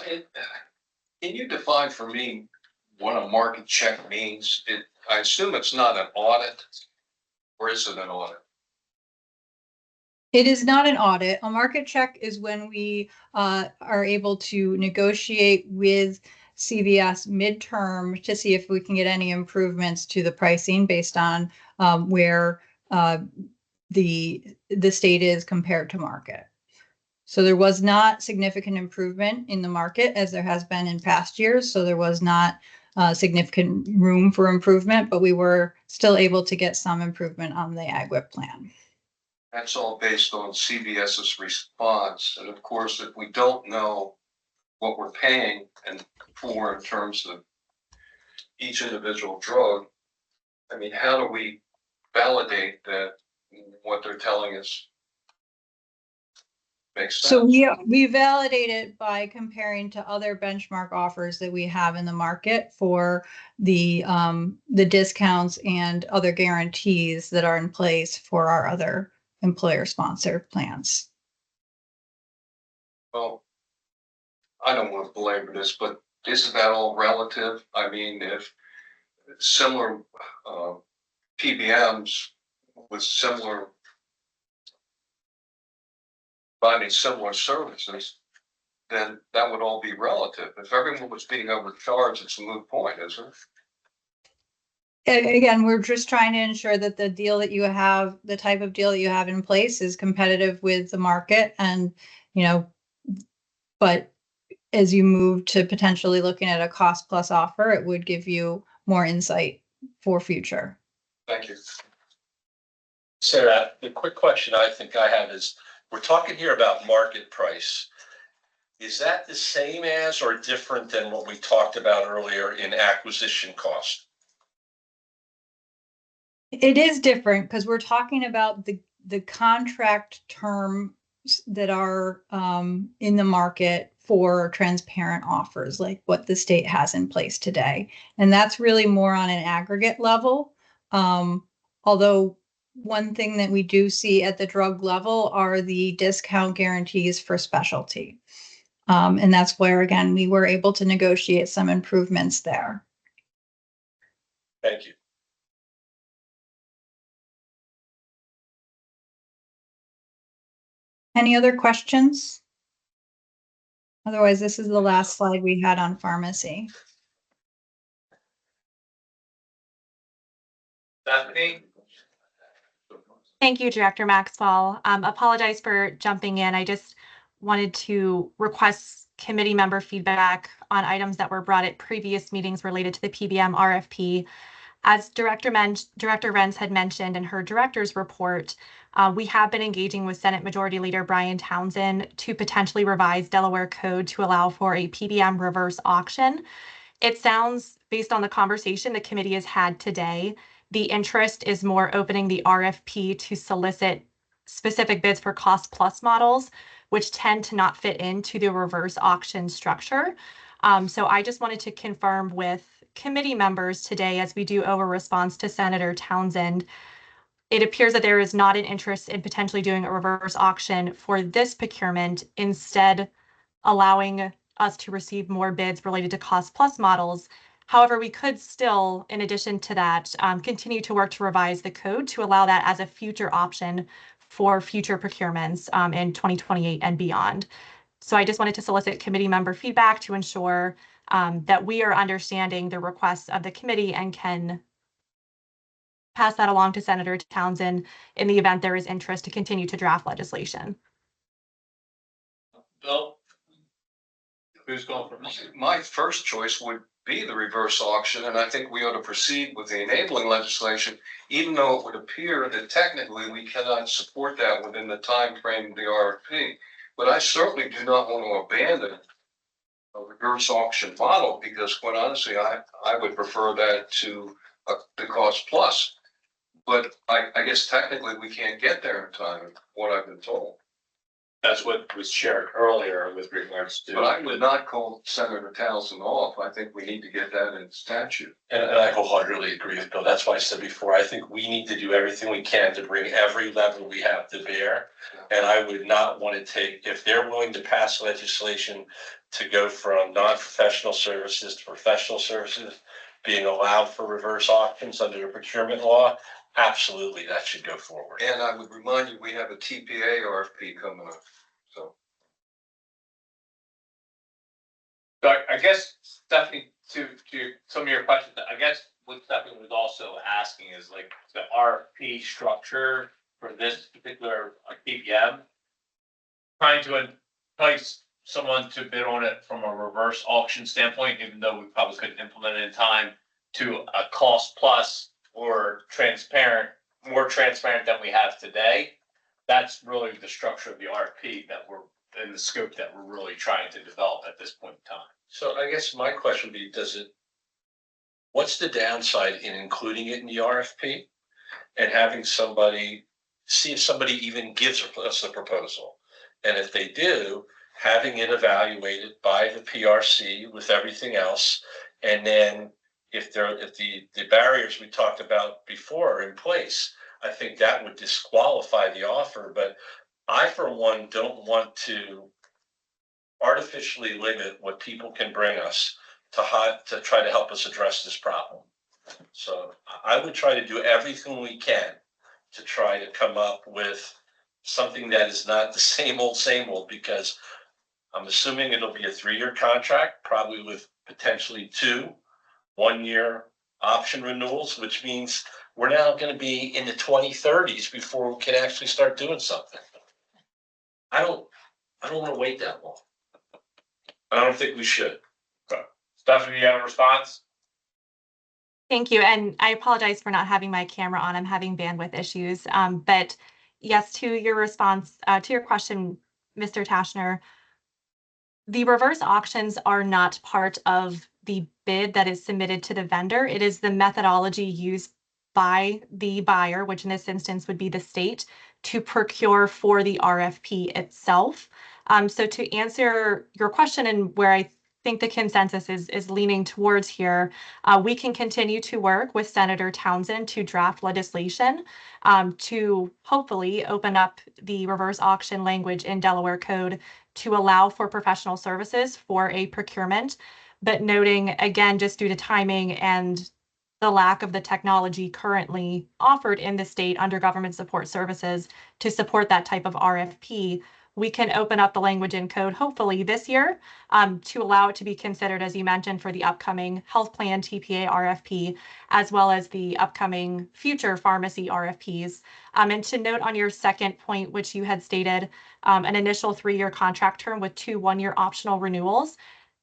can you define for me what a market check means? I assume it's not an audit, or is it an audit? It is not an audit. A market check is when we are able to negotiate with CVS midterm to see if we can get any improvements to the pricing based on where the state is compared to market. So there was not significant improvement in the market as there has been in past years. So there was not significant room for improvement, but we were still able to get some improvement on the AgWIP plan. That's all based on CVS's response. And of course, if we don't know what we're paying and for in terms of each individual drug, I mean, how do we validate that what they're telling us makes sense? So we validate it by comparing to other benchmark offers that we have in the market for the discounts and other guarantees that are in place for our other employer sponsored plans. Well, I don't want to belabor this, but isn't that all relative? I mean, if similar PBMs with similar providing similar services, then that would all be relative. If everyone was being overcharged, it's a moot point, isn't it? Again, we're just trying to ensure that the deal that you have, the type of deal that you have in place is competitive with the market. And, but as you move to potentially looking at a cost plus offer, it would give you more insight for future. Thank you. Sarah, the quick question I think I have is, we're talking here about market price. Is that the same as or different than what we talked about earlier in acquisition cost? It is different because we're talking about the contract terms that are in the market for transparent offers, like what the state has in place today. And that's really more on an aggregate level. Although one thing that we do see at the drug level are the discount guarantees for specialty. And that's where, again, we were able to negotiate some improvements there. Thank you. Any other questions? Otherwise, this is the last slide we had on pharmacy. Stephanie? Thank you, Director Maxwell. Apologize for jumping in. I just wanted to request committee member feedback on items that were brought at previous meetings related to the PBM RFP. As Director Renz had mentioned in her director's report, we have been engaging with Senate Majority Leader Brian Townsend to potentially revise Delaware code to allow for a PBM reverse auction. It sounds, based on the conversation the committee has had today, the interest is more opening the RFP to solicit specific bids for cost plus models, which tend to not fit into the reverse auction structure. So I just wanted to confirm with committee members today, as we do owe a response to Senator Townsend, it appears that there is not an interest in potentially doing a reverse auction for this procurement, instead allowing us to receive more bids related to cost plus models. However, we could still, in addition to that, continue to work to revise the code to allow that as a future option for future procurements in 2028 and beyond. So I just wanted to solicit committee member feedback to ensure that we are understanding the requests of the committee and can pass that along to Senator Townsend in the event there is interest to continue to draft legislation. Bill? Who's going for My first choice would be the reverse auction, and I think we ought to proceed with the enabling legislation, even though it would appear that technically we cannot support that within the time frame of the RFP. But I certainly do not want to abandon a reverse auction model, because quite honestly, I would prefer that to the cost plus. But I guess technically we can't get there in time, what I've been told. That's what was shared earlier with regards to. But I would not call Senator Townsend off. I think we need to get that in statute. And I wholeheartedly agree with Bill. That's why I said before, I think we need to do everything we can to bring every level we have to bear. And I would not want to take, if they're willing to pass legislation to go from non-professional services to professional services, being allowed for reverse auctions under the procurement law, absolutely, that should go forward. And I would remind you, we have a TPA RFP coming up, so. So I guess, Stephanie, to some of your questions, I guess what Stephanie was also asking is like the RFP structure for this particular PBM, trying to entice someone to bid on it from a reverse auction standpoint, even though we probably couldn't implement it in time, to a cost plus or transparent, more transparent than we have today. That's really the structure of the RFP that we're in the scope that we're really trying to develop at this point in time. So I guess my question would be, what's the downside in including it in the RFP and having somebody, see if somebody even gives us a proposal? And if they do, having it evaluated by the PRC with everything else, and then if the barriers we talked about before are in place, I think that would disqualify the offer. But I, for one, don't want to artificially limit what people can bring us to try to help us address this problem. So I would try to do everything we can to try to come up with something that is not the same old, because I'm assuming it'll be a 3-year contract, probably with potentially 2 1-year option renewals, which means we're now going to be in the 2030s before we can actually start doing something. I don't want to wait that long. I don't think we should. Stephanie, you have a response? Thank you. And I apologize for not having my camera on. I'm having bandwidth issues. But yes, to your response, to your question, Mr. Tashner, the reverse auctions are not part of the bid that is submitted to the vendor. It is the methodology used by the buyer, which in this instance would be the state, to procure for the RFP itself. So to answer your question and where I think the consensus is leaning towards here, we can continue to work with Senator Townsend to draft legislation to hopefully open up the reverse auction language in Delaware Code to allow for professional services for a procurement, but noting again, just due to timing and the lack of the technology currently offered in the state under government support services to support that type of RFP, we can open up the language in code hopefully this year to allow it to be considered, as you mentioned, for the upcoming health plan TPA RFP, as well as the upcoming future pharmacy RFPs. And to note on your second point, which you had stated, an initial 3-year contract term with 2 1-year optional renewals,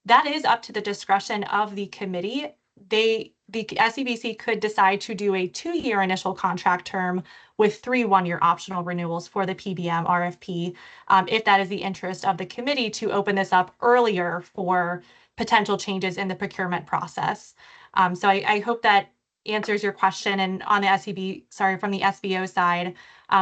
that is up to the discretion of the committee. The SCBC could decide to do a 2-year initial contract term with 3 1-year optional renewals for the PBM RFP, if that is the interest of the committee to open this up earlier for potential changes in the procurement process. So I hope that answers your question. And on the from the SBO side,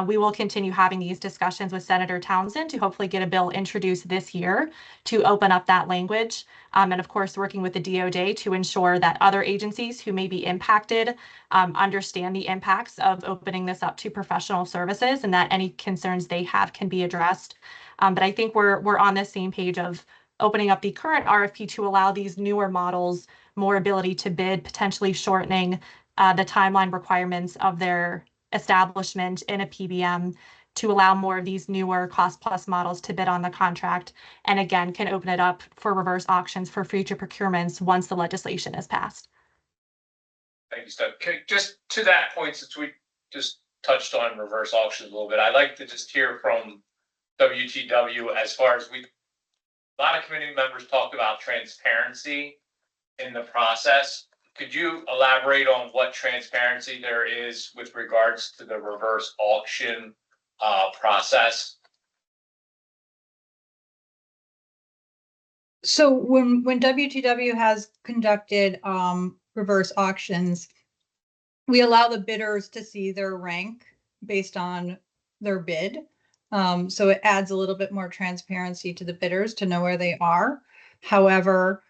we will continue having these discussions with Senator Townsend to hopefully get a bill introduced this year to open up that language. And of course, working with the DOJ to ensure that other agencies who may be impacted understand the impacts of opening this up to professional services and that any concerns they have can be addressed. But I think we're on the same page of opening up the current RFP to allow these newer models more ability to bid, potentially shortening the timeline requirements of their establishment in a PBM to allow more of these newer cost plus models to bid on the contract. And again, can open it up for reverse auctions for future procurements once the legislation is passed. Thank you, Steph. Okay, just to that point, since we just touched on reverse auctions a little bit, I'd like to just hear from WTW as far as a lot of committee members talked about transparency in the process. Could you elaborate on what transparency there is with regards to the reverse auction process? So when WTW has conducted reverse auctions, we allow the bidders to see their rank based on their bid. So it adds a little bit more transparency to the bidders to know where they are. However,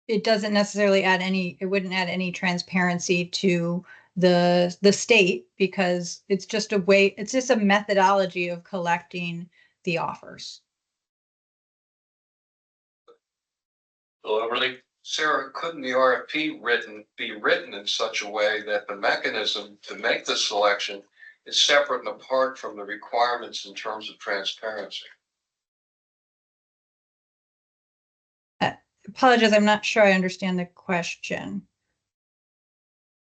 it doesn't necessarily it wouldn't add any transparency to the state, because it's just a methodology of collecting the offers. Bill Overly? Sarah, couldn't the RFP be written in such a way that the mechanism to make the selection is separate and apart from the requirements in terms of transparency? Apologize, I'm not sure I understand the question.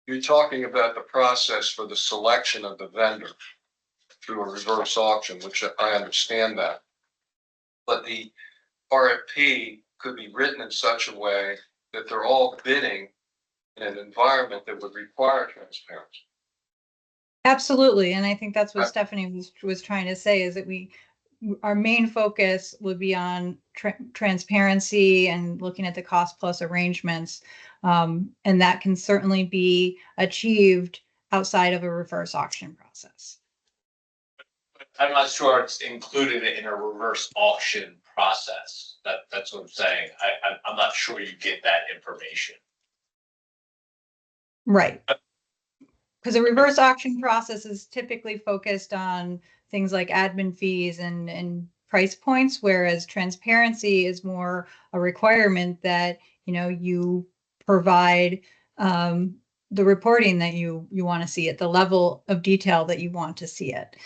You're talking about the process for the selection of the vendor through a reverse auction, which I understand that. But the RFP could be written in such a way that they're all bidding in an environment that would require transparency. Absolutely, and I think that's what Stephanie was trying to say, is that our main focus would be on transparency and looking at the cost plus arrangements, and that can certainly be achieved outside of a reverse auction process. I'm not sure it's included in a reverse auction process. That's what I'm saying. I'm not sure you get that information. Right. Because a reverse auction process is typically focused on things like admin fees and price points, whereas transparency is more a requirement that, you provide the reporting that you want to see at the level of detail that you want to see it.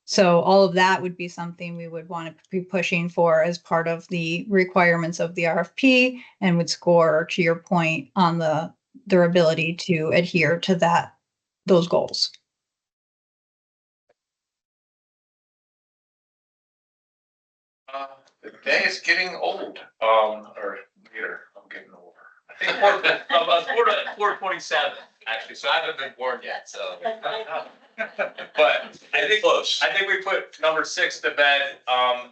So all of that would be something we would want to be pushing for as part of the requirements of the RFP, and would score, to your point, on their ability to adhere to those goals. The day is getting old, or later, I'm getting older. I think I'm 427, actually, so I haven't been born yet, so. But I think close. I think we put number 6 to bed,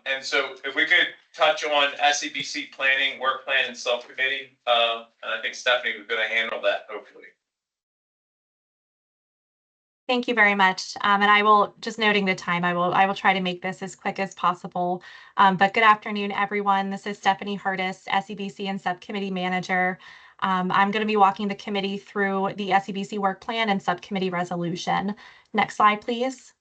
and so if we could touch on SCBC planning, work plan, and subcommittee, and I think Stephanie was going to handle that, hopefully. Thank you very much. And I will, just noting the time, I will try to make this as quick as possible. But good afternoon, everyone. This is Stephanie Hurtis, SCBC and Subcommittee Manager. I'm going to be walking the committee through the SCBC work plan and subcommittee resolution. Next slide, please.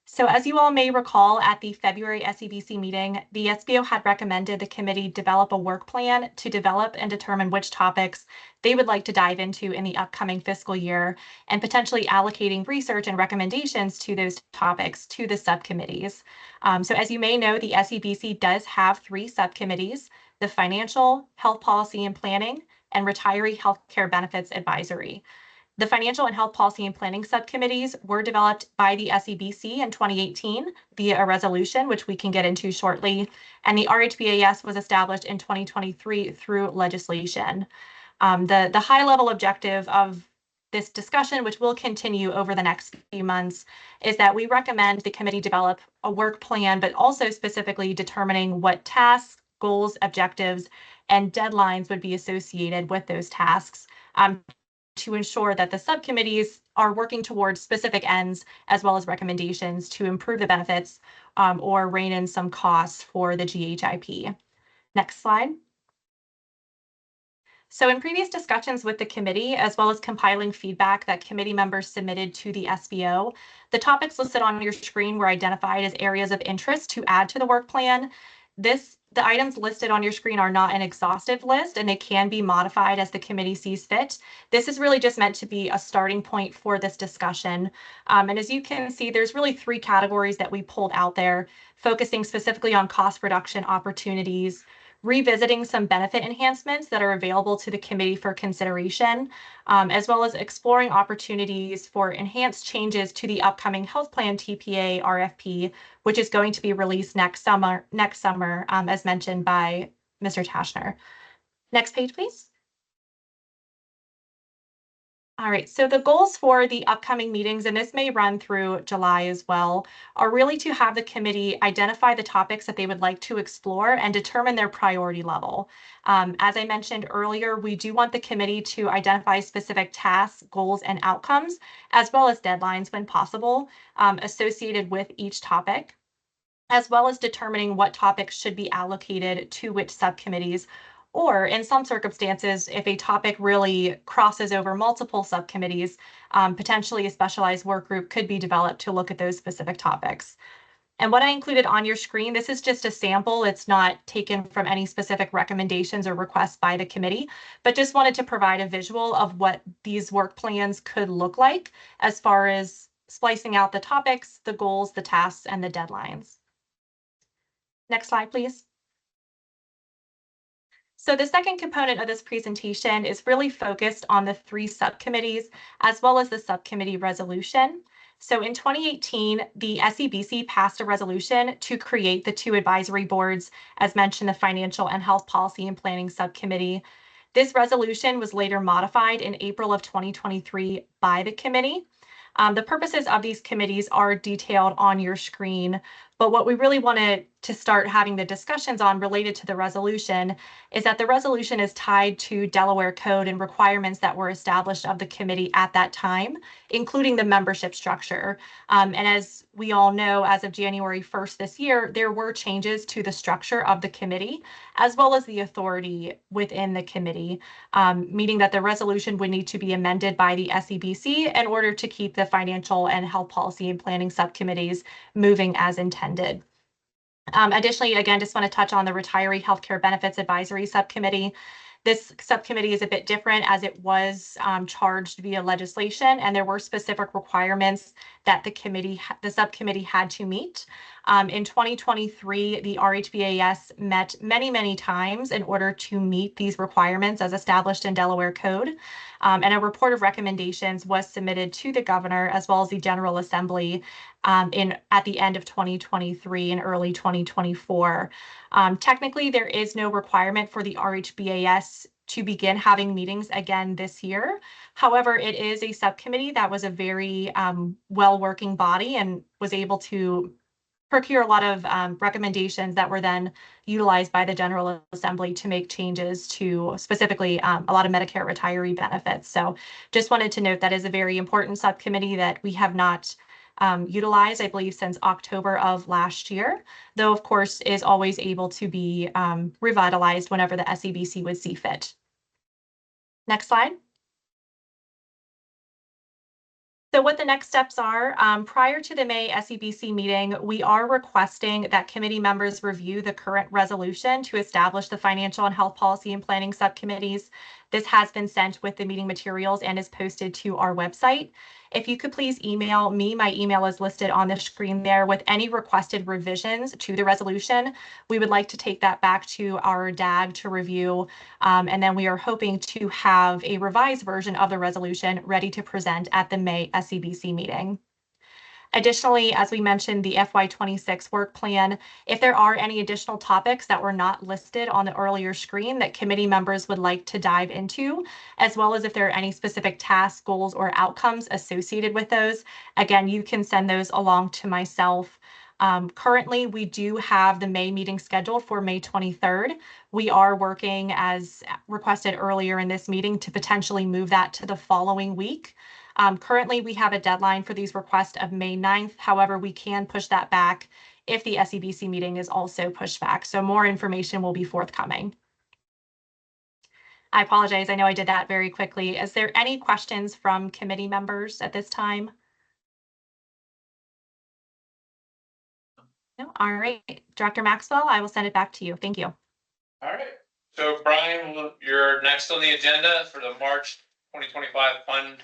So as you all may recall, at the February SCBC meeting, the SBO had recommended the committee develop a work plan to develop and determine which topics they would like to dive into in the upcoming fiscal year, and potentially allocating research and recommendations to those topics to the subcommittees. So as you may know, the SCBC does have 3 subcommittees: the Financial, Health Policy and Planning, and Retiree Healthcare Benefits Advisory. The Financial and Health Policy and Planning subcommittees were developed by the SCBC in 2018 via a resolution, which we can get into shortly, and the RHBAS was established in 2023 through legislation. The high-level objective of this discussion, which will continue over the next few months, is that we recommend the committee develop a work plan, but also specifically determining what tasks, goals, objectives, and deadlines would be associated with those tasks to ensure that the subcommittees are working towards specific ends as well as recommendations to improve the benefits or rein in some costs for the GHIP. Next slide. So in previous discussions with the committee, as well as compiling feedback that committee members submitted to the SBO, the topics listed on your screen were identified as areas of interest to add to the work plan. The items listed on your screen are not an exhaustive list, and they can be modified as the committee sees fit. This is really just meant to be a starting point for this discussion. And as you can see, there's really 3 categories that we pulled out there, focusing specifically on cost reduction opportunities, revisiting some benefit enhancements that are available to the committee for consideration, as well as exploring opportunities for enhanced changes to the upcoming health plan TPA RFP, which is going to be released next summer, as mentioned by Mr. Tashner. Next page, please. All right, so the goals for the upcoming meetings, and this may run through July as well, are really to have the committee identify the topics that they would like to explore and determine their priority level. As I mentioned earlier, we do want the committee to identify specific tasks, goals, and outcomes, as well as deadlines when possible, associated with each topic, as well as determining what topics should be allocated to which subcommittees. Or in some circumstances, if a topic really crosses over multiple subcommittees, potentially a specialized work group could be developed to look at those specific topics. And what I included on your screen, this is just a sample. It's not taken from any specific recommendations or requests by the committee, but just wanted to provide a visual of what these work plans could look like as far as splicing out the topics, the goals, the tasks, and the deadlines. Next slide, please. So the second component of this presentation is really focused on the 3 subcommittees as well as the subcommittee resolution. So in 2018, the SEBC passed a resolution to create the 2 advisory boards, as mentioned, the Financial and Health Policy and Planning Subcommittee. This resolution was later modified in April of 2023 by the committee. The purposes of these committees are detailed on your screen, but what we really wanted to start having the discussions on related to the resolution is that the resolution is tied to Delaware Code and requirements that were established of the committee at that time, including the membership structure. And as we all know, as of January 1st this year, there were changes to the structure of the committee, as well as the authority within the committee, meaning that the resolution would need to be amended by the SEBC in order to keep the Financial and Health Policy and Planning subcommittees moving as intended. Additionally, again, just want to touch on the Retiree Healthcare Benefits Advisory Subcommittee. This subcommittee is a bit different as it was charged via legislation, and there were specific requirements that the subcommittee had to meet. In 2023, the RHBAS met many times in order to meet these requirements as established in Delaware Code. And a report of recommendations was submitted to the governor as well as the General Assembly at the end of 2023 and early 2024. Technically, there is no requirement for the RHBAS to begin having meetings again this year. However, it is a subcommittee that was a very well-working body and was able to procure a lot of recommendations that were then utilized by the General Assembly to make changes to specifically a lot of Medicare retiree benefits. So just wanted to note that is a very important subcommittee that we have not utilized, I believe, since October of last year, though of course is always able to be revitalized whenever the SEBC would see fit. Next slide. So what the next steps are, prior to the May SEBC meeting, we are requesting that committee members review the current resolution to establish the Financial and Health Policy and Planning subcommittees. This has been sent with the meeting materials and is posted to our website. If you could please email me, my email is listed on the screen there with any requested revisions to the resolution. We would like to take that back to our DAG to review, and then we are hoping to have a revised version of the resolution ready to present at the May SEBC meeting. Additionally, as we mentioned, the FY26 work plan, if there are any additional topics that were not listed on the earlier screen that committee members would like to dive into, as well as if there are any specific tasks, goals, or outcomes associated with those, again, you can send those along to myself. Currently, we do have the May meeting scheduled for May 23rd. We are working, as requested earlier in this meeting, to potentially move that to the following week. Currently, we have a deadline for these requests of May 9th. However, we can push that back if the SEBC meeting is also pushed back. So more information will be forthcoming. I apologize. I know I did that very quickly. Is there any questions from committee members at this time? No? All right. Director Maxwell, I will send it back to you. Thank you. All right. So Brian, you're next on the agenda for the March 2025 fund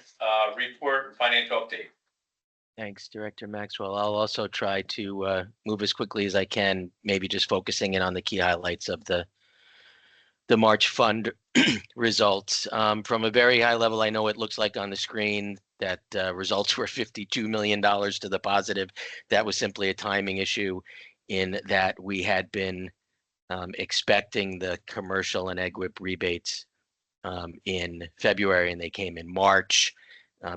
report and financial update. Thanks, Director Maxwell. I'll also try to move as quickly as I can, maybe just focusing in on the key highlights of the March fund results. From a very high level, I know it looks like on the screen that results were $52 million to the positive. That was simply a timing issue in that we had been expecting the commercial and EGWIP rebates in February, and they came in March.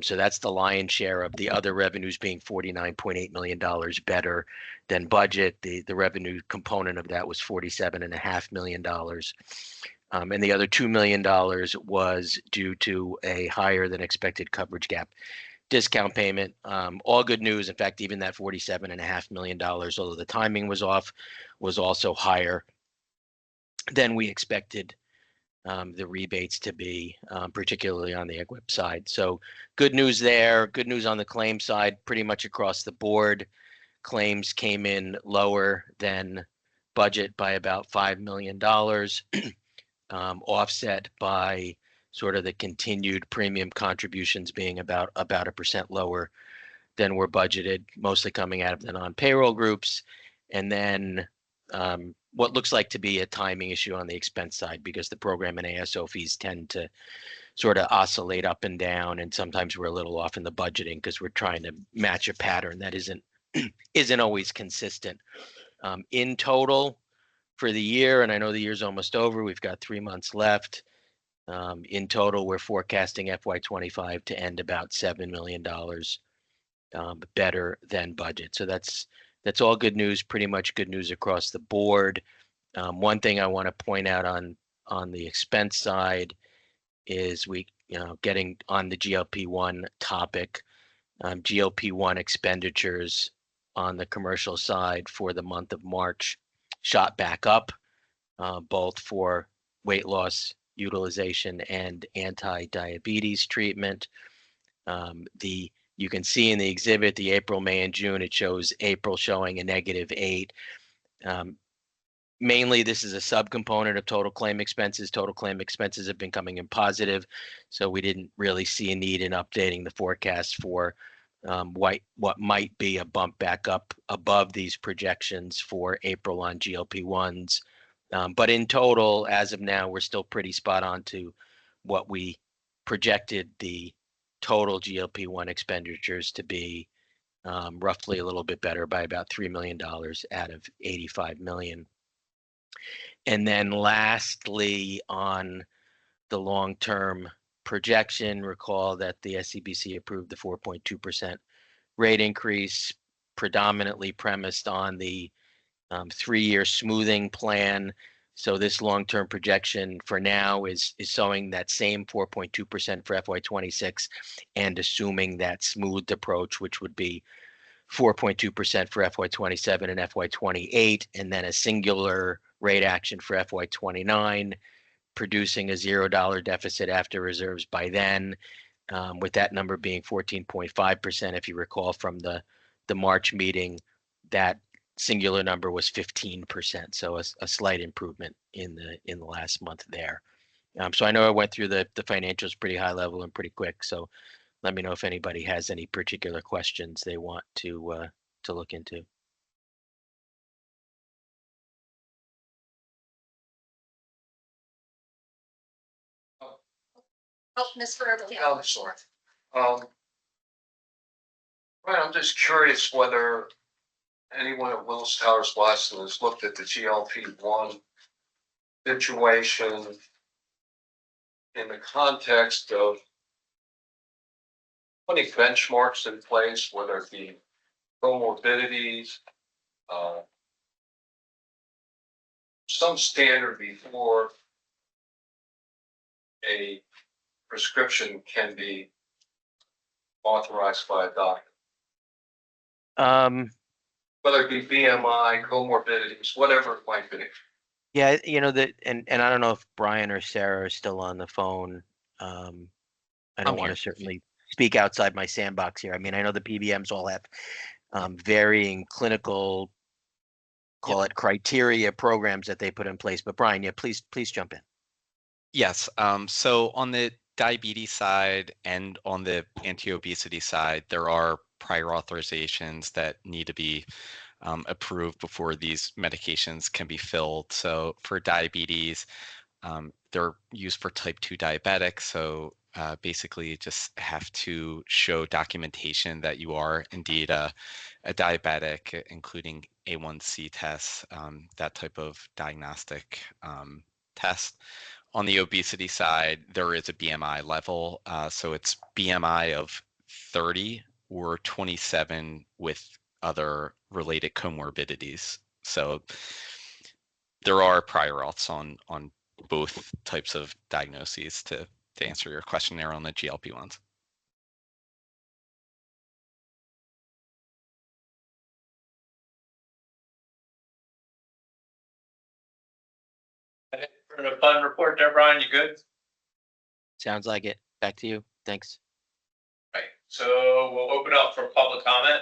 So that's the lion's share of the other revenues being $49.8 million better than budget. The revenue component of that was $47.5 million. And the other $2 million was due to a higher than expected coverage gap discount payment. All good news. In fact, even that $47.5 million, although the timing was off, was also higher than we expected the rebates to be, particularly on the EGWIP side. So good news there. Good news on the claim side, pretty much across the board. Claims came in lower than budget by about $5 million, offset by sort of the continued premium contributions being about 1% lower than were budgeted, mostly coming out of the non-payroll groups. And then what looks like to be a timing issue on the expense side, because the program and ASO fees tend to sort of oscillate up and down, and sometimes we're a little off in the budgeting because we're trying to match a pattern that isn't always consistent. In total for the year, and I know the year's almost over, we've got 3 months left. In total, we're forecasting FY25 to end about $7 million better than budget. So that's all good news, pretty much good news across the board. One thing I want to point out on the expense side is getting on the GLP-1 topic, GLP-1 expenditures on the commercial side for the month of March shot back up, both for weight loss utilization and anti-diabetes treatment. You can see in the exhibit, the April, May, and June, it shows April showing a -8. Mainly, this is a subcomponent of total claim expenses. Total claim expenses have been coming in positive, so we didn't really see a need in updating the forecast for what might be a bump back up above these projections for April on GLP-1s. But in total, as of now, we're still pretty spot on to what we projected the total GLP-1 expenditures to be, roughly a little bit better by about $3 million out of $85 million. And then lastly, on the long-term projection, recall that the SCBC approved the 4.2% rate increase, predominantly premised on the 3-year smoothing plan. So this long-term projection for now is showing that same 4.2% for FY26 and assuming that smoothed approach, which would be 4.2% for FY27 and FY28, and then a singular rate action for FY29, producing a $0 deficit after reserves by then, with that number being 14.5%. If you recall from the March meeting, that singular number was 15%, so a slight improvement in the last month there. So I know I went through the financials pretty high level and pretty quick, so let me know if anybody has any particular questions they want to look into. Oh, Ms. Ferrari. Oh, I'm sorry. Right, I'm just curious whether anyone at Willis Towers Watson has looked at the GLP-1 situation in the context of putting benchmarks in place, whether it be comorbidities, some standard before a prescription can be authorized by a doctor, whether it be BMI, comorbidities, whatever it might be. Yeah, you know that, and I don't know if Brian or Sarah are still on the phone. I don't I'm want here. to certainly speak outside my sandbox here. I mean, I know the PBMs all have varying clinical, call it criteria programs that they put in place. But Brian, yeah, please jump in. Yes. So on the diabetes side and on the anti-obesity side, there are prior authorizations that need to be approved before these medications can be filled. So for diabetes, they're used for type 2 diabetics. So basically, you just have to show documentation that you are indeed a diabetic, including A1C tests, that type of diagnostic test. On the obesity side, there is a BMI level. So it's BMI of 30 or 27 with other related comorbidities. So there are prior auths on both types of diagnoses to answer your question there on the GLP-1s. For the fund report there, Brian, you good? Sounds like it. Back to you. Thanks. Right, so we'll open up for public comment.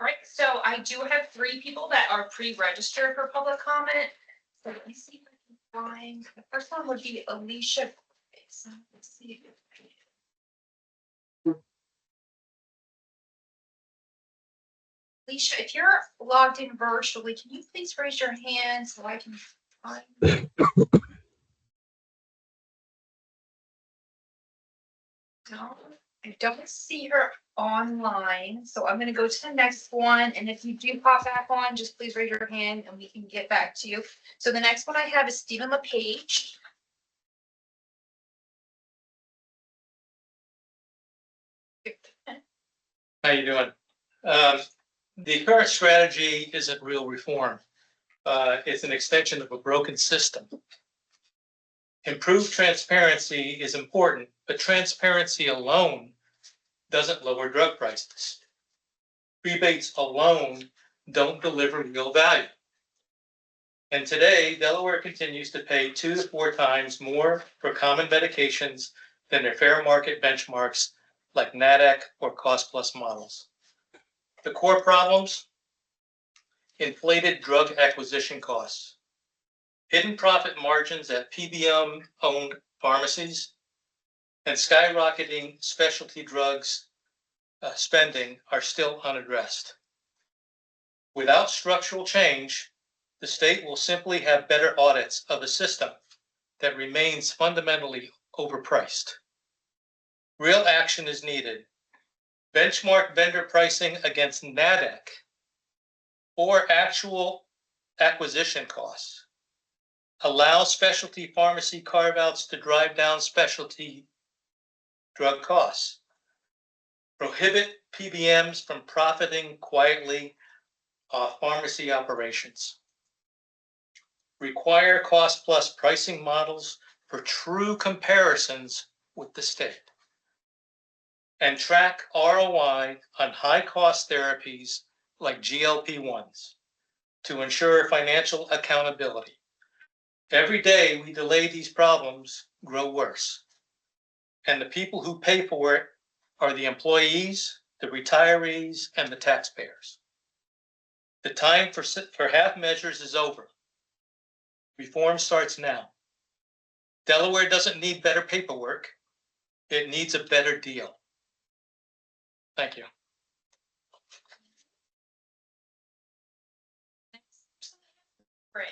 All right, so I do have 3 people that are pre-registered for public comment. So let me see if I can find, the first one would be Alicia. So let's see. Alicia, if you're logged in virtually, can you please raise your hand so I can find? No, I don't see her online, so I'm gonna go to the next one, and if you do pop back on, just please raise your hand and we can get back to you. So the next one I have is Stephen LePage. How you doing? The current strategy isn't real reform. It's an extension of a broken system. Improved transparency is important, but transparency alone doesn't lower drug prices. Rebates alone don't deliver real value. And today, Delaware continues to pay 2 to 4 times more for common medications than their fair market benchmarks like NADAC or cost plus models. The core problems: inflated drug acquisition costs, hidden profit margins at PBM-owned pharmacies, and skyrocketing specialty drugs spending are still unaddressed. Without structural change, the state will simply have better audits of a system that remains fundamentally overpriced. Real action is needed. Benchmark vendor pricing against NADAC or actual acquisition costs. Allow specialty pharmacy carve-outs to drive down specialty drug costs. Prohibit PBMs from profiting quietly off pharmacy operations. Require cost-plus pricing models for true comparisons with the state. And track ROI on high-cost therapies like GLP-1s to ensure financial accountability. Every day we delay these problems grow worse. And the people who pay for it are the employees, the retirees, and the taxpayers. The time for half measures is over. Reform starts now. Delaware doesn't need better paperwork. It needs a better deal. Thank you. Graham.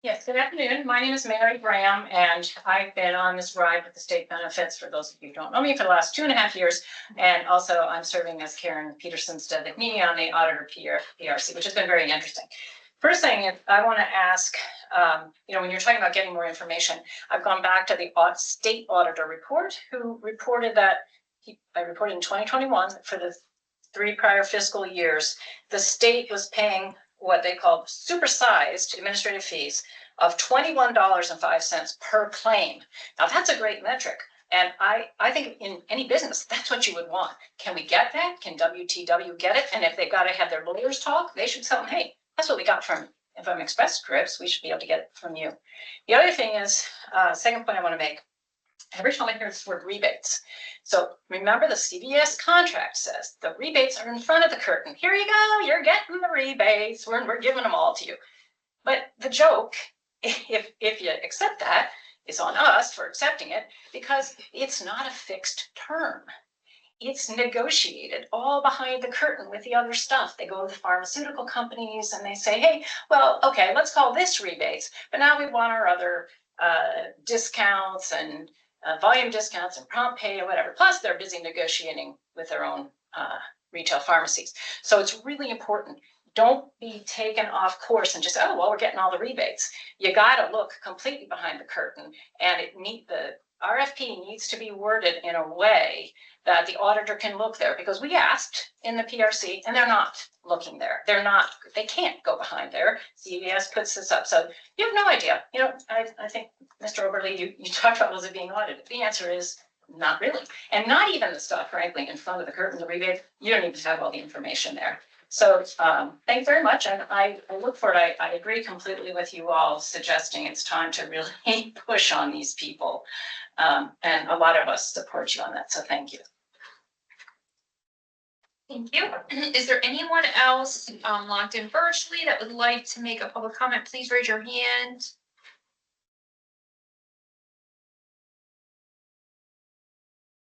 Yes, good afternoon. My name is Mary Graham, and I've been on this ride with the state benefits, for those of you who don't know me, for the last 2.5 years. And also I'm serving as Karen Peterson's designee on the auditor PRC, which has been very interesting. First thing is I want to ask, when you're talking about getting more information, I've gone back to the state auditor report, who reported that I reported in 2021 for the 3 prior fiscal years, the state was paying what they call supersized administrative fees of $21.05 per claim. Now, that's a great metric. And I think in any business, that's what you would want. Can we get that? Can WTW get it? And if they've got to have their lawyers talk, they should tell them, hey, that's what we got from Express Scripts. We should be able to get it from you. The other thing is, second point I want to make, every time I hear this word rebates. So remember the CVS contract says the rebates are in front of the curtain. Here you go, you're getting the rebates. We're giving them all to you. But the joke, if you accept that, is on us for accepting it because it's not a fixed term. It's negotiated all behind the curtain with the other stuff. They go to the pharmaceutical companies and they say, hey, well, okay, let's call this rebates, but now we want our other discounts and volume discounts and prompt pay or whatever. Plus they're busy negotiating with their own retail pharmacies. So it's really important. Don't be taken off course and just, oh, well, we're getting all the rebates. You got to look completely behind the curtain, and the RFP needs to be worded in a way that the auditor can look there, because we asked in the PRC and they're not looking there. They can't go behind there. CVS puts this up. So you have no idea. You know, I think, Mr. Oberly, you talked about was it being audited. The answer is not really. And not even the stuff, frankly, in front of the curtain, the rebate, you don't even have all the information there. So thanks very much. And I look forward, I agree completely with you all suggesting it's time to really push on these people. And a lot of us support you on that. So thank you. Thank you. Is there anyone else logged in virtually that would like to make a public comment? Please raise your hand.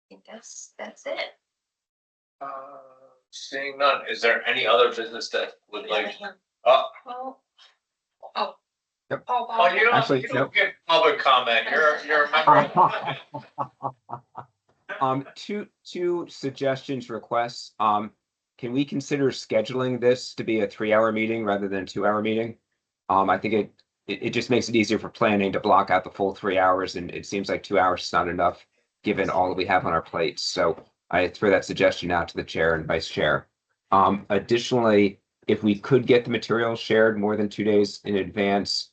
I think that's it. Seeing none, is there any other business that would like? Well, oh. Yep. Oh, you Actually, don't nope. give public comment. You're a member. Two suggestions, requests. Can we consider scheduling this to be a 3-hour meeting rather than a 2-hour meeting? I think it just makes it easier for planning to block out the full 3 hours, and it seems like 2 hours is not enough given all that we have on our plates. So I throw that suggestion out to the chair and vice chair. Additionally, if we could get the materials shared more than 2 days in advance,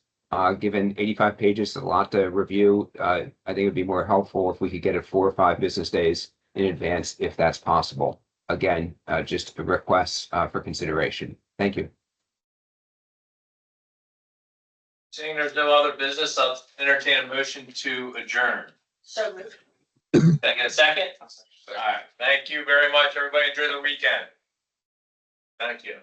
given 85 pages, is a lot to review. I think it would be more helpful if we could get it 4 or 5 business days in advance, if that's possible. Again, just a request for consideration. Thank you. Seeing there's no other business, I'll entertain a motion to adjourn. So moved. Can I get a second? All right. Thank you very much, everybody. Enjoy the weekend. Thank you.